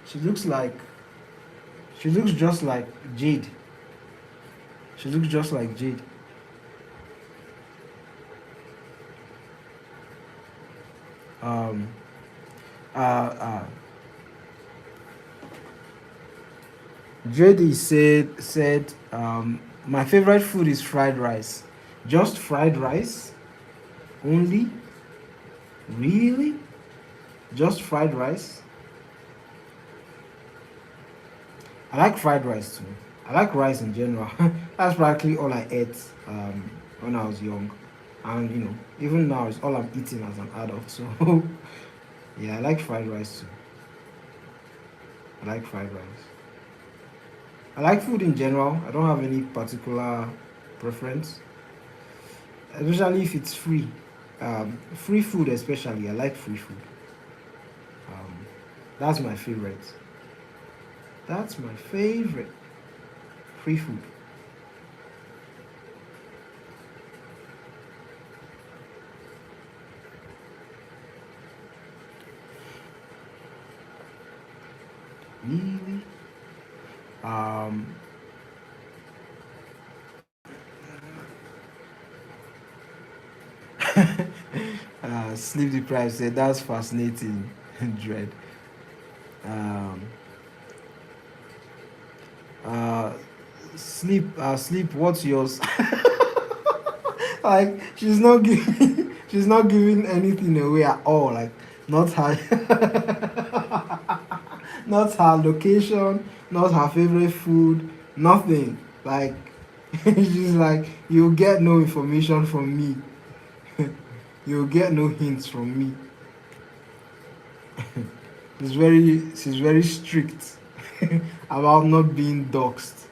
she looks like she looks just like Jade. She looks just like Jade. Um, uh, uh, JD said my favorite food is fried rice. Just fried rice only? Really? Just fried rice? I like fried rice too. I like rice in general. That's practically all I ate when I was young, and even now it's all I'm eating as an adult. So yeah, I like fried rice too. I like fried rice. I like food in general. I don't have any particular preference, especially if it's free. Free food, especially. I like free food. Um, that's my favorite. That's my favorite. Free food. Really? Um, Sleep Deprived said that's fascinating. Dread. Um, uh, sleep. What's yours? Like she's not giving anything away at all. Like not her, not her location, not her favorite food, nothing. Like she's like, you'll get no information from me. You'll get no hints from me. She's very strict about not being doxxed.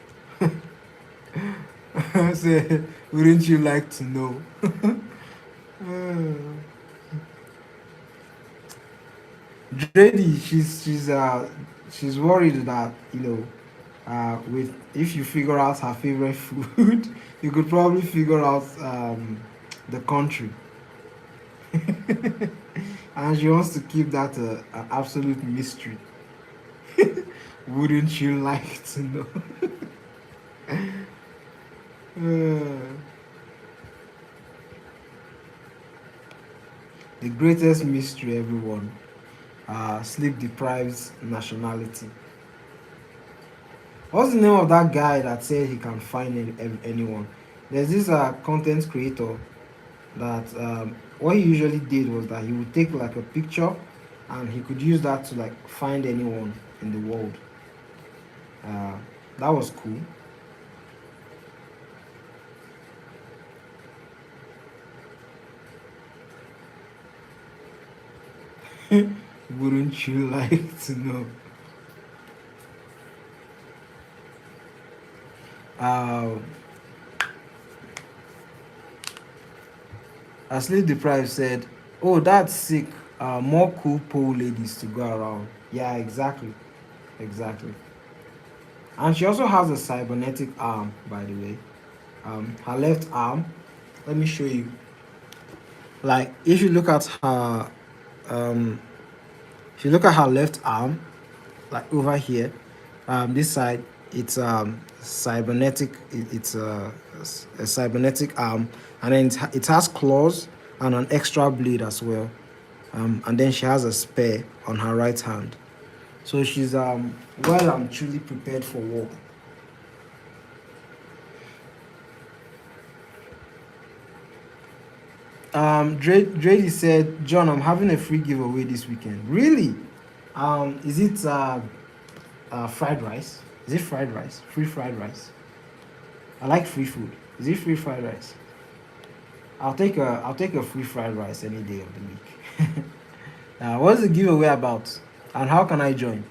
So, wouldn't you like to know? Drady, she's worried that with if you figure out her favorite food, you could probably figure out the country, and she wants to keep that an absolute mystery. Wouldn't you like to know? The greatest mystery, everyone. Sleep deprived nationality. What's the name of that guy that said he can find anyone? There's this content creator that what he usually did was that he would take like a picture and he could use that to like find anyone in the world. Uh, that was cool. Wouldn't you like to know? Uh, Sleep Deprived said, "Oh, that's sick. More cool pole ladies to go around." Yeah, exactly, exactly. And she also has a cybernetic arm, by the way. Her left arm. Let me show you. Like, if you look at her, um, if you look at her left arm, like over here, this side, it's cybernetic. It's a cybernetic arm, and then it has claws and an extra blade as well. And then she has a spear on her right hand. So she's well and truly prepared for war. Drady said, "John, I'm having a free giveaway this weekend." Really? Is it fried rice? Is it fried rice? Free fried rice? I like free food. Is it free fried rice? I'll take a free fried rice any day of the week. What's the giveaway about? And how can I join?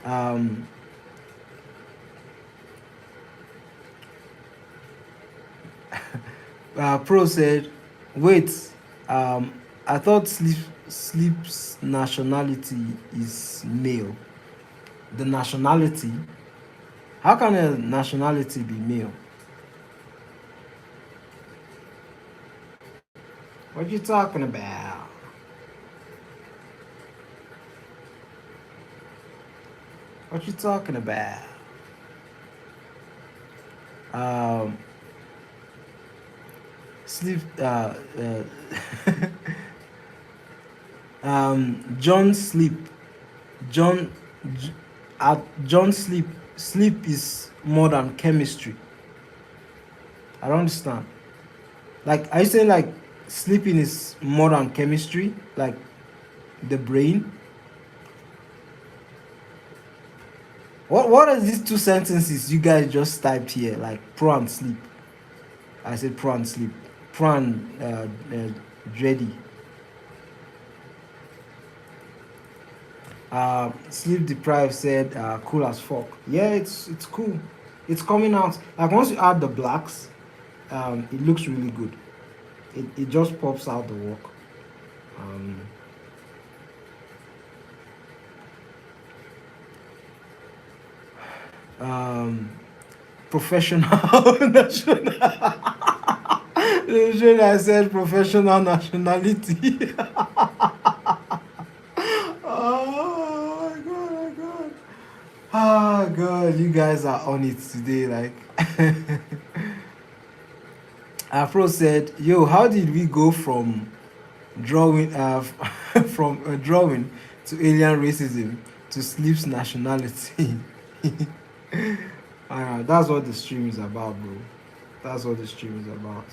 Um, Pro said, "Wait, um, I thought sleep's nationality is male. The nationality? How can a nationality be male? What you talking about? What you talking about?" Um, sleep. John sleep. John. At John sleep. Sleep is more than chemistry. I don't understand. Like, are you saying like sleeping is more than chemistry? Like the brain? What are these two sentences you guys just typed here? Like pro and sleep. I said pro and sleep. Pro and dready. Sleep deprived said cool as fuck. Yeah, it's cool. It's coming out. Like once you add the blacks, it looks really good. It just pops out the work. Um, um, Professional national. I said professional nationality. Oh my god, my god. Ah, god, you guys are on it today. Like, Afro said, "Yo, how did we go from drawing, from drawing to alien racism to Sleep's nationality?" That's what the stream is about, bro. That's what the stream is about.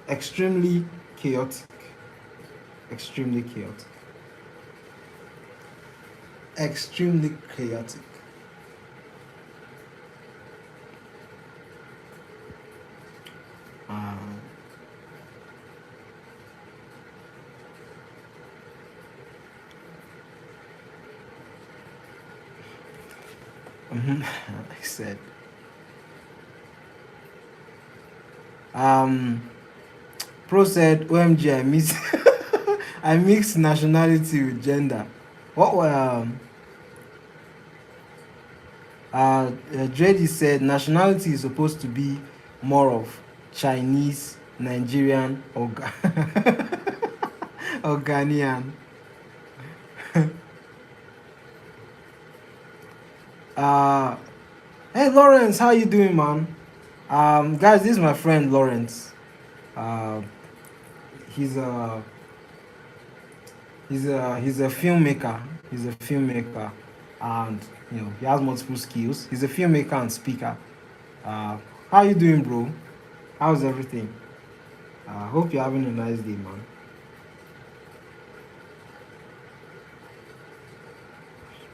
Extremely chaotic. Extremely chaotic. Extremely chaotic. Um, I said, Pro said, "OMG, I miss, I mix nationality with gender." What were Dreddy said nationality is supposed to be more of Chinese, Nigerian, or, or Ghanaian. uh, hey Lawrence, how you doing, man? Guys, this is my friend Lawrence. Uh, he's a he's a filmmaker. He's a filmmaker. and he has multiple skills. He's a filmmaker and speaker. How are you doing, bro? How's everything? Hope you're having a nice day, man.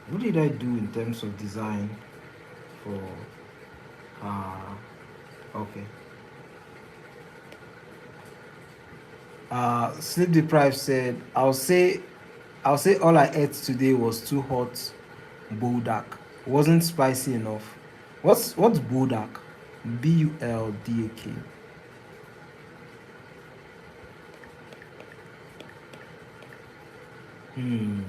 What did I do in terms of design for okay. Sleep deprived said, I'll say all I ate today was too hot buldak. Wasn't spicy enough. What's buldak? Buldak. Hmm.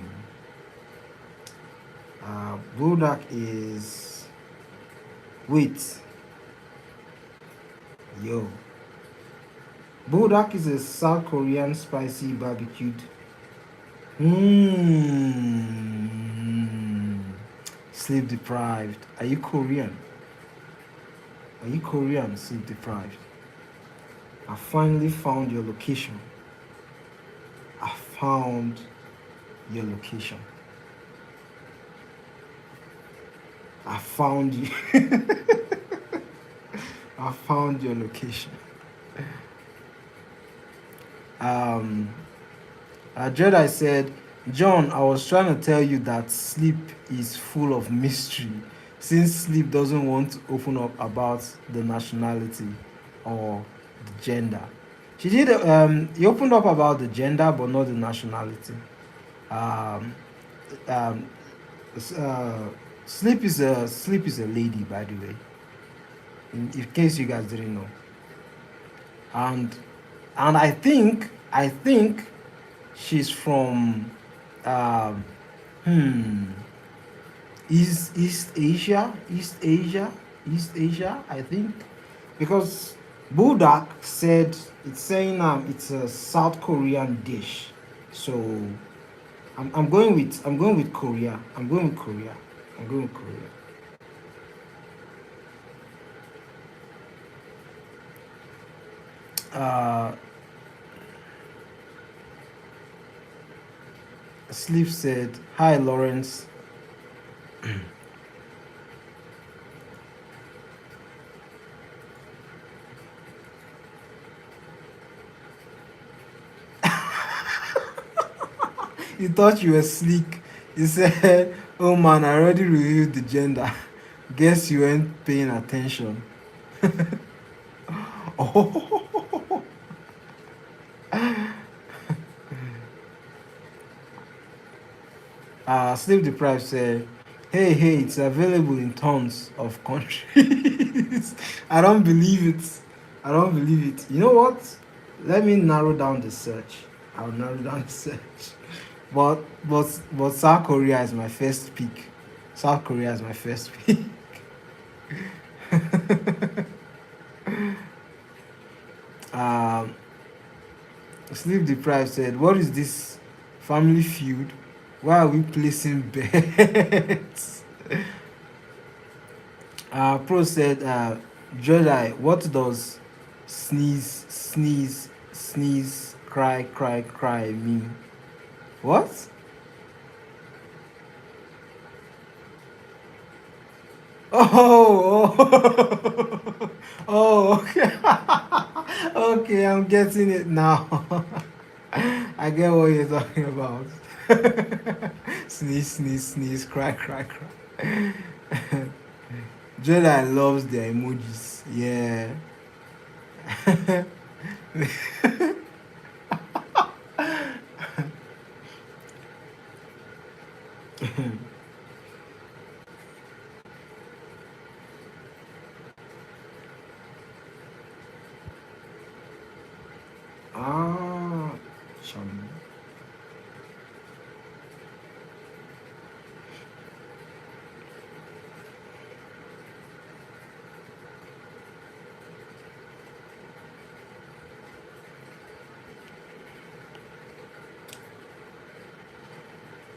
Buldak is wait. Yo. Buldak is a South Korean spicy barbecued. Hmm. Sleep deprived. Are you Korean? Are you Korean? Sleep deprived. I finally found your location. I found your location. I found you. I found your location. Jedi said, John, I was trying to tell you that sleep is full of mystery since sleep doesn't want to open up about the nationality or the gender. He opened up about the gender but not the nationality. Um, um, sleep is a lady, by the way, in case you guys didn't know. And I think she's from um, hmm, East Asia, I think, because Budak said it's saying it's a South Korean dish. So I'm going with Korea. I'm going with Korea. I'm going with Korea. Uh, Sleep said, "Hi Lawrence." You thought you were sleek. You said, "Oh man, I already revealed the gender. Guess you weren't paying attention." Oh. Sleep deprived said, hey, it's available in tons of countries. I don't believe it. I don't believe it. You know what? Let me narrow down the search. I'll narrow down the search. But South Korea is my first pick. South Korea is my first pick. um, Sleep deprived said, "What is this family feud? Why are we placing bets?" Pro said, Jedi, what does sneeze, cry mean? What? Oh, oh, okay. Okay, I'm getting it now. I get what you're talking about. Sneeze, cry. Jedi loves their emojis. Yeah. Ah, chum.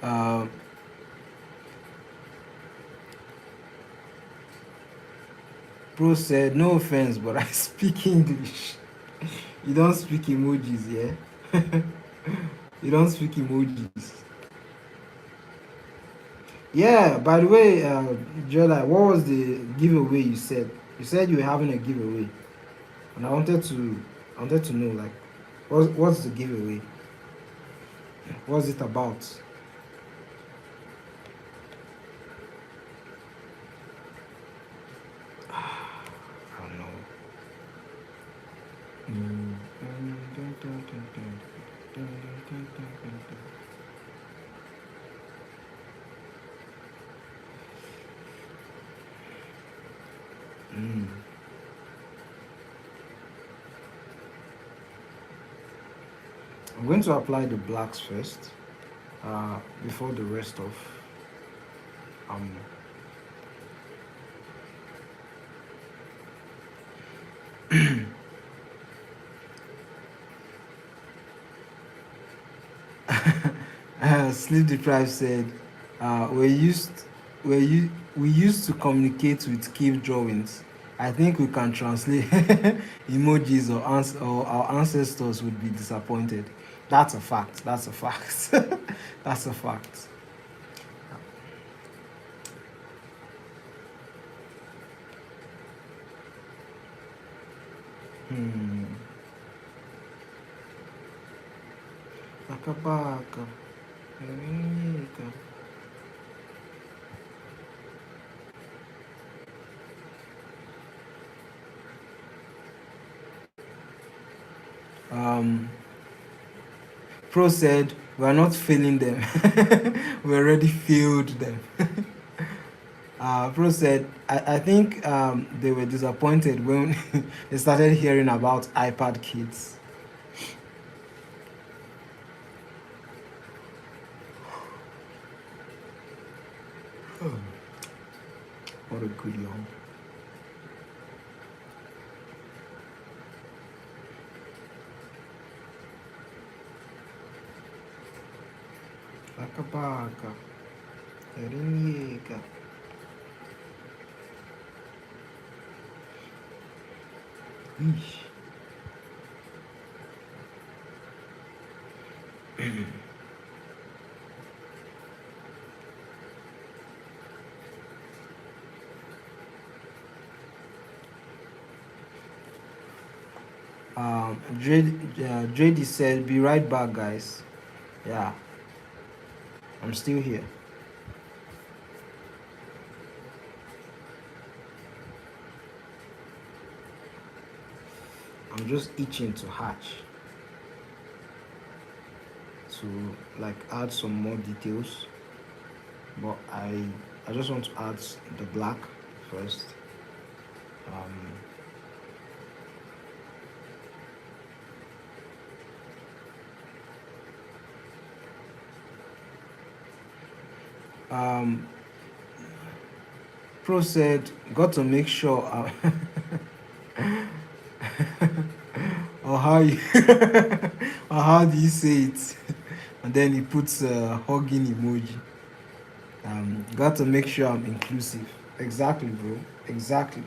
Um, Bro said, no offense, but I speak English. You don't speak emojis, yeah? You don't speak emojis. Yeah, by the way, Jola, what was the giveaway you said? You said you were having a giveaway, and I wanted to know like, what's the giveaway? What's it about? I don't know. Mm. Mm. I'm going to apply the blacks first, before the rest of um. Sleep deprived said, we used to communicate with cave drawings. I think we can translate emojis, or our ancestors would be disappointed. That's a fact. That's a fact. That's a fact. Hmm. Akabaka. Um, Pro said, we are not failing them. We already failed them. Pro said, I think they were disappointed when they started hearing about iPad kids. What a good young. Akabaka. Eriniyeka. Eesh. JD said, be right back, guys. Yeah, I'm still here. I'm just itching to hatch, to like add some more details, but I just want to add the black first. Um, um, Pro said, got to make sure, or how you, or how do you say it? And then he puts a hugging emoji. Got to make sure I'm inclusive. Exactly, bro. Exactly.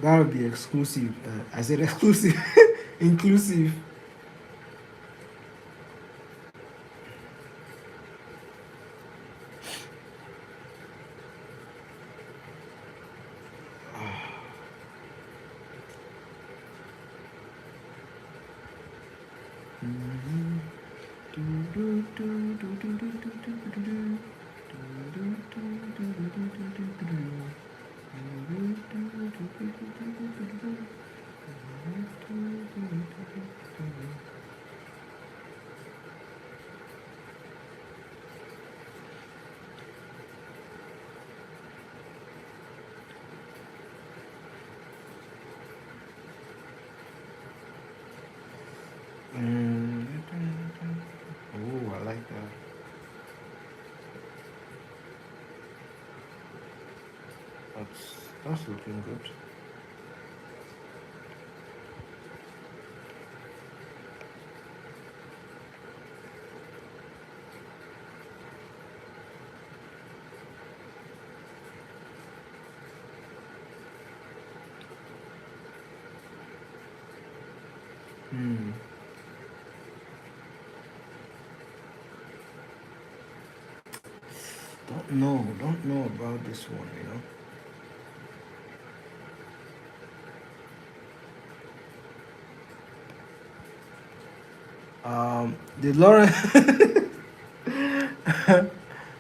Gotta be exclusive. I said exclusive, inclusive. Oh, I like that. That's looking good. Don't know about this one, The Lawrence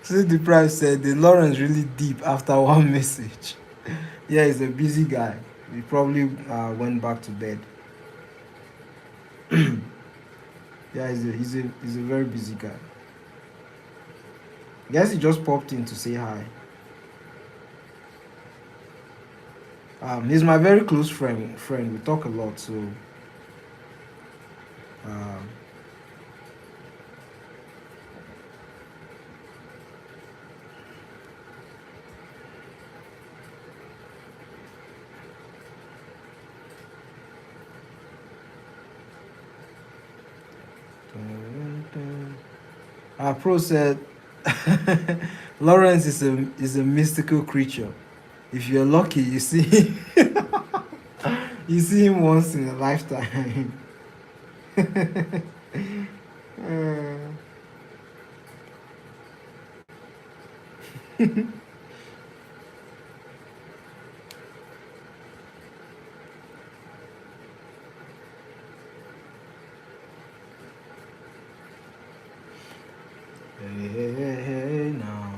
See the price said the Lawrence really deep after one message. Yeah, he's a busy guy. He probably went back to bed. Yeah, he's a very busy guy. Guess he just popped in to say hi. He's my very close friend. We talk a lot, so um, Pro said Lawrence is a mystical creature. If you're lucky, you see you see him once in a lifetime. Uh, Hey, hey, hey, hey, now.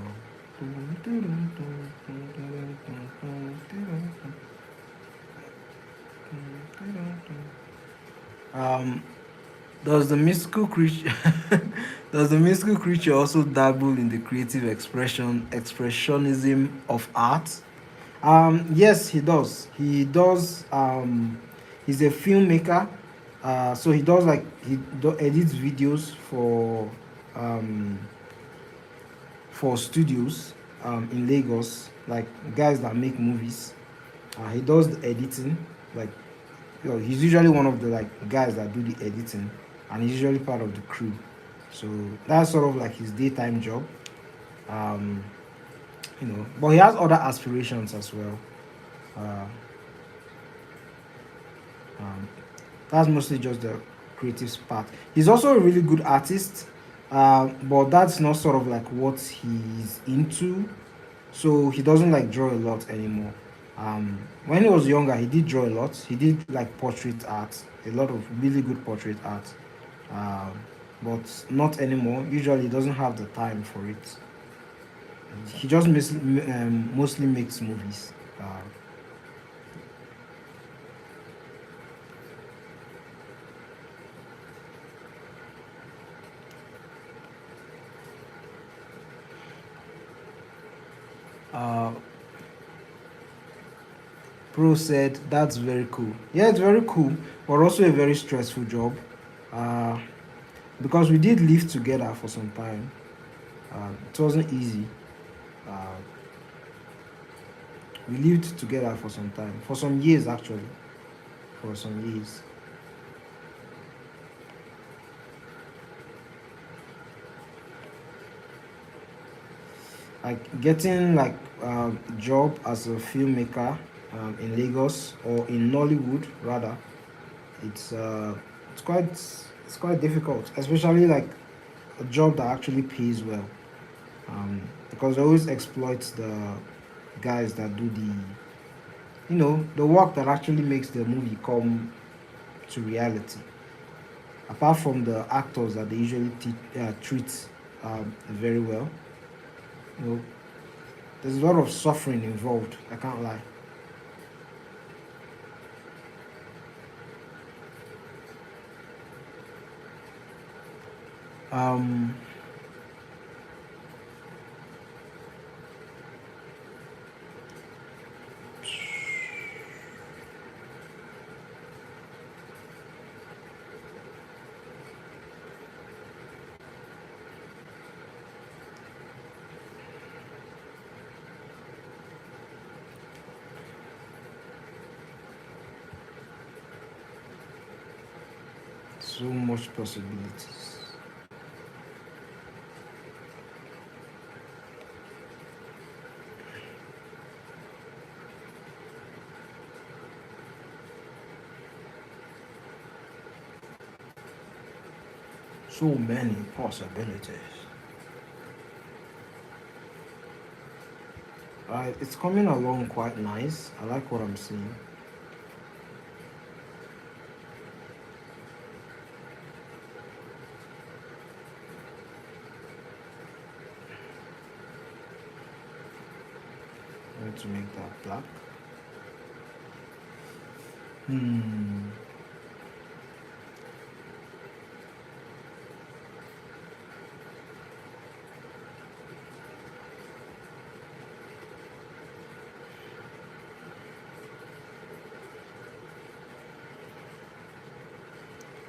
Um, does the mystical creature does the mystical creature also dabble in the creative expressionism of art? Yes, he does. He does. He's a filmmaker. So he does like edits videos um, for studios in Lagos, like guys that make movies. He does the editing. Like, he's usually one of the like guys that do the editing, and he's usually part of the crew. So that's sort of like his daytime job. Um, but he has other aspirations as well. Uh, um, that's mostly just the creative part. He's also a really good artist, but that's not sort of like what he's into. So he doesn't like draw a lot anymore. When he was younger, he did draw a lot. He did like portrait art, a lot of really good portrait art, um, but not anymore. Usually, he doesn't have the time for it. He just mostly makes movies. Uh, Pro said that's very cool. Yeah, it's very cool, but also a very stressful job. Uh, because we did live together for some time. It wasn't easy. Uh, we lived together for some time, for some years actually, for some years. Like getting like job as a filmmaker in Lagos or in Nollywood rather, it's uh, it's quite difficult, especially like a job that actually pays well. Because they always exploit the guys that do the work that actually makes the movie come to reality. Apart from the actors that they usually treat very well, you know, there's a lot of suffering involved. I can't lie. Um, so much possibilities. So many possibilities. It's coming along quite nice. I like what I'm seeing. I need to make that black. Hmm.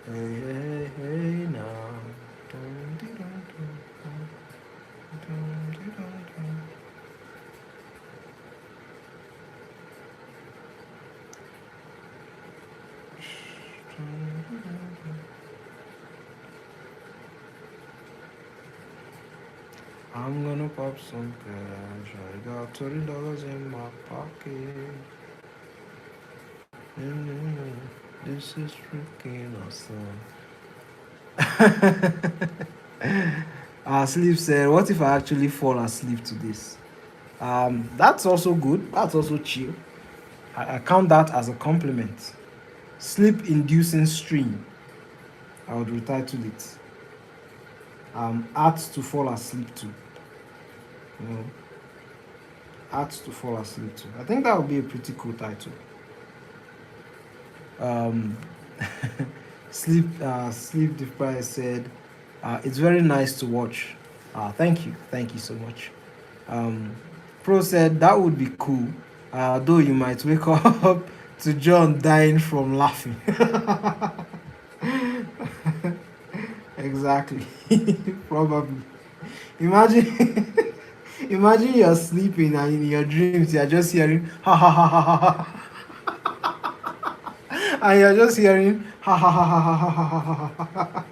Hey, hey, hey now. Dun, dee, dun, dun, dun, dun, dee, dun, dun. Dun, dee, dun, dun. I'm gonna pop some cash. I got $30 in my pocket. This is freaking awesome. Sleep said, "What if I actually fall asleep to this?" That's also good. That's also chill. I count that as a compliment. Sleep-inducing stream. I would retitle it. Arts to fall asleep to. You know, arts to fall asleep to. I think that would be a pretty cool title. Um, sleep deprived said, "It's very nice to watch." Thank you so much. Um, Pro said that would be cool, though you might wake up to John dying from laughing. Exactly, probably. Imagine, imagine you're sleeping and in your dreams you're just hearing ha ha ha ha ha ha, and you're just hearing ha ha ha ha ha ha ha ha ha.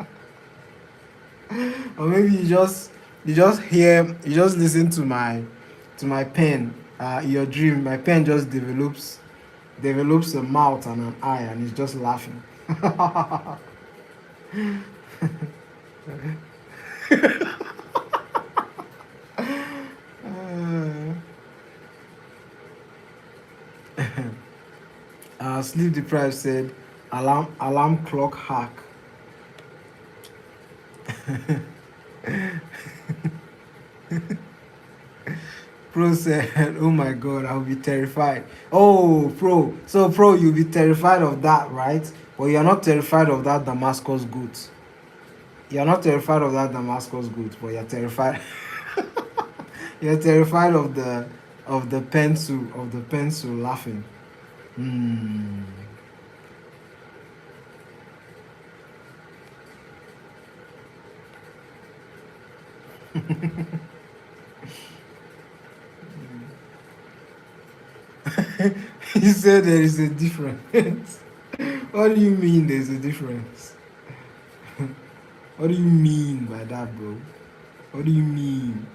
Or maybe you just listen to my pen. In your dream, my pen just develops a mouth and an eye, and it's just laughing. Sleep deprived said, alarm clock hack." Pro said, "Oh my god, I'll be terrified." Oh, Pro. So, Pro, you'll be terrified of that, right? But you're not terrified of that Damascus goat. You're not terrified of that Damascus goat, but you're terrified. You're terrified of the pencil laughing. Hmm. He said there is a difference. What do you mean there's a difference? What do you mean by that, bro? What do you mean?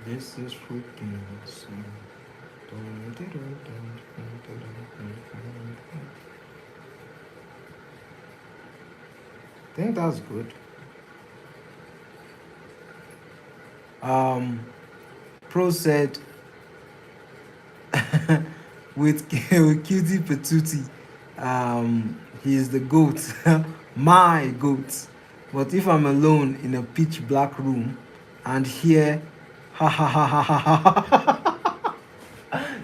This is freaking awesome. I think that's good. Pro said with cutie patootie, he's the goat, my goat. But if I'm alone in a pitch black room and hear ha ha ha ha ha ha,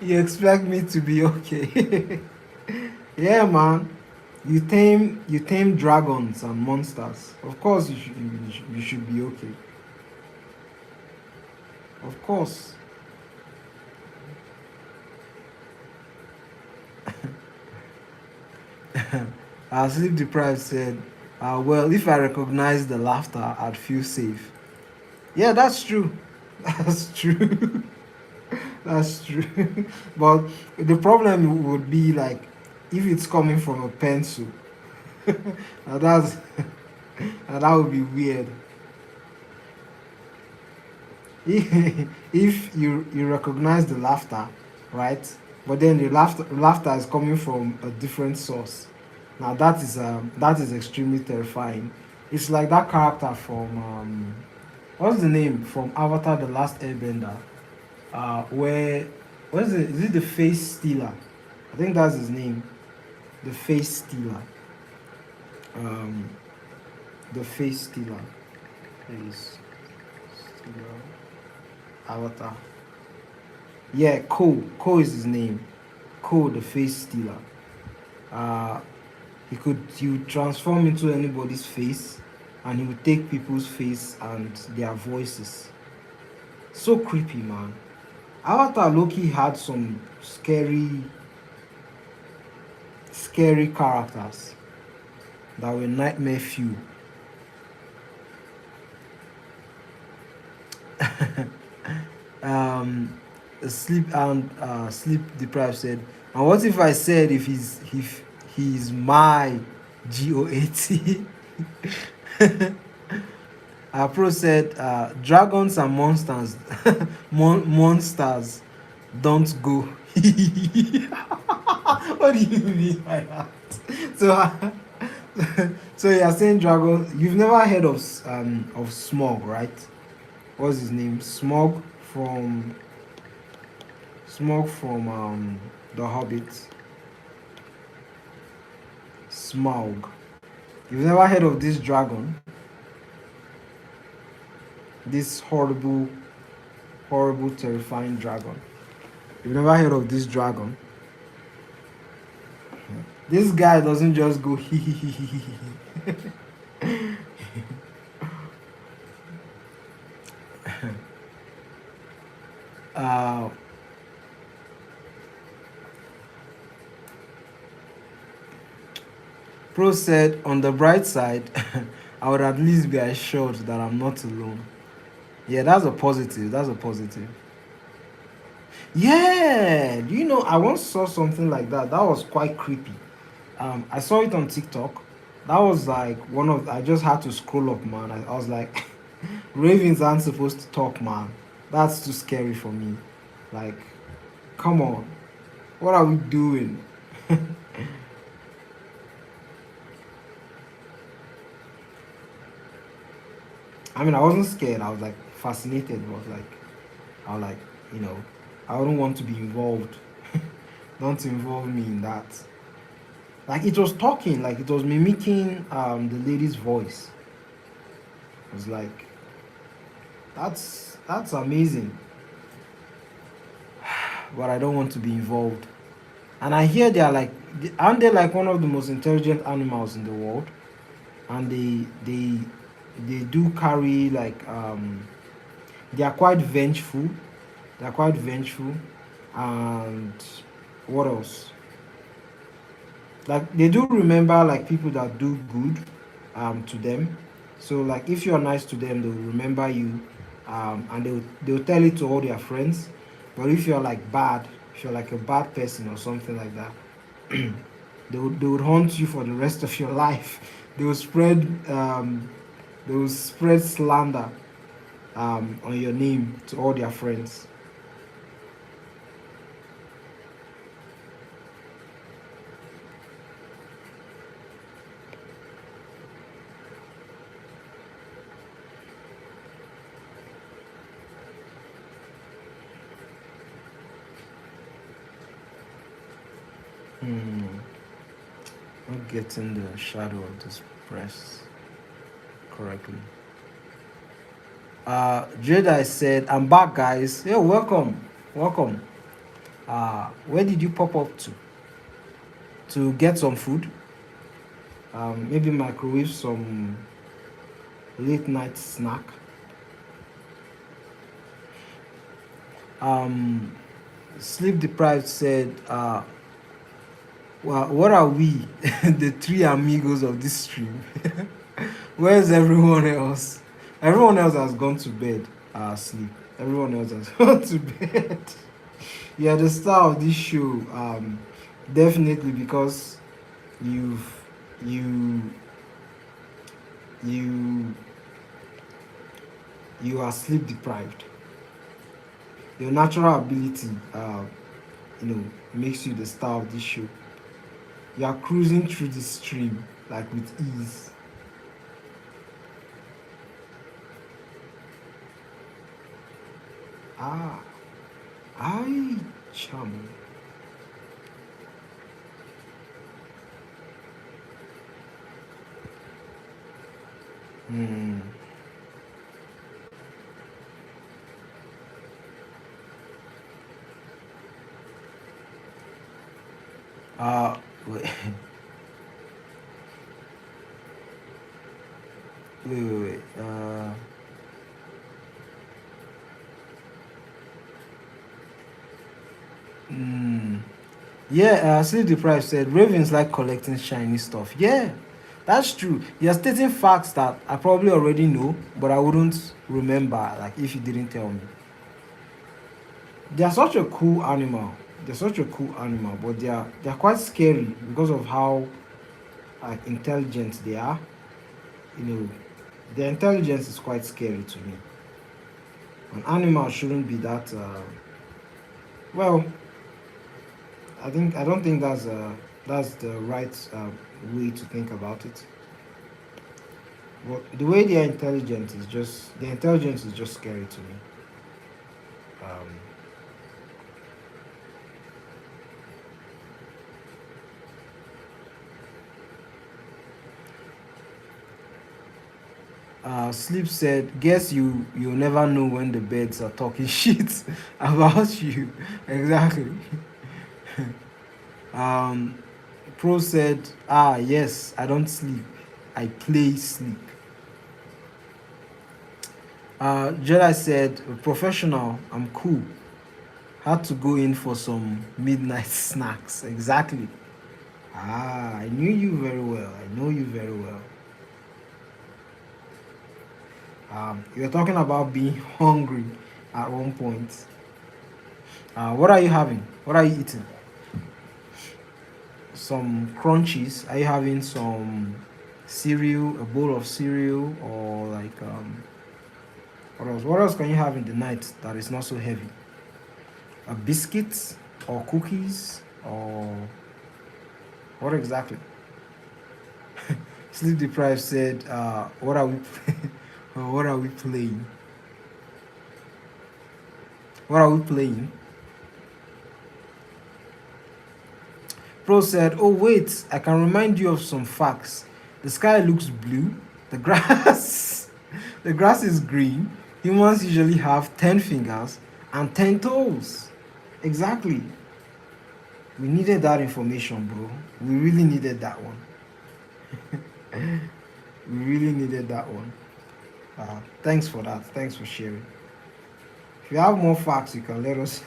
you expect me to be okay? Yeah, man. You tame dragons and monsters. Of course, you should be okay. Of course. Sleep deprived said, "Well, if I recognize the laughter, I'd feel safe." Yeah, that's true. That's true. That's true. But the problem would be like if it's coming from a pencil. Now that's that would be weird. If you recognize the laughter, right? But then the laughter is coming from a different source. Now that is extremely terrifying. It's like that character from what's the name from Avatar: The Last Airbender, where what is it? Is it the Face Stealer? I think that's his name, the Face Stealer. Um, the Face Stealer. Face Stealer. Avatar. Yeah, Ko. Ko is his name. Ko, the Face Stealer. Uh, he would transform into anybody's face, and he would take people's face and their voices. So creepy, man. Avatar Loki had some scary characters that were nightmare few. um, sleep deprived said, and what if I said if he's my GOAT? Pro said, dragons and monsters, monsters don't go. What do you mean by that? So, so you're saying dragon? You've never heard of Smog, right? What's his name? Smog from The Hobbit. Smaug. You've never heard of this dragon? This horrible, terrifying dragon. You've never heard of this dragon? This guy doesn't just go hee hee hee hee hee. uh, Pro said, on the bright side, I would at least be assured that I'm not alone. Yeah, that's a positive. That's a positive. Yeah, you know, I once saw something like that. That was quite creepy. I saw it on TikTok. That was like one of. I just had to scroll up, man. I was like, ravens aren't supposed to talk, man. That's too scary for me. Like, come on, what are we doing? I mean, I wasn't scared. I was like fascinated. I was like, you know, I wouldn't want to be involved. Don't involve me in that. Like it was talking, like it was mimicking the lady's voice. I was like, that's amazing. But I don't want to be involved. And I hear they are like, aren't they like one of the most intelligent animals in the world? And they do carry like they are quite vengeful. They are quite vengeful. And what else? Like they do remember like people that do good to them. So like if you're nice to them, they'll remember you, and they'll tell it to all their friends. But if you're like bad, if you're like a bad person or something like that, they would haunt you for the rest of your life. They will spread slander on your name to all their friends. Not getting the shadow of this press correctly. Jedi said, I'm back, guys. Yo, welcome. Welcome. Where did you pop up to? To get some food? Maybe microwave some late night snack. Sleep deprived said, well, what are we, the three amigos of this stream? Where's everyone else? Everyone else has gone to bed, sleep. Everyone else has gone to bed. Yeah, the star of this show, definitely because you you are sleep deprived. Your natural ability, makes you the star of this show. You are cruising through the stream like with ease. Ah, I chum. Hmm. Wait, wait. Hmm. Yeah, Sleep Deprived said Ravens like collecting shiny stuff. Yeah, that's true. You're stating facts that I probably already know, but I wouldn't remember like if you didn't tell me. They're such a cool animal. They're such a cool animal, but they're quite scary because of how intelligent they are. You know, their intelligence is quite scary to me. An animal shouldn't be that. Well, I don't think that's the right way to think about it. But the way they are intelligent is just the intelligence is just scary to me. Um, Sleep said, "Guess you'll never know when the birds are talking shit about you." Exactly. Um, Pro said, "Ah yes, I don't sleep. I play sleep." Jedi said, "Professional. I'm cool. Had to go in for some midnight snacks." Exactly. Ah, I knew you very well. I know you very well. You were talking about being hungry at one point. What are you having? What are you eating? Some crunchies. Are you having some cereal, a bowl of cereal, or like what else? What else can you have in the night that is not so heavy? A biscuit or cookies or what exactly? Sleep deprived said, "What are we? What are we playing? What are we playing?" Pro said, "Oh wait, I can remind you of some facts. The sky looks blue. The grass, the grass is green. Humans usually have 10 fingers and 10 toes." Exactly. We needed that information, bro. We really needed that one. We really needed that one. Thanks for that. Thanks for sharing. If you have more facts, you can let us.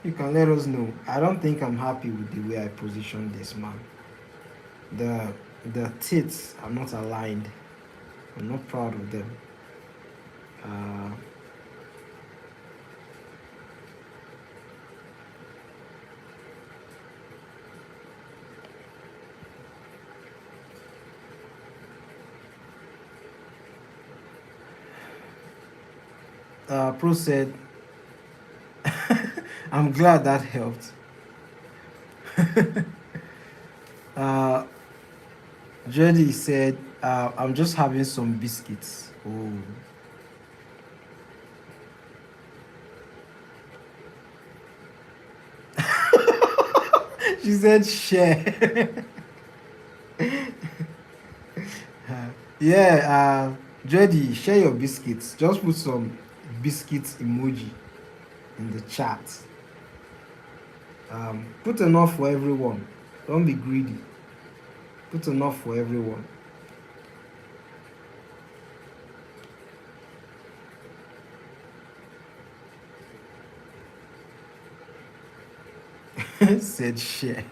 You can let us know. I don't think I'm happy with the way I positioned this man. The the tits are not aligned. I'm not proud of them. Uh, Pro said, "I'm glad that helped." uh, Jody said, "I'm just having some biscuits." Oh. She said, "Share." Yeah, Jody, share your biscuits. Just put some biscuits emoji in the chat. Put enough for everyone. Don't be greedy. Put enough for everyone. Said share.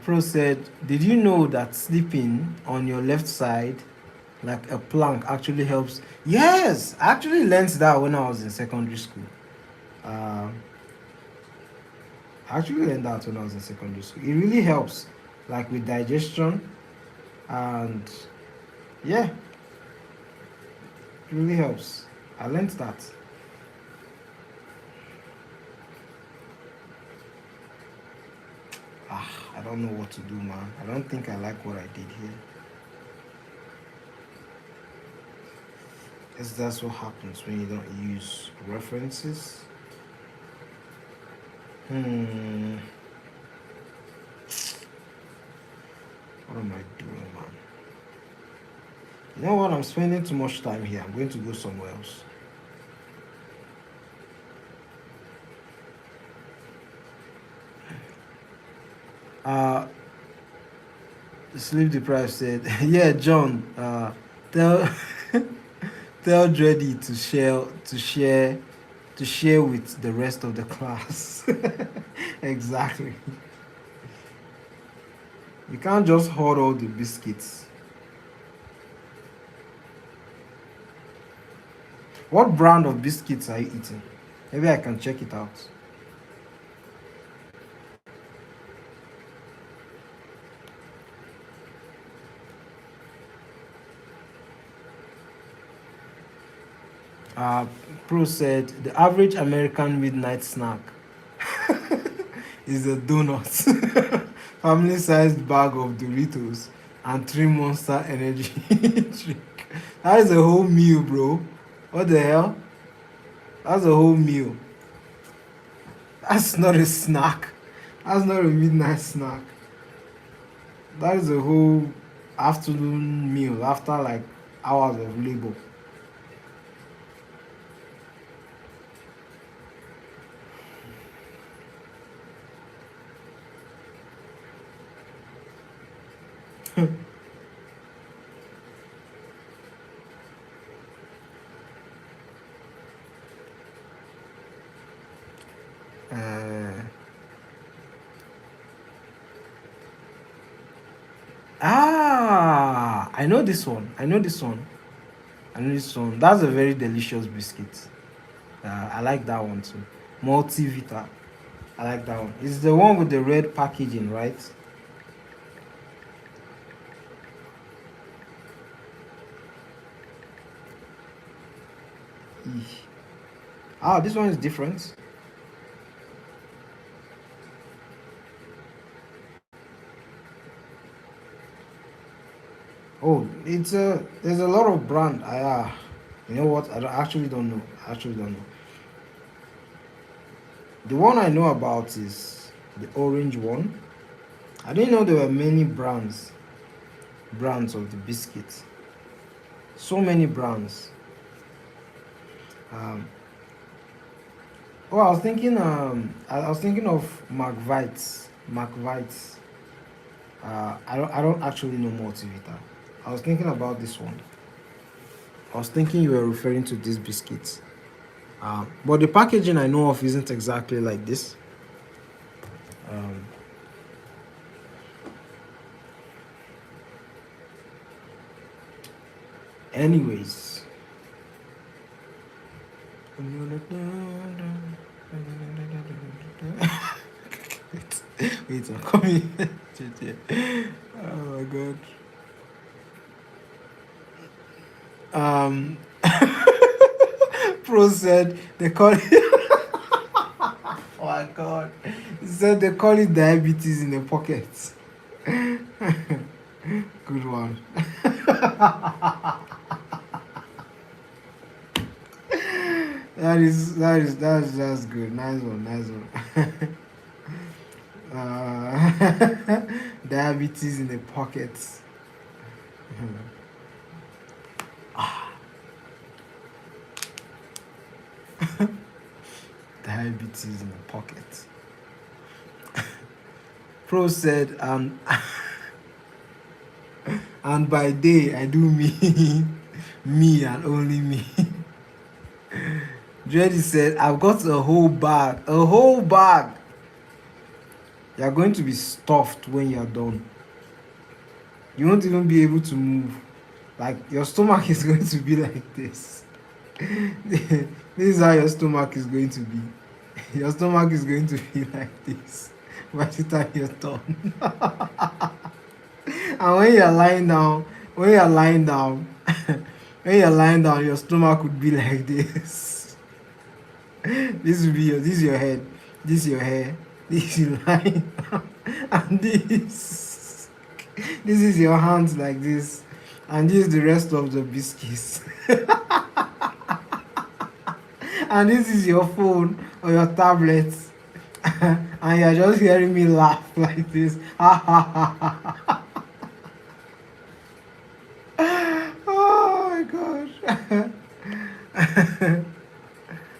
Pro said, "Did you know that sleeping on your left side, like a plank, actually helps?" Yes, I actually learned that when I was in secondary school. Uh, I actually learned that when I was in secondary school. It really helps, like with digestion, and yeah, it really helps. I learned that. I don't know what to do, man. I don't think I like what I did here. Is that's what happens when you don't use references? Hmm. What am I doing, man? You know what? I'm spending too much time here. I'm going to go somewhere else. Uh, Sleep deprived said, "Yeah, John. Tell tell Dreddy to share with the rest of the class." Exactly. You can't just hoard all the biscuits. What brand of biscuits are you eating? Maybe I can check it out. Uh, Pro said the average American midnight snack is a donut, family-sized bag of Doritos, and 3 Monster Energy drink. That is a whole meal, bro. What the hell? That's a whole meal. That's not a snack. That's not a midnight snack. That is a whole afternoon meal after like hours of labor. Uh, I know this one. I know this one. I know this one. That's a very delicious biscuit. I like that one too. Multivita. I like that one. It's the one with the red packaging, right? Eesh. Ah, this one is different. Oh, it's a there's a lot of brand. You know what? Actually don't know. I actually don't know. The one I know about is the orange one. I didn't know there were many brands of the biscuits. So many brands. Um, I was thinking of McVitie's. McVitie's. I don't actually know Multivita. I was thinking about this one. I was thinking you were referring to these biscuits. But the packaging I know of isn't exactly like this. Um, anyways. Wait, I'm coming. Oh my god. Pro said they call it. Oh my god. He said they call it diabetes in the pocket. Good one. That's good. Nice one, nice one. Diabetes in the pockets. Diabetes in the pocket. Pro said, and by day I do me, me and only me. Dreddy said, I've got a whole bag. A whole bag. You're going to be stuffed when you're done. You won't even be able to move. Like your stomach is going to be like this. This is how your stomach is going to be. Your stomach is going to be like this by the time you're done. And when you're lying down, When you're lying down, your stomach would be like this. This is your head. This is your hair. This is lying down. And this is your hands like this. And this is the rest of the biscuits. And this is your phone or your tablet. And you're just hearing me laugh like this. Oh my gosh.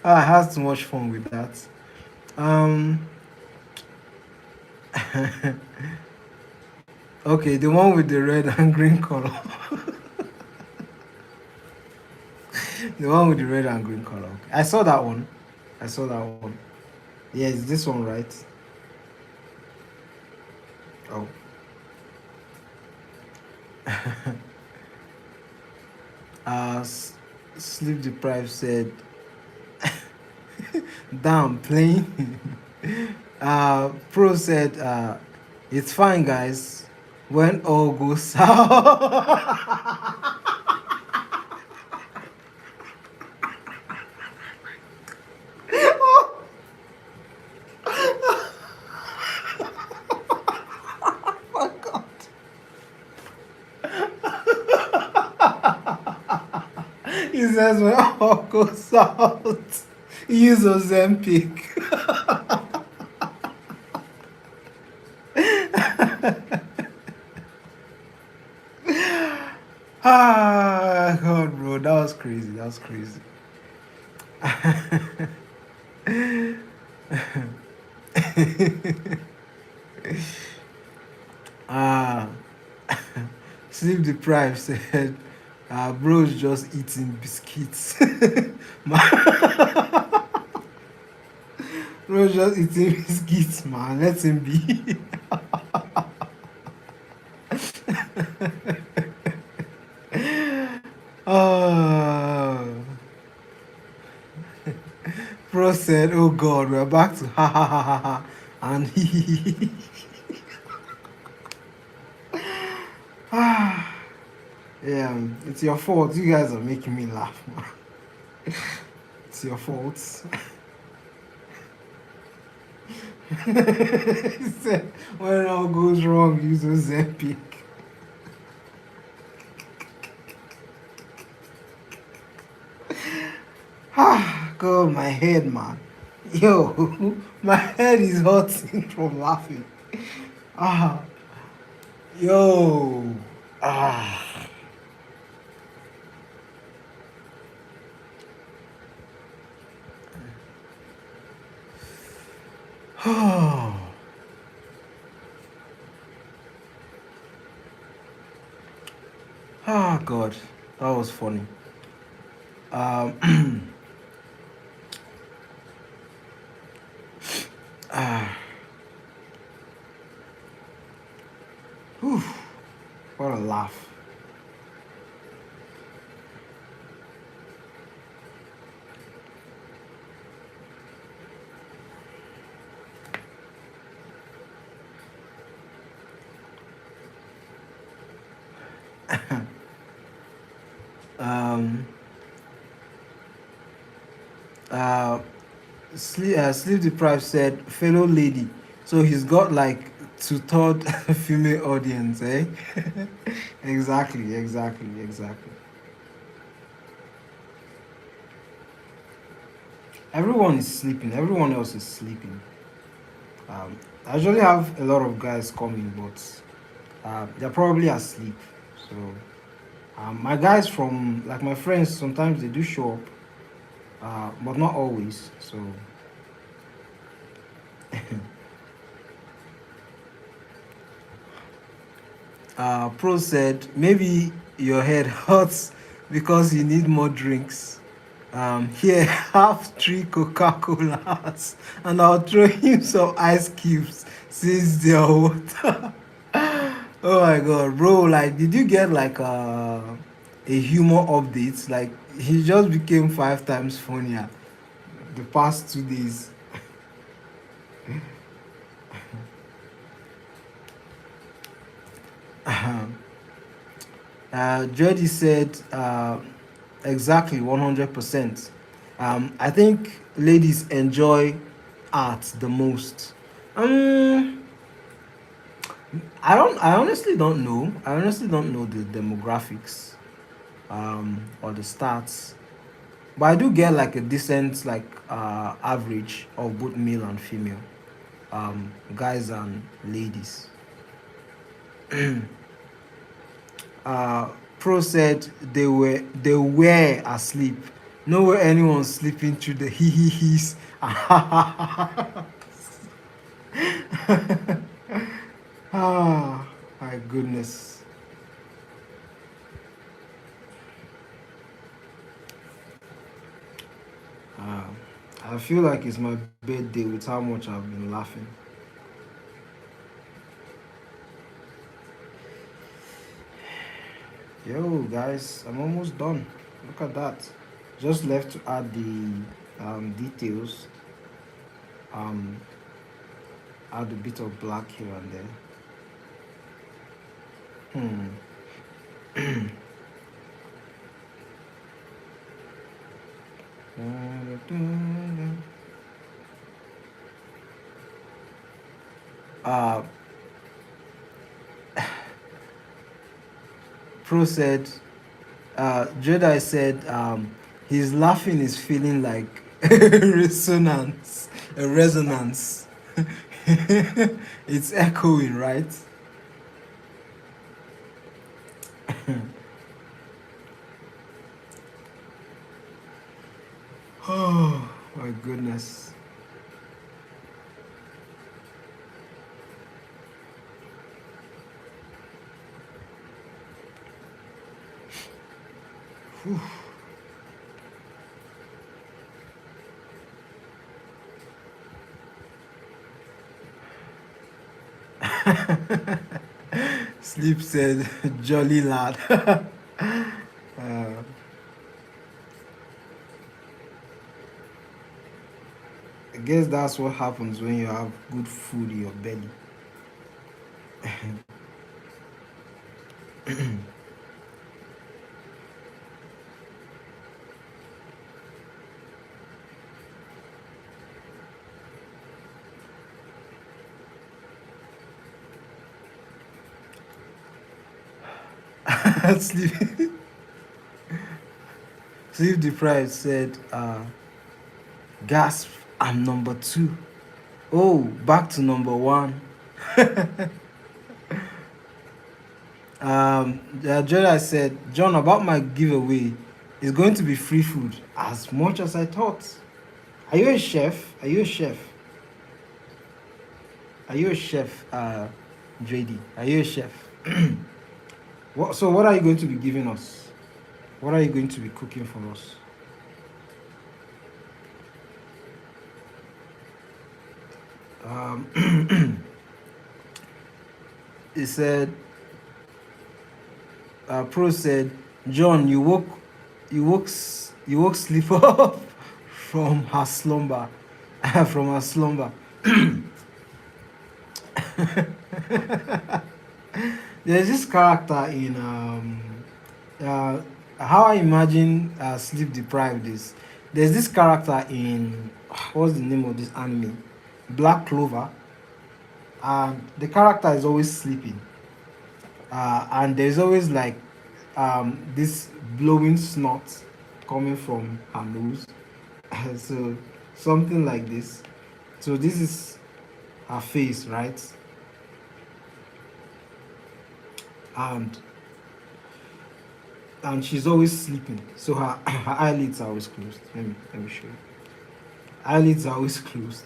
I had too much fun with that. Um okay, the one with the red and green color. The one with the red and green color. Okay. I saw that one. I saw that one. Yeah, it's this one, right? Oh. Sleep deprived said, damn, playing. Pro said, it's fine, guys, when all goes south. He says, when all goes south, use Ozempic. Ah, God, bro, that was crazy. That was crazy. Ah, sleep deprived said, bro's just eating biscuits. Bro's just eating biscuits, man. Let him be. Oh. Bro said, oh God, we're back to ha ha ha ha ha. And he. Ah. Yeah, it's your fault. You guys are making me laugh, man. It's your fault. He said, when it all goes wrong, use Ozempic. Ah, God, my head, man. Yo, my head is hurting from laughing. Ah, yo, ah. Oh, oh God, that was funny. Ah, whew, what a laugh. um, sleep deprived said, fellow lady. So he's got like two-third female audience, eh? Exactly, exactly, exactly. Everyone is sleeping. Everyone else is sleeping. I usually have a lot of guys coming, but they're probably asleep. So my guys from like my friends sometimes they do show up, but not always. So Pro said maybe your head hurts because you need more drinks. Here, have 3 Coca-Colas, and I'll throw him some ice cubes since they're water. Oh my God, bro! Like, did you get like a humor update? Like, he just became 5 times funnier the past 2 days. Jody said, Exactly, 100%. I think ladies enjoy art the most. Um, I honestly don't know. I honestly don't know the demographics or the stats, but I do get like a decent like average of both male and female, guys and ladies. uh, Pro said they were asleep. Nowhere anyone sleeping through the hee hee hees. Ah, my goodness. Uh, I feel like it's my birthday with how much I've been laughing. Yo, guys, I'm almost done. Look at that. Just left to add the details, um, add a bit of black here and there. Hmm. uh, Pro said, Jedi said, his laughing is feeling like a resonance. It's echoing, right? Oh my goodness. Whew. Sleep said, jolly lad. uh, I guess that's what happens when you have good food in your belly. Sleep, sleep deprived said, gasp, I'm number two. Oh, back to number one. Jedi said, John, about my giveaway, it's going to be free food as much as I thought. Are you a chef? Are you a chef? Are you a chef, JD? Are you a chef? What are you going to be giving us? What are you going to be cooking for us? He said, Pro said, John, you woke sleep up from her slumber, from her slumber. There's this character in how I imagine sleep deprived is. There's this character in what's the name of this anime? Black Clover, and the character is always sleeping, and there's always like this blowing snot coming from her nose. So something like this. So this is her face, right? And she's always sleeping. So her eyelids are always closed. Let me show you. Eyelids are always closed.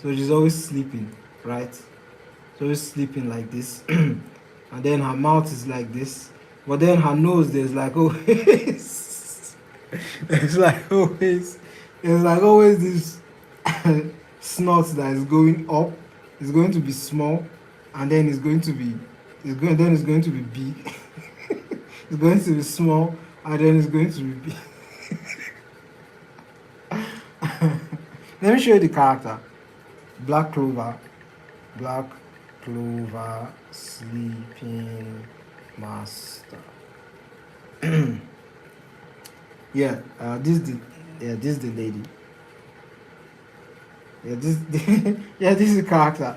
So she's always sleeping, right? She's always sleeping like this. And then her mouth is like this. But then her nose, there's like always there's like always this snot that is going up. It's going to be small, and then it's going to be big. It's going to be small, and then it's going to be big. Let me show you the character. Black Clover. Black Clover Sleeping Master. Yeah, this is the lady. Yeah, yeah, this is the character.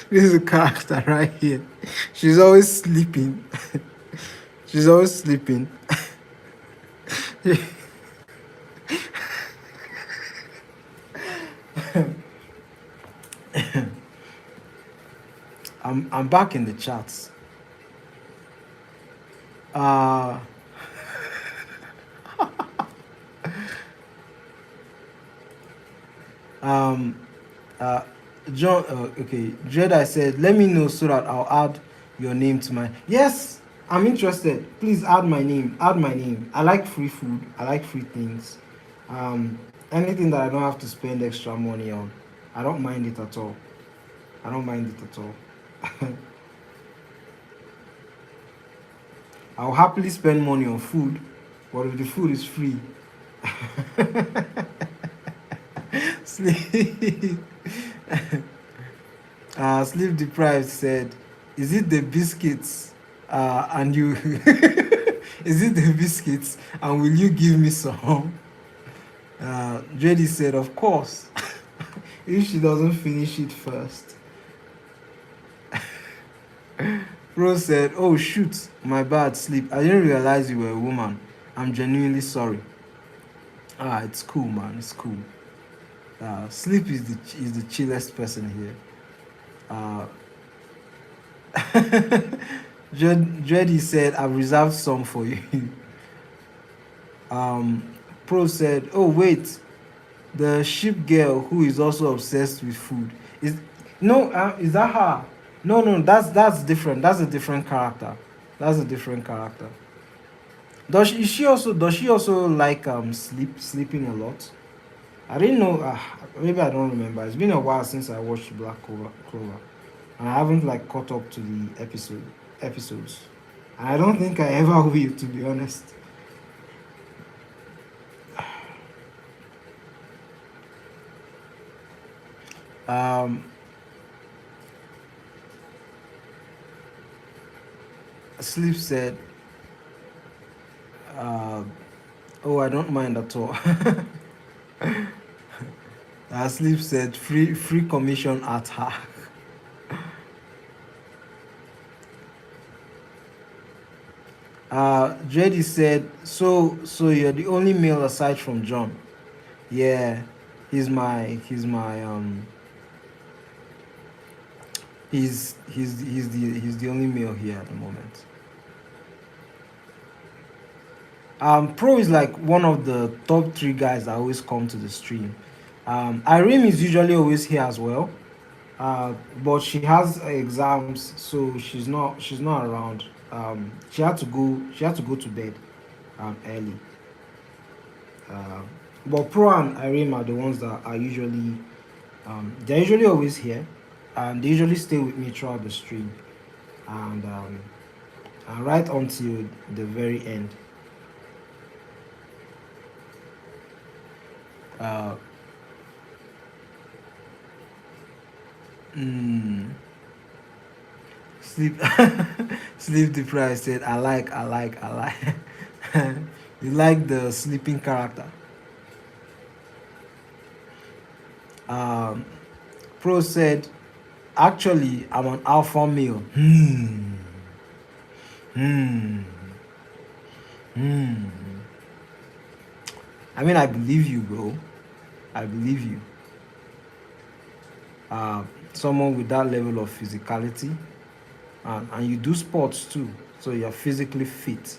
This is a character right here. She's always sleeping. She's always sleeping. I'm back in the chats. Uh um uh John okay, Jedi said, let me know so that I'll add your name to my. Yes, I'm interested. Please add my name. Add my name. I like free food. I like free things. Anything that I don't have to spend extra money on. I don't mind it at all. I don't mind it at all. I'll happily spend money on food, but if the food is free, sleep. Sleep deprived said, "Is it the biscuits? And you, is it the biscuits? And will you give me some?" JD said, "Of course, if she doesn't finish it first." Rose said, "Oh shoot, my bad, sleep. I didn't realize you were a woman. I'm genuinely sorry." It's cool, man. It's cool. Sleep is the chillest person here. Uh, Dreddy said, "I've reserved some for you." um, Pro said, "Oh wait, the sheep girl who is also obsessed with food is no, is that her? No, no, that's different. That's a different character. That's a different character. Does she also like sleeping a lot? I didn't know. Maybe I don't remember. It's been a while since I watched Clover, and I haven't like caught up to the episodes. And I don't think I ever will, to be honest. Um, Sleep said, "Oh, I don't mind at all." Sleep said, "Free commission at her." JD said, "So you're the only male aside from John." Yeah, he's the only male here at the moment. Pro is like one of the top 3 guys that always come to the stream. Irene is usually always here as well, but she has exams, so she's not around. She had to go to bed early. But Pro and Irene are the ones that are usually they're usually always here, and they usually stay with me throughout the stream, and right until the very end. Uh, mm, sleep sleep deprived said, I like." You like the sleeping character. Um, Pro said, "Actually, I'm an alpha male." Hmm. Hmm. I mean, I believe you, bro. I believe you. Someone with that level of physicality, and you do sports too, so you're physically fit.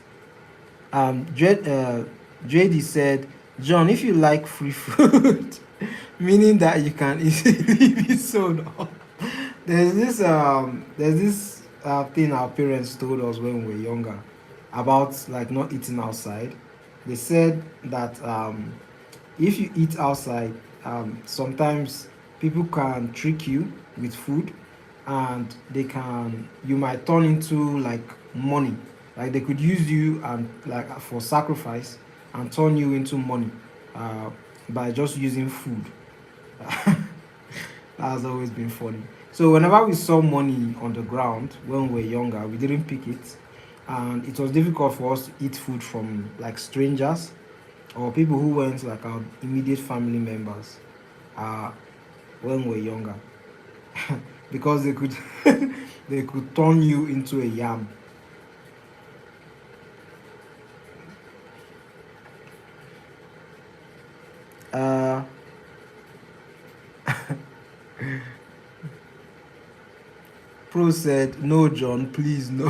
JD said, "John, if you like free food," meaning that you can easily be sold off. There's this thing our parents told us when we were younger about like not eating outside. They said that if you eat outside, sometimes people can trick you with food, and you might turn into like money. Like they could use you and like for sacrifice and turn you into money uh, by just using food. That has always been funny. So whenever we saw money on the ground when we were younger, we didn't pick it. and it was difficult for us to eat food from like strangers or people who weren't like our immediate family members uh, when we were younger because they could they could turn you into a yam. Uh, Pro said, "No, John, please, no.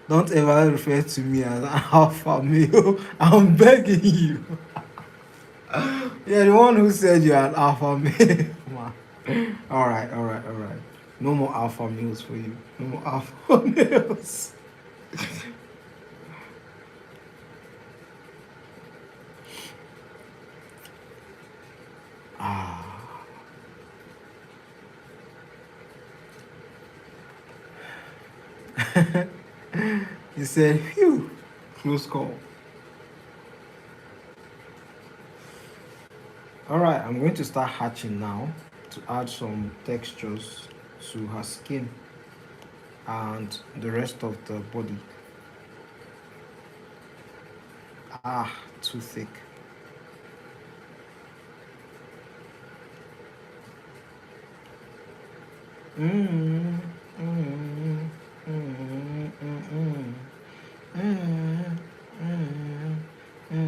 Don't ever refer to me as an alpha male. I'm begging you." You're the one who said you're an alpha male. Man. Alright, alright, alright. No more alpha males for you. No more alpha males. Ah. He said, phew, close call. Alright, I'm going to start hatching now to add some textures to her skin and the rest of the body. Ah, too thick. Mm, mm, mm, mm, mm, mm, mm,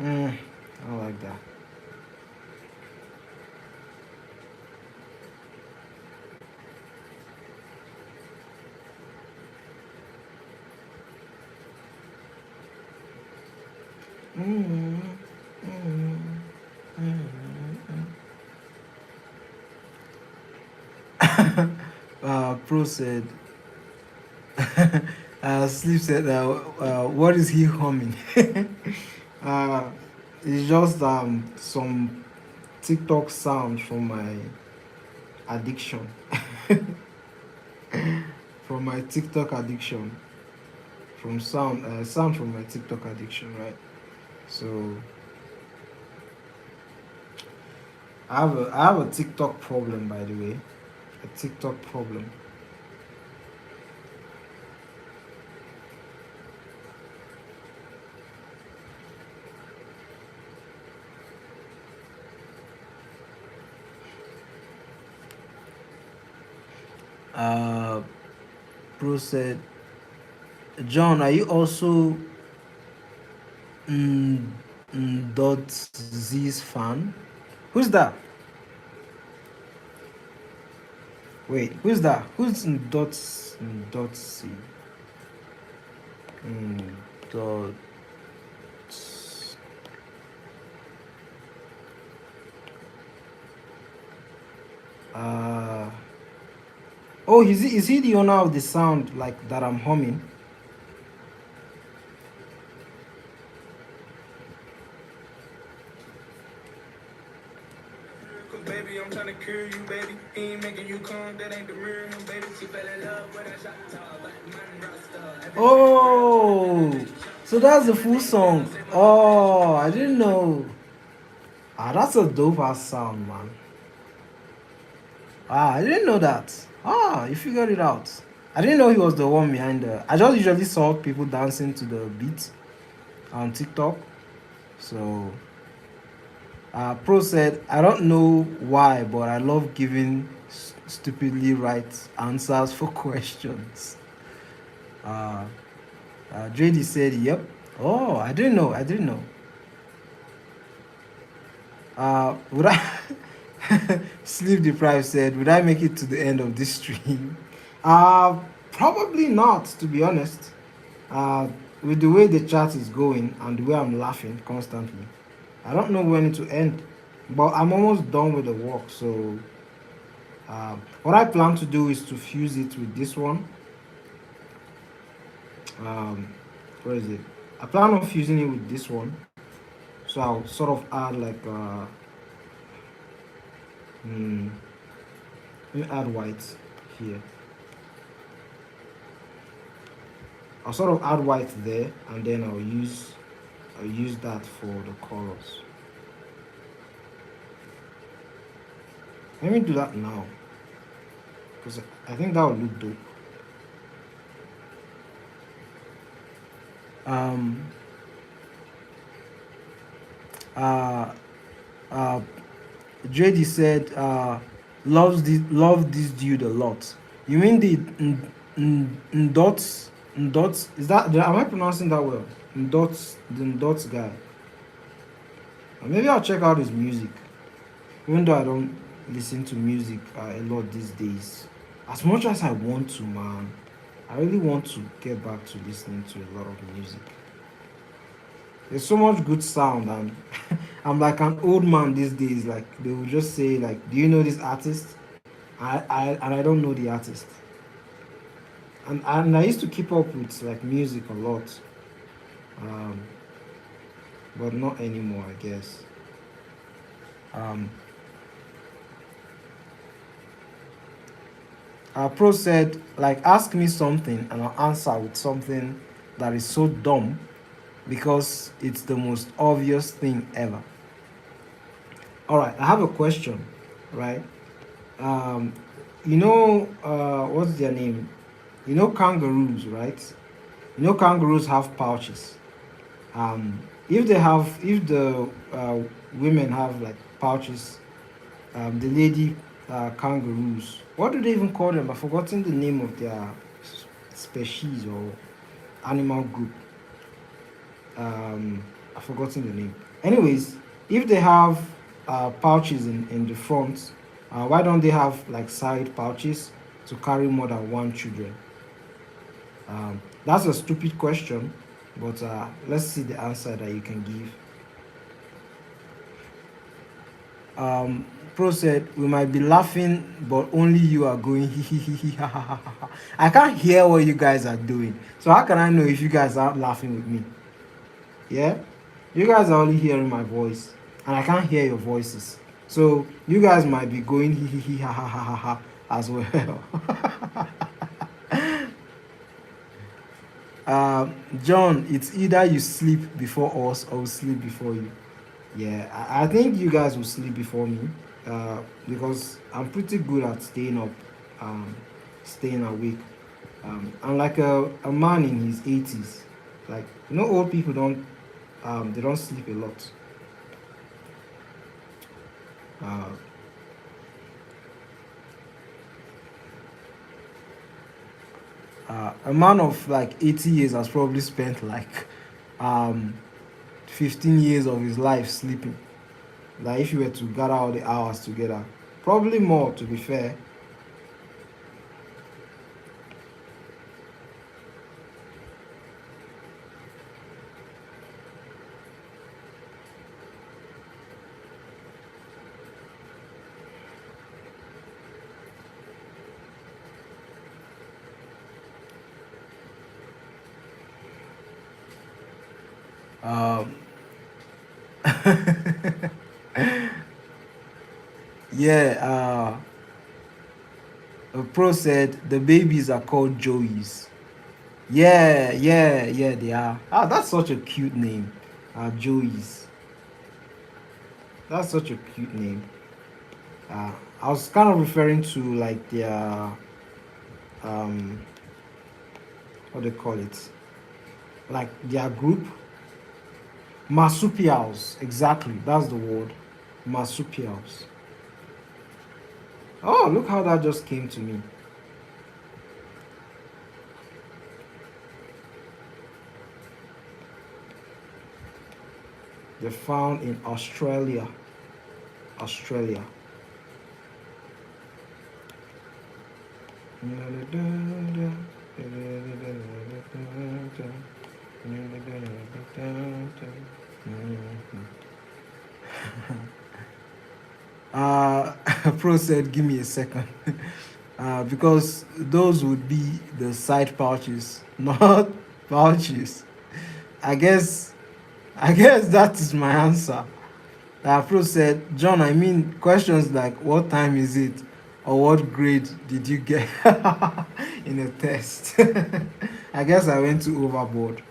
mm, I like that. Mm, mm, Pro said, Sleep said, what is he humming? uh, it's just some TikTok sound from my addiction. From my TikTok addiction. From sound from my TikTok addiction, right? So I have a TikTok problem, by the way. A TikTok problem. Uh, Pro said, John, are you also dot Z's fan? Who's that? Wait, who's that? Who's dot C? Dot. Uh, oh, is he the owner of the sound like that I'm humming? Baby, I'm trying to cure you, baby. Ain't making you come, that ain't the mirror, baby. She fell in love with a shot top, like man rasta. Oh, so that's the full song. Oh, I didn't know. Ah, that's a dope ass sound, man. Ah, I didn't know that. Ah, you figured it out. I didn't know he was the one behind the. I just usually saw people dancing to the beat on TikTok. So Pro said, I don't know why, but I love giving stupidly right answers for questions. Uh, JD said, yep. Oh, I didn't know. I didn't know. Would I sleep deprived said, would I make it to the end of this stream? Probably not, to be honest. With the way the chat is going and the way I'm laughing constantly, I don't know when it will end, but I'm almost done with the work. So what I plan to do is to fuse it with this one um, what is it? I plan on fusing it with this one, so I'll sort of add like hmm, let me add white here. I'll sort of add white there, and then I'll use that for the colors. Let me do that now, because I think that would look dope. Um, uh, uh, JD said, love this dude a lot. You mean the Ndots? Ndots? Is that, am I pronouncing that well? Ndots, the Ndots guy. Maybe I'll check out his music, even though I don't listen to music a lot these days. As much as I want to, man, I really want to get back to listening to a lot of music. There's so much good sound, and I'm like an old man these days. Like they will just say, like, "Do you know this artist?" I don't know the artist. And I used to keep up with like music a lot, um, but not anymore, I guess. Um, Pro said, like, ask me something and I'll answer with something that is so dumb because it's the most obvious thing ever. All right, I have a question, right? Um, what's their name? Kangaroos, right? Kangaroos have pouches. If the women have like pouches, the lady kangaroos, what do they even call them? I've forgotten the name of their species or animal group. I've forgotten the name. Anyways, if they have pouches in the front, why don't they have like side pouches to carry more than one children? That's a stupid question, but let's see the answer that you can give. Pro said, we might be laughing, but only you are going hee hee hee hee ha ha ha ha. I can't hear what you guys are doing. So how can I know if you guys are laughing with me? Yeah? You guys are only hearing my voice, and I can't hear your voices. So you guys might be going hee hee hee ha ha ha ha ha as well. John, it's either you sleep before us or we sleep before you. Yeah, I think you guys will sleep before me, because I'm pretty good at staying up, staying awake. I'm like a man in his 80s. Like, old people they don't sleep a lot. Uh, a man of like 80 years has probably spent like um, 15 years of his life sleeping. Like if you were to gather all the hours together, probably more, to be fair. Um, yeah, a pro said the babies are called Joeys. Yeah, yeah, yeah, they are. That's such a cute name. Joeys. That's such a cute name. I was kind of referring to like their um, what do they call it? Like their group, marsupials. Exactly, that's the word, marsupials. Oh, look how that just came to me. They're found in Australia. Australia. Pro said, give me a second. Because those would be the side pouches, not Pouches. I guess I guess that is my answer. The Afro said, John, I mean questions like what time is it or what grade did you get in a test? I guess I went too overboard.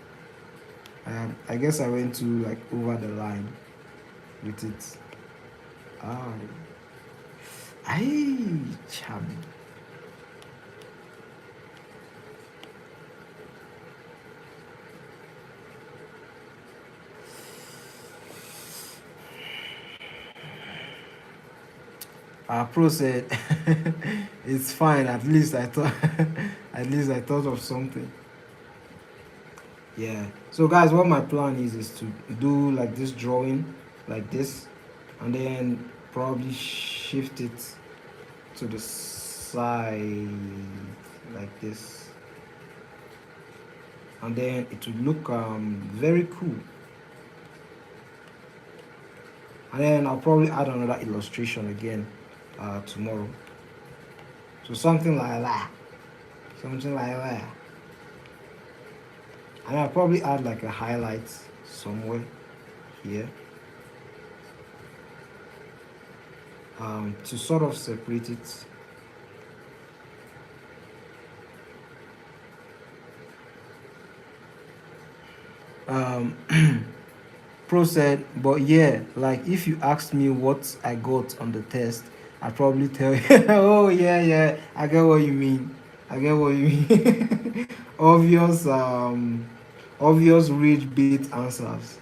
I guess I went too like over the line with it. Ah, I cham. Our pro said, it's fine. At least I thought, at least I thought of something. Yeah. So guys, what my plan is to do like this drawing, like this, and then probably shift it to the side like this, and then it will look very cool. And then I'll probably add another illustration again tomorrow. So something like that, something like that. And I'll probably add like a highlight somewhere here to sort of separate it. Pro said, but yeah, like if you asked me what I got on the test, I'd probably tell you, oh yeah, I get what you mean. I get what you mean. Obvious, obvious rage bait answers.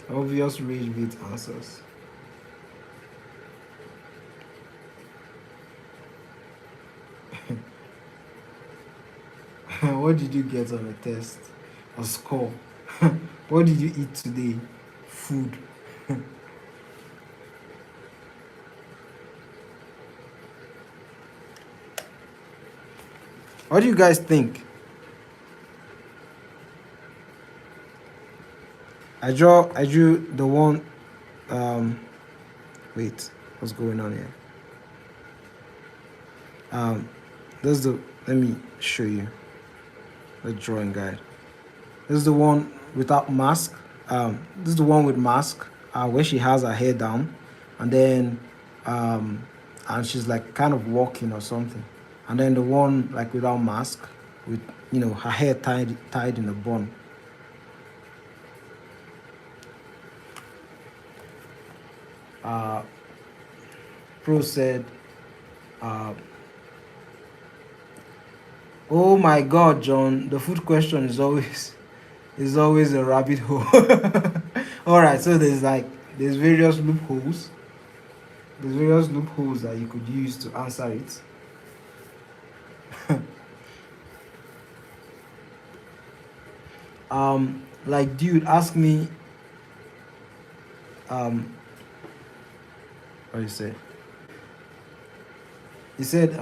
Obvious rage bait answers. What did you get on the test? A score. What did you eat today? Food. What do you guys think? I drew the one wait, what's going on here? This is the let me show you the drawing guide. This is the one without mask. This is the one with mask, where she has her hair down, and then and she's like kind of walking or something. And then the one like without mask, with her hair tied in a bun. Pro said, "Oh my God, John! The food question is always a rabbit hole." All right, so there's various loopholes. There's various loopholes that you could use to answer it. Like dude, ask me. What do you say? He said,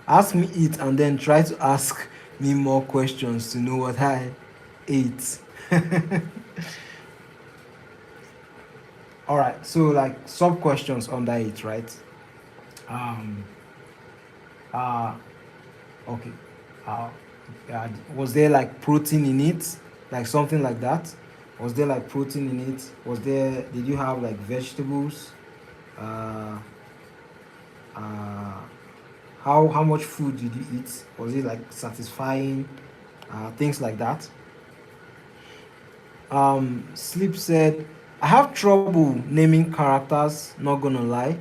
ask me it and then try to ask me more questions to know what I ate. All right, so like sub questions under it, right? Okay. Was there like protein in it, like something like that? Was there like protein in it? Did you have like vegetables? Uh, uh, how much food did you eat? Was it like satisfying? Things like that. Sleep said, I have trouble naming characters, not gonna lie.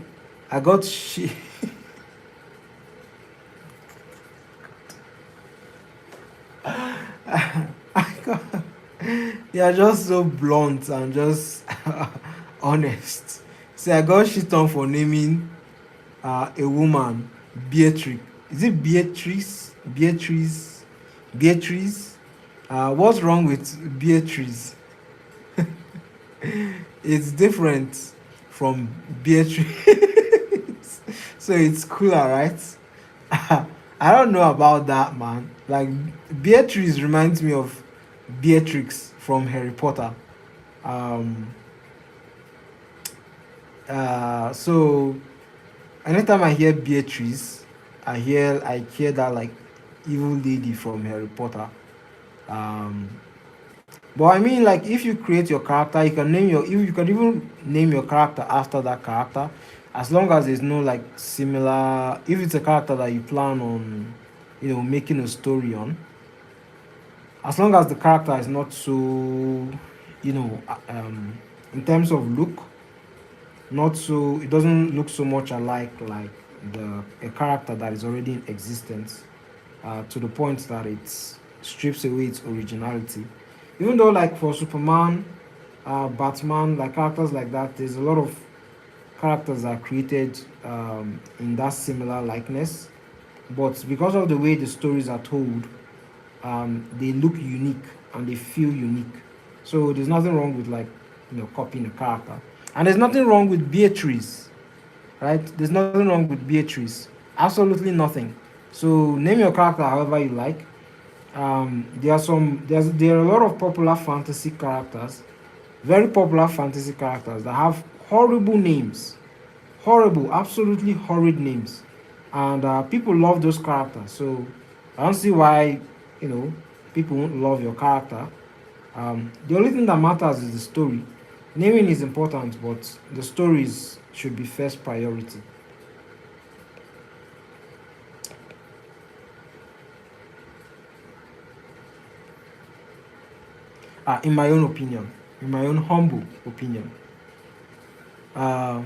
I got shit. You're just so blunt and just honest. See, I got shit on for naming a woman Beatrice. Is it Beatrice? Beatrice? What's wrong with Beatrice? It's different from Beatrice. So it's cooler, right? I don't know about that, man. Like, Beatrice reminds me of Beatrix from Harry Potter. Um, so anytime I hear Beatrice, I hear that like evil lady from Harry Potter. Um, but I mean, like, if you create your character, you can you can even name your character after that character, as long as there's no like similar. If it's a character that you plan on, making a story on, as long as the character is not so, in terms of look, not so, it doesn't look so much alike like the a character that is already in existence, to the point that it strips away its originality. Even though, like, for Superman, Batman, like characters like that, there's a lot of characters that are created in that similar likeness, but because of the way the stories are told, they look unique and they feel unique. So there's nothing wrong with, like, copying a character, and there's nothing wrong with Beatrice, right? There's nothing wrong with Beatrice. Absolutely nothing. So name your character however you like. There are a lot of popular fantasy characters, very popular fantasy characters that have horrible names, horrible, absolutely horrid names, and people love those characters. So I don't see why, you know people won't love your character. The only thing that matters is the story. Naming is important, but the stories should be first priority. In my own opinion, in my own humble opinion. Uh,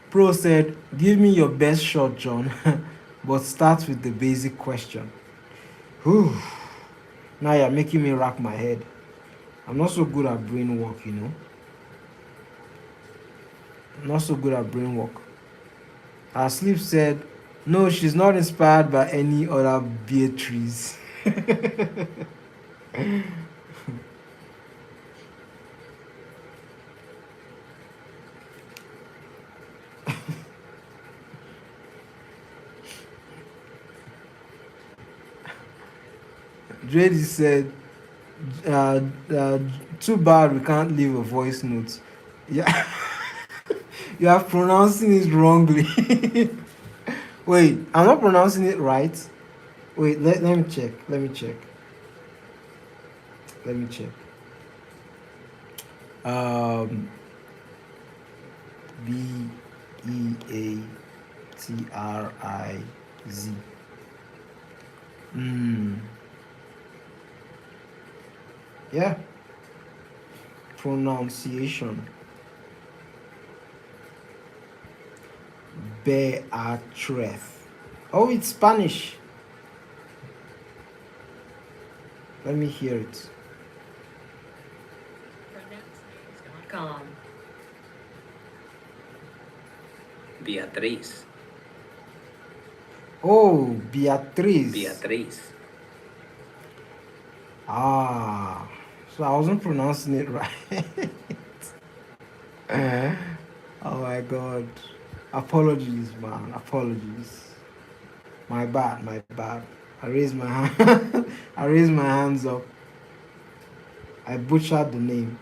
Pro said, "Give me your best shot, John, but start with the basic question." Whew. Now you're making me rack my head. I'm not so good at brain work. I'm not so good at brain work. Sleep said, "No, she's not inspired by any other Beatrice." Drady said, uh, uh, "Too bad we can't leave a voice note." Yeah, you are pronouncing it wrongly. Wait, I'm not pronouncing it right. Wait, let me check. Let me check. Let me check. Um, Beatriz. Hmm. Yeah. Pronunciation. Beatriz. Oh, it's Spanish. Let me hear it. Com. Beatriz. Oh, Beatriz. Beatriz. Ah, so I wasn't pronouncing it right. Oh my god. Apologies, man. Apologies. My bad, my bad. I raised my hand. I raised my hands up. I butchered the name.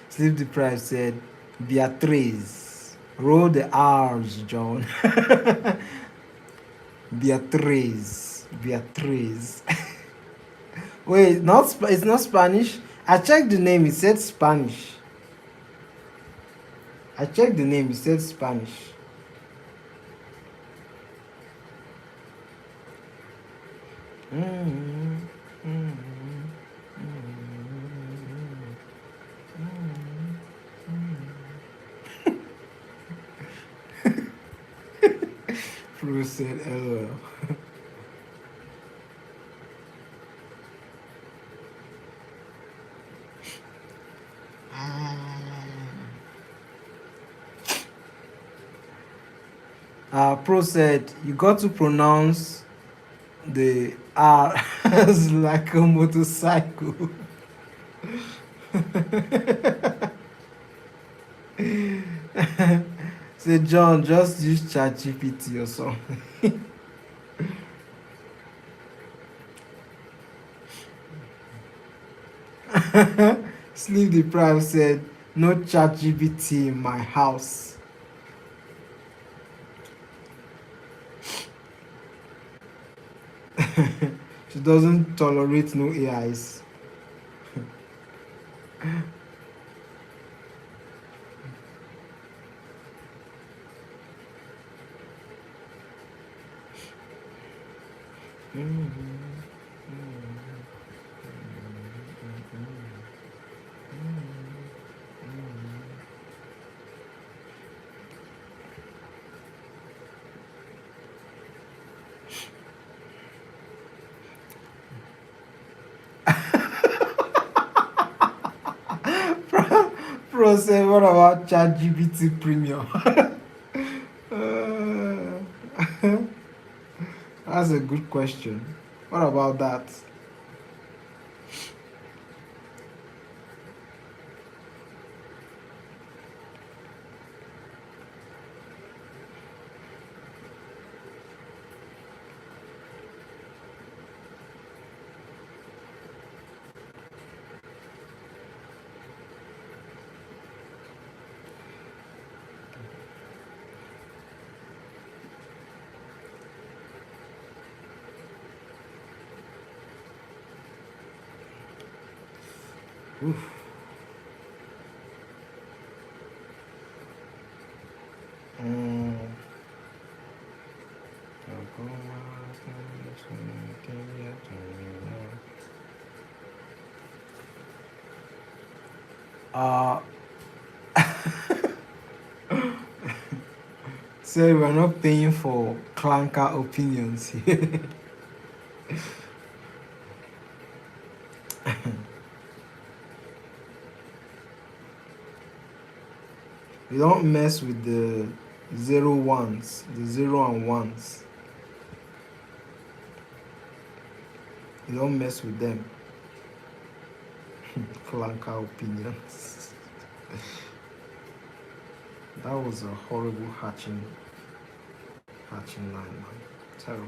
Sleep deprived said, Beatriz. Roll the R's, John. Beatriz. Beatriz. Wait, it's not Spanish. I checked the name, it said Spanish. I checked the name, it said Spanish. Flo said, LOL. Pro said, you got to pronounce the R as like a motorcycle. Say, John, just use ChatGPT or something. Sleep deprived said, no chat GBT in my house. She doesn't tolerate no AIs. Pro said, what about chat GBT premium? That's a good question. What about that? Oof. Mm. Uh, so we're not paying for clanker opinions here. You don't mess with the zero ones, the zero and ones. You don't mess with them. Clanker opinions. That was a horrible hatching line, man. Terrible.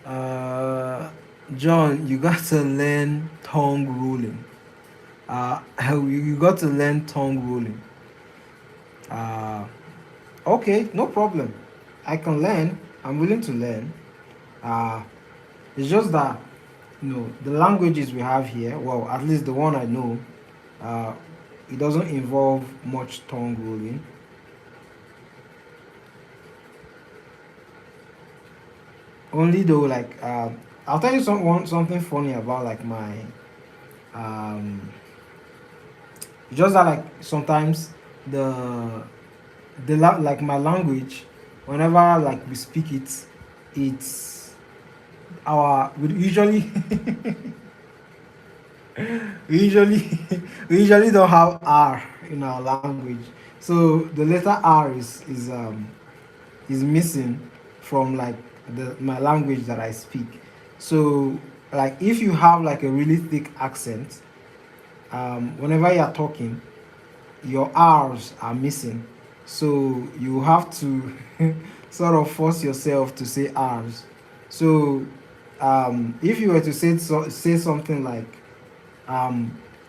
Uh, John, you got to learn tongue ruling. You got to learn tongue ruling. Okay, no problem. I can learn. I'm willing to learn. Uh, it's just that, the languages we have here, well, at least the one I know, uh, it doesn't involve much tongue ruling. Only though, like, I'll tell you something funny about like my, um, just that like sometimes the like my language, whenever like we speak it, it's we usually we usually we usually don't have R in our language, so the letter R is missing from like my language that I speak. So like if you have like a really thick accent, whenever you are talking, your R's are missing. So you have to sort of force yourself to say R's. So if you were to say something like,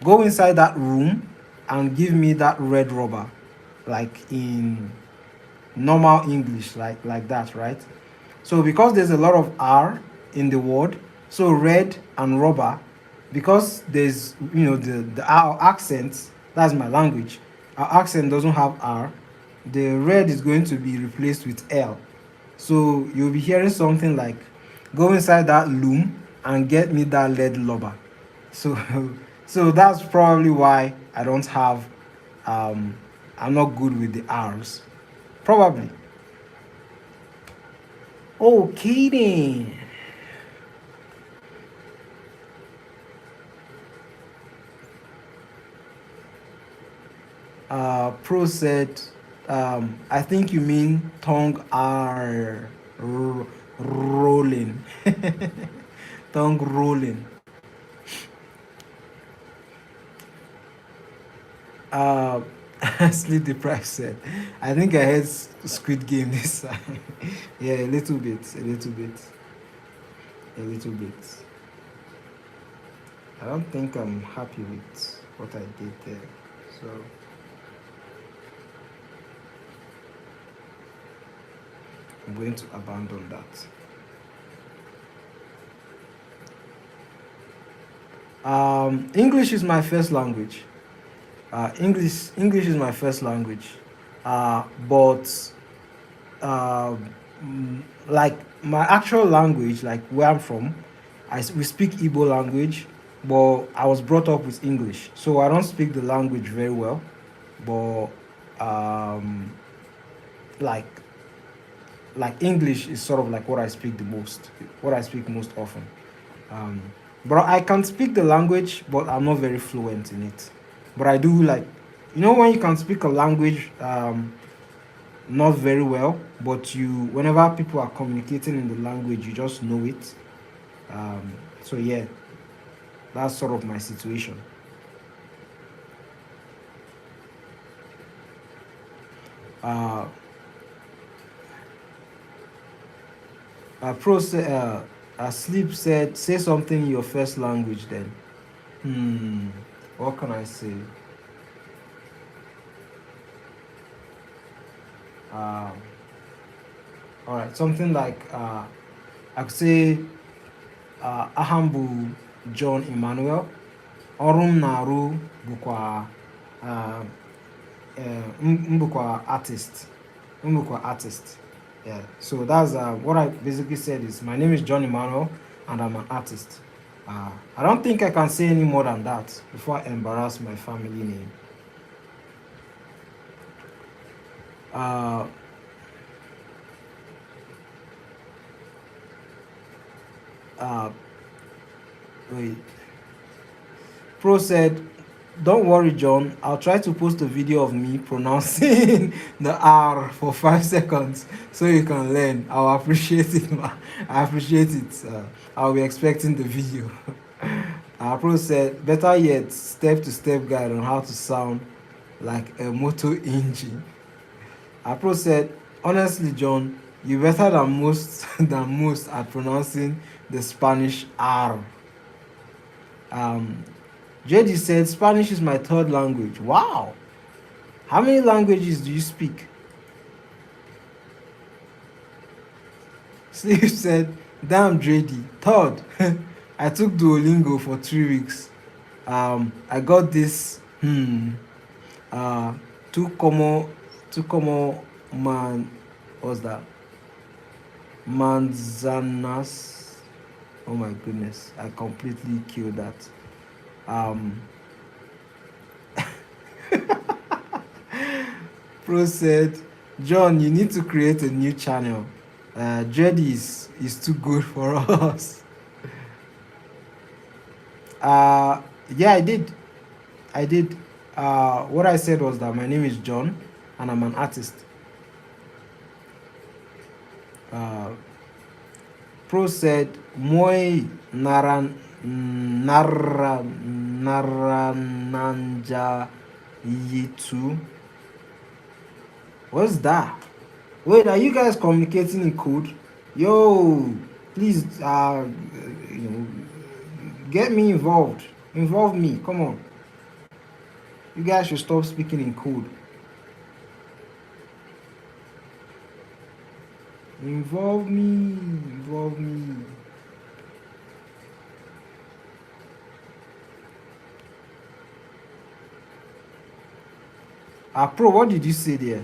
go inside that room and give me that red rubber, like in normal English, like that, right? So because there's a lot of R in the word, so red and rubber, because there's our accent, that's my language. Our accent doesn't have R. The red is going to be replaced with L. So you'll be hearing something like, go inside that loom and get me that lead rubber. So so that's probably why I don't have I'm not good with the R's. Probably. Okay then. Pro said I think you mean tongue are rolling. Tongue rolling. Uh, Sleep deprived said. I think I heard Squid Game this time. Yeah, a little bit, a little bit, a little bit. I don't think I'm happy with what I did there. So I'm going to abandon that. English is my first language. English is my first language. But uh, like my actual language, like where I'm from, we speak Igbo language, but I was brought up with English, so I don't speak the language very well. But um, like English is sort of like what I speak the most, what I speak most often. Um, but I can speak the language, but I'm not very fluent in it. But I do like, when you can speak a language not very well, but whenever people are communicating in the language, you just know it. So yeah, that's sort of my situation. Uh, Sleep said, say something in your first language then. What can I say? Uh, all right, something like I could say Ahambu John Emmanuel. Orum Naru bukwa uh, mbukwa artist. Mbukwa artist. Yeah. So that's what I basically said is my name is John Emmanuel and I'm an artist. I don't think I can say any more than that before I embarrass my family name. Uh, uh, Wait. Pro said, don't worry, John. I'll try to post a video of me pronouncing the R for 5 seconds so you can learn. I'll appreciate it, man. I appreciate it. I'll be expecting the video. Pro said, better yet, step to step guide on how to sound like a motor engine. Pro said, honestly, John, you're better than most at pronouncing the Spanish R. Um, JD said, Spanish is my third language. Wow. How many languages do you speak? Steve said, damn, JD, third. I took Duolingo for 3 weeks. I got this, uh, two common man, what's that? Manzanas. Oh my goodness, I completely killed that. Um, Pro said, John, you need to create a new channel. Jedi is too good for us. Yeah, I did. I did. What I said was that my name is John and I'm an artist. Pro said, Moi Narananja Yitu. What's that? Wait, are you guys communicating in code? Yo, please, get me involved. Involve me. Come on. You guys should stop speaking in code. Involve me. Involve me. Pro, what did you say there?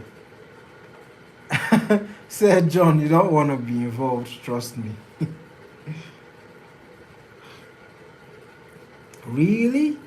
Said John, you don't want to be involved, trust me. Really?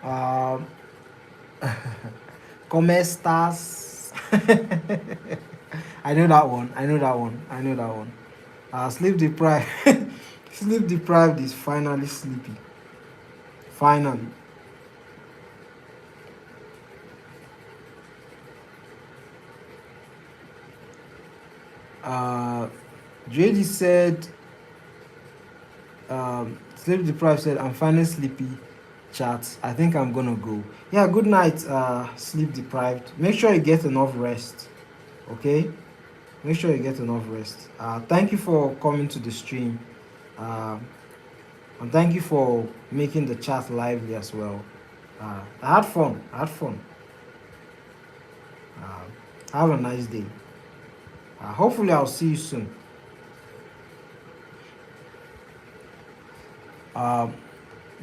Um, ¿Cómo estás? I know that one. I know that one. I know that one. Sleep deprived. Sleep deprived is finally sleepy. Finally. Uh, JD said, sleep deprived said, I'm finally sleepy. Chat. I think I'm gonna go. Yeah, good night, sleep deprived. Make sure you get enough rest. Okay? Make sure you get enough rest. Thank you for coming to the stream. And thank you for making the chat lively as well. I had fun. I had fun. Have a nice day. Hopefully, I'll see you soon. Um,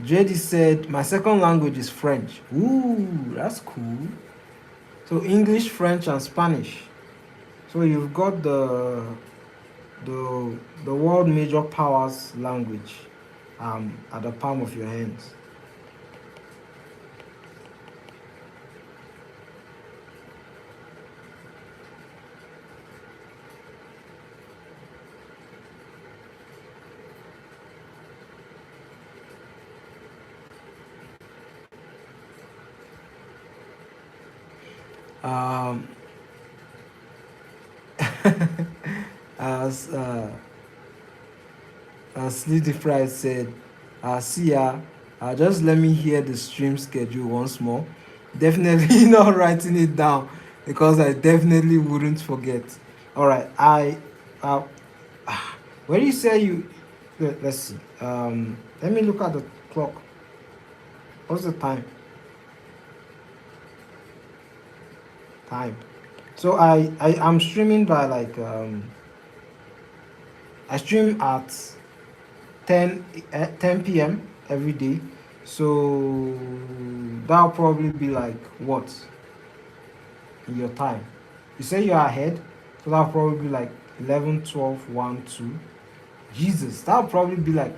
JD said, my second language is French. Ooh, that's cool. So English, French, and Spanish. So you've got the the world major powers language at the palm of your hands. Um, as Sleep Deprived said, see ya. Just let me hear the stream schedule once more. Definitely not writing it down because I definitely wouldn't forget. All right, uh, where you say you? Let's see. Let me look at the clock. What's the time? Time. So I'm streaming by like I stream at 10 p.m. every day. So that'll probably be like what in your time? You say you're ahead, so that'll probably be like 11, 12, 1, 2. Jesus, that'll probably be like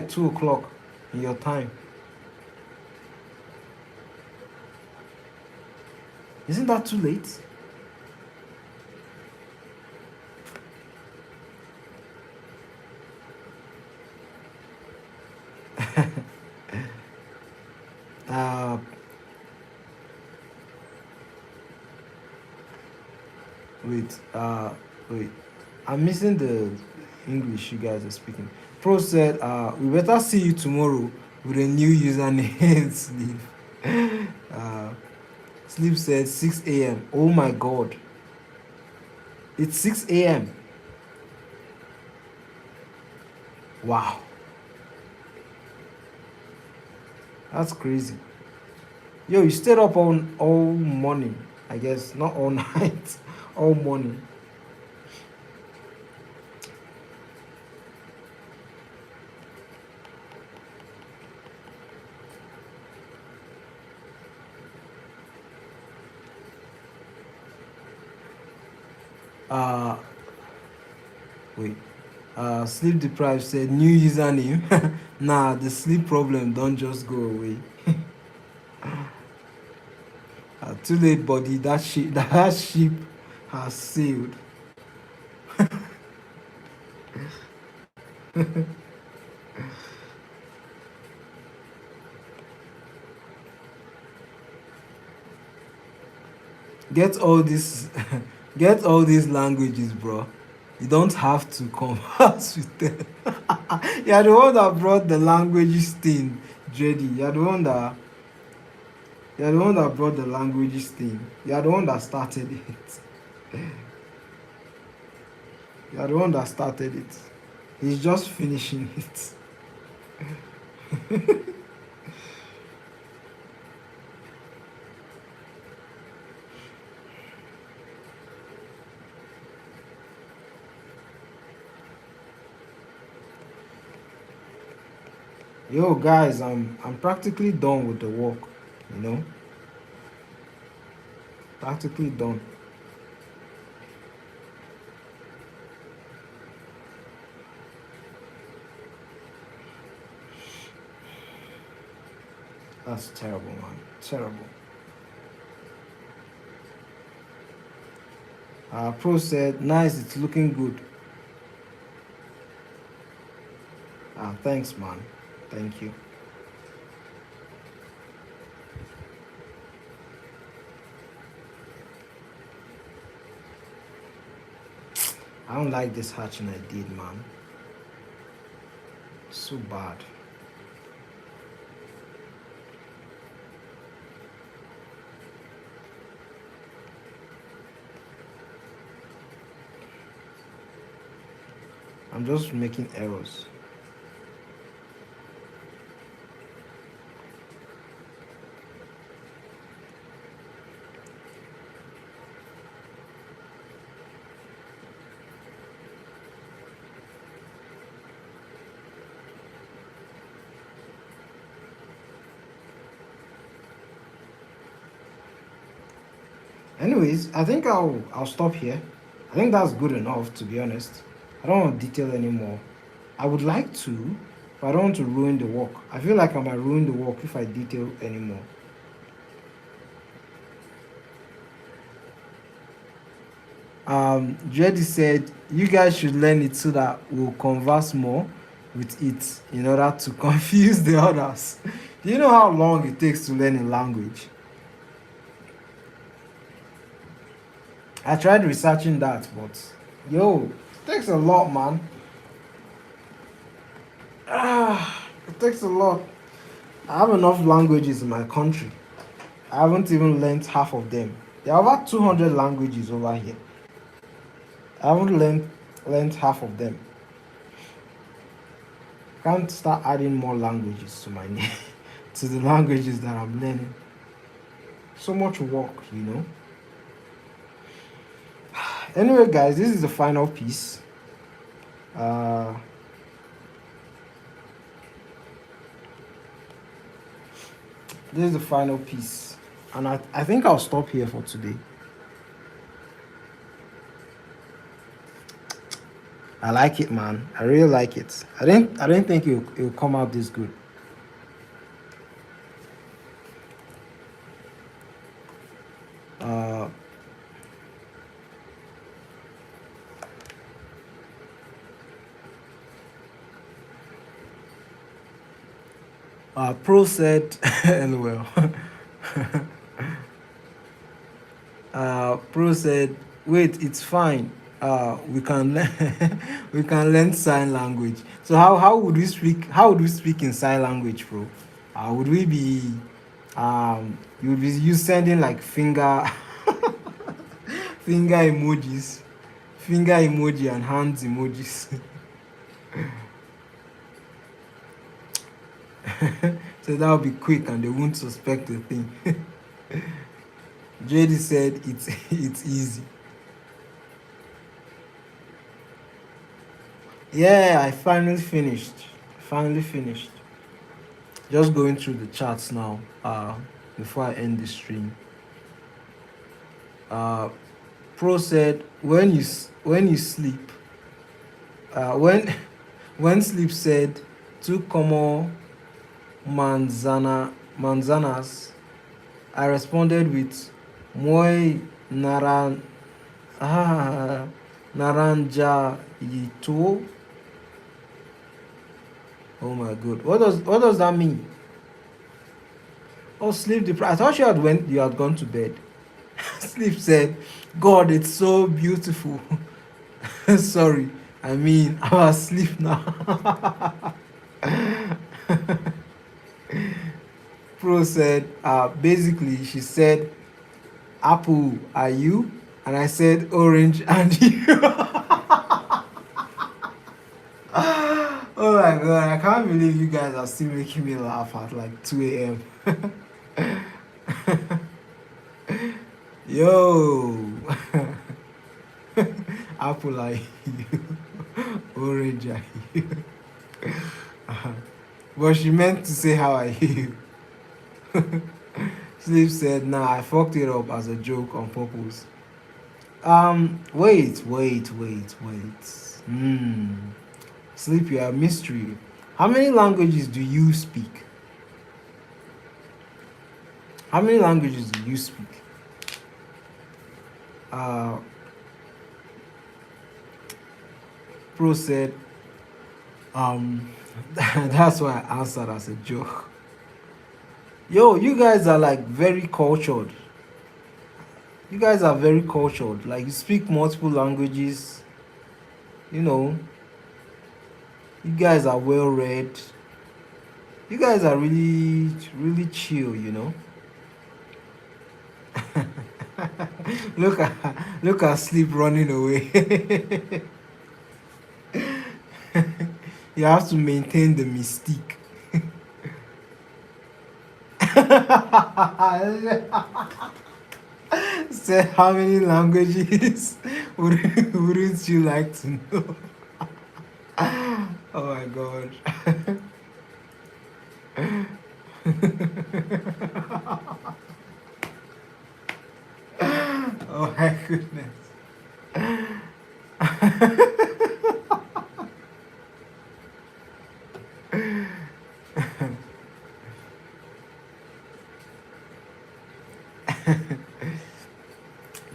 2 o'clock in your time. Isn't that too late? uh, wait, wait. I'm missing the English you guys are speaking. Pro said, we better see you tomorrow with a new username. Sleep. Uh, Sleep said 6 a.m. Oh my god. It's 6 a.m. Wow. That's crazy. Yo, you stayed up all morning. I guess not all night, all morning. Uh wait. Sleep deprived said new username. Nah, the sleep problem don't just go away. Too late, buddy. That ship has sailed. Get all this, get all these languages, bro. You don't have to converse with them. You're the one that brought the languages thing, JD. You're the one that brought the languages thing. You're the one that started it. You're the one that started it. He's just finishing it. Yo, guys, I'm practically done with the work. You know, practically done. That's terrible, man. Terrible. Pro said, nice, it's looking good. Thanks, man. Thank you. I don't like this hatching I did, man. So bad. I'm just making errors. Anyways, I think I'll stop here. I think that's good enough, to be honest. I don't want to detail anymore. I would like to, but I don't want to ruin the work. I feel like I might ruin the work if I detail anymore. Jedi said you guys should learn it so that we'll converse more with it in order to confuse the others. Do you know how long it takes to learn a language? I tried researching that, but yo, it takes a lot, man. It takes a lot. I have enough languages in my country. I haven't even learned half of them. There are over 200 languages over here. I haven't learned half of them. Can't start adding more languages to my name, to the languages that I'm learning. So much work, you know. Anyway, guys, this is the final piece. This is the final piece, and I think I'll stop here for today. I like it, man. I really like it. I didn't think it'll come out this good. Uh, Pro said, LOL. Pro said, wait, it's fine. We can learn, we can learn sign language. So how would we speak? How would we speak in sign language, bro? Would we be you would be you sending like finger emojis, finger emoji and hands emojis. So that would be quick and they won't suspect a thing. JD said it's easy. Yeah, I finally finished. Finally finished. Just going through the charts now. Before I end the stream. Pro said when you sleep. When when sleep said two common manzanas. I responded with Moi naran naranja yito. Oh my god. What does that mean? Oh, sleep deprived. I thought you had gone to bed. Sleep said, God, it's so beautiful. Sorry. I mean I'm asleep now. Pro said, basically she said, Apple, are you? And I said, Orange, and you. Oh my god, I can't believe you guys are still making me laugh at like 2 a.m. Yo. Apple, are you? Orange, are you? But she meant to say, how are you? Sleep said, nah, I fucked it up as a joke on purpose. Wait. Sleep, you are a mystery. How many languages do you speak? How many languages do you speak? Uh, Pro said, um, that's why I answered as a joke. Yo, you guys are like very cultured. You guys are very cultured. Like you speak multiple languages. You know, you guys are well read. You guys are really, really chill. look at look at sleep running away. You have to maintain the mystique. Say how many languages wouldn't you like to know? Oh my god. Oh my goodness.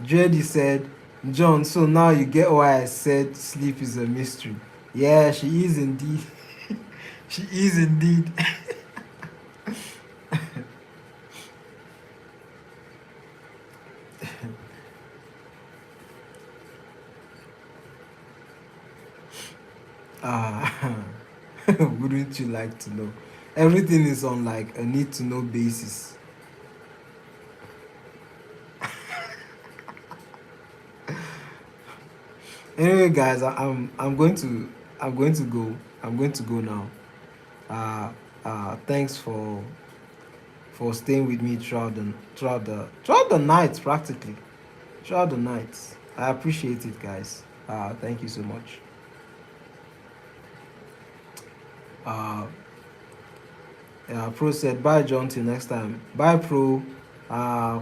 Jody said, John, so now you get why I said sleep is a mystery. Yeah, she is indeed. She is indeed. Ah, wouldn't you like to know? Everything is on like a need to know basis. Anyway, guys, I'm going to go now. Thanks for staying with me throughout the night practically. Throughout the night. I appreciate it, guys. Thank you so much. Uh, Pro said, bye, John, till next time. Bye, Pro. Uh,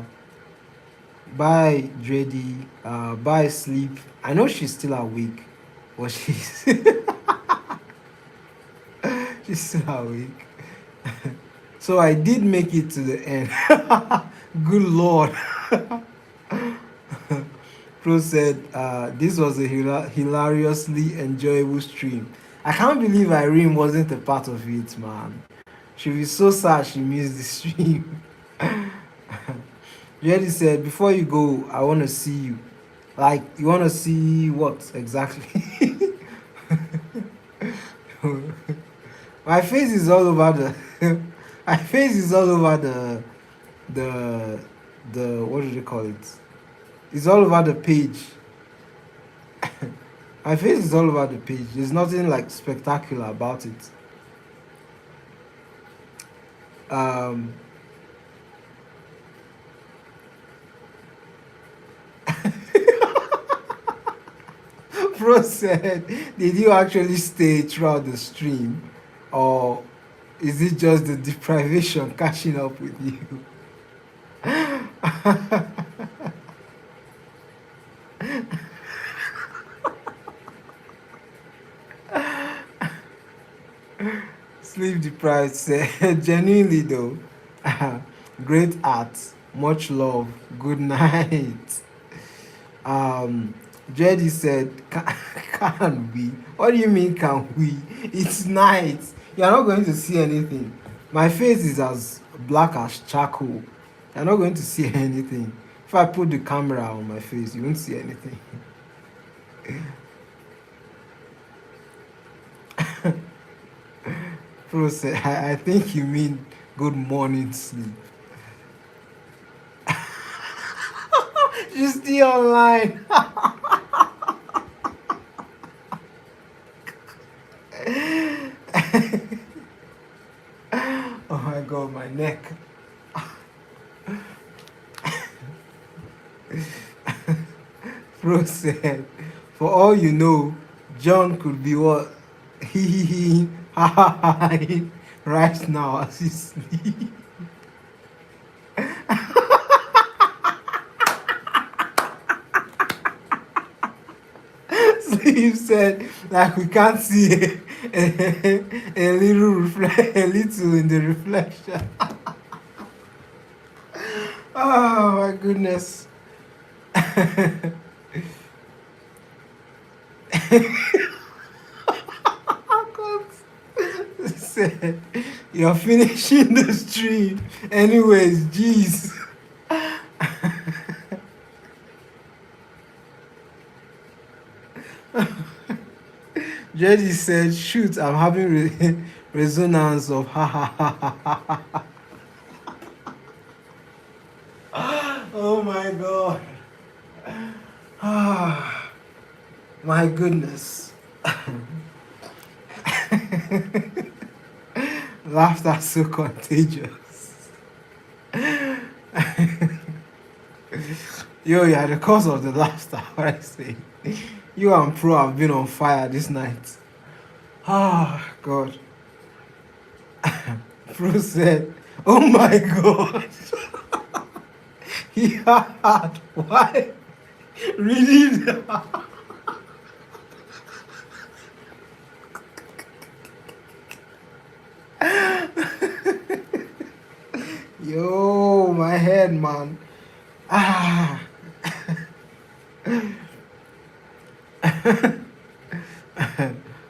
bye, JD. Bye, Sleep. I know she's still awake, but she's still awake. So I did make it to the end. Good Lord. Pro said, this was a hilariously enjoyable stream. I can't believe Irene wasn't a part of it, man. She'll be so sad she missed the stream. Jerry said, before you go, I want to see you. Like, you want to see what exactly? My face is all over the. My face is all over the what do they call it? It's all over the page. My face is all over the page. There's nothing like spectacular about it. Pro said, did you actually stay throughout the stream? Or is it just the deprivation catching up with you? Sleep deprived said, genuinely though, great art, much love, good night. Jedi said, can we? What do you mean, can we? It's night. You're not going to see anything. My face is as black as charcoal. You're not going to see anything. If I put the camera on my face, you won't see anything. Pro said, I think you mean good morning sleep. She's still online. Oh my god, my neck. Pro said, for all you know, John could be what? He right now as he sleep. Sleep said, like we can't see a little in the reflection. Oh my goodness. Said, you're finishing the stream. Anyways, jeez. Jedi said, shoot, I'm having resonance of ha ha ha ha ha ha. Oh my god. Ah, my goodness. Laughter so contagious. Yo, yeah, the cause of the laughter, what I say. You and Pro have been on fire this night. Ah, God. Pro said, oh my God. He had why? Reading. Yo, my head, man. Ah.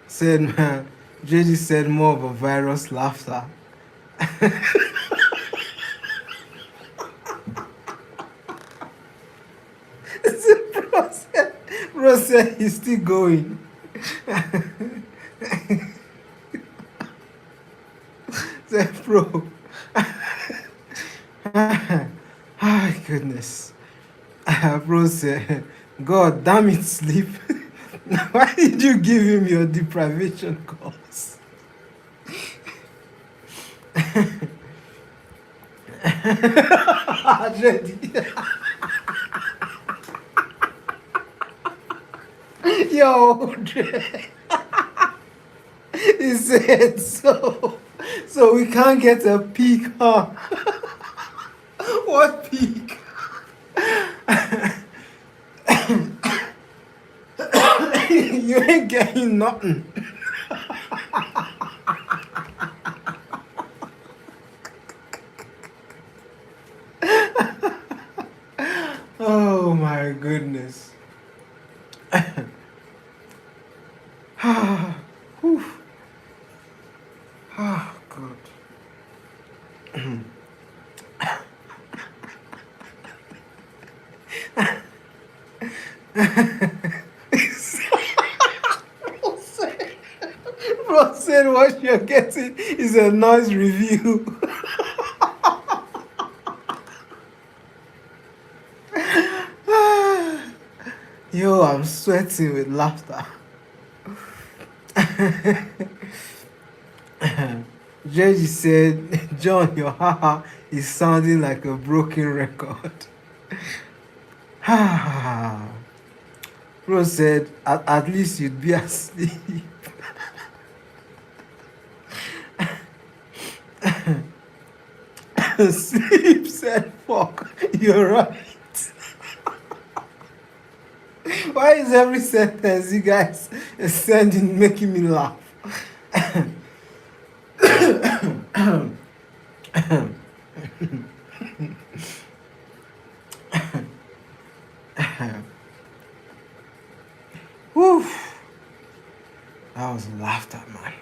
Said, man. JD said more of a virus laughter. Bro said he's still going. Said, bro. Ah, goodness. Bro said, God damn it, sleep. Why did you give him your deprivation course? Yo, he said so we can't get a peak, huh? What peak? You ain't getting nothing. Oh my goodness. Whew. Oh God. Bro said what you're getting is a noise review. Yo, I'm sweating with laughter. JG said, John, your haha is sounding like a broken record. Bro said, at least you'd be asleep. Sleep said, fuck, you're right. Why is every sentence you guys sending making me laugh? Whew. That was laughter, man.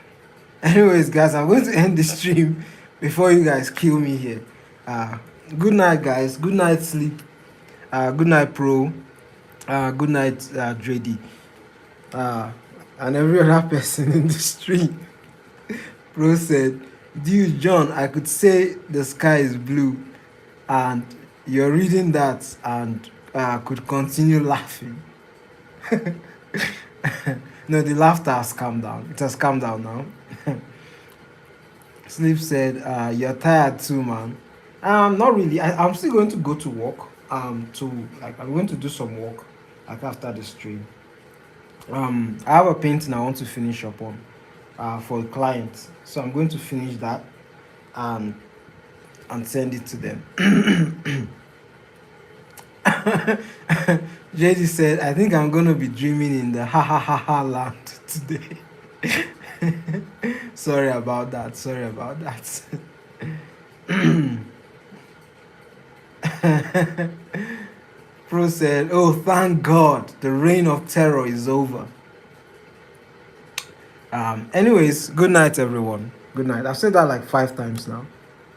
Anyways, guys, I'm going to end the stream before you guys kill me here. Good night, guys. Good night, sleep. Good night, Pro. Good night, Dredy. And every other person in the stream. Pro said, dude, John, I could say the sky is blue, and you're reading that and could continue laughing. No, the laughter has calmed down. It has calmed down now. Sleep said, you're tired too, man. Not really. I'm still going to go to work. I'm going to do some work like after the stream. I have a painting I want to finish up on for a client. So I'm going to finish that and send it to them. JD said, I think I'm going to be dreaming in the ha ha ha ha land today. Sorry about that. Pro said, "Oh, thank God, the reign of terror is over." Anyways, good night, everyone. Good night. I've said that like 5 times now.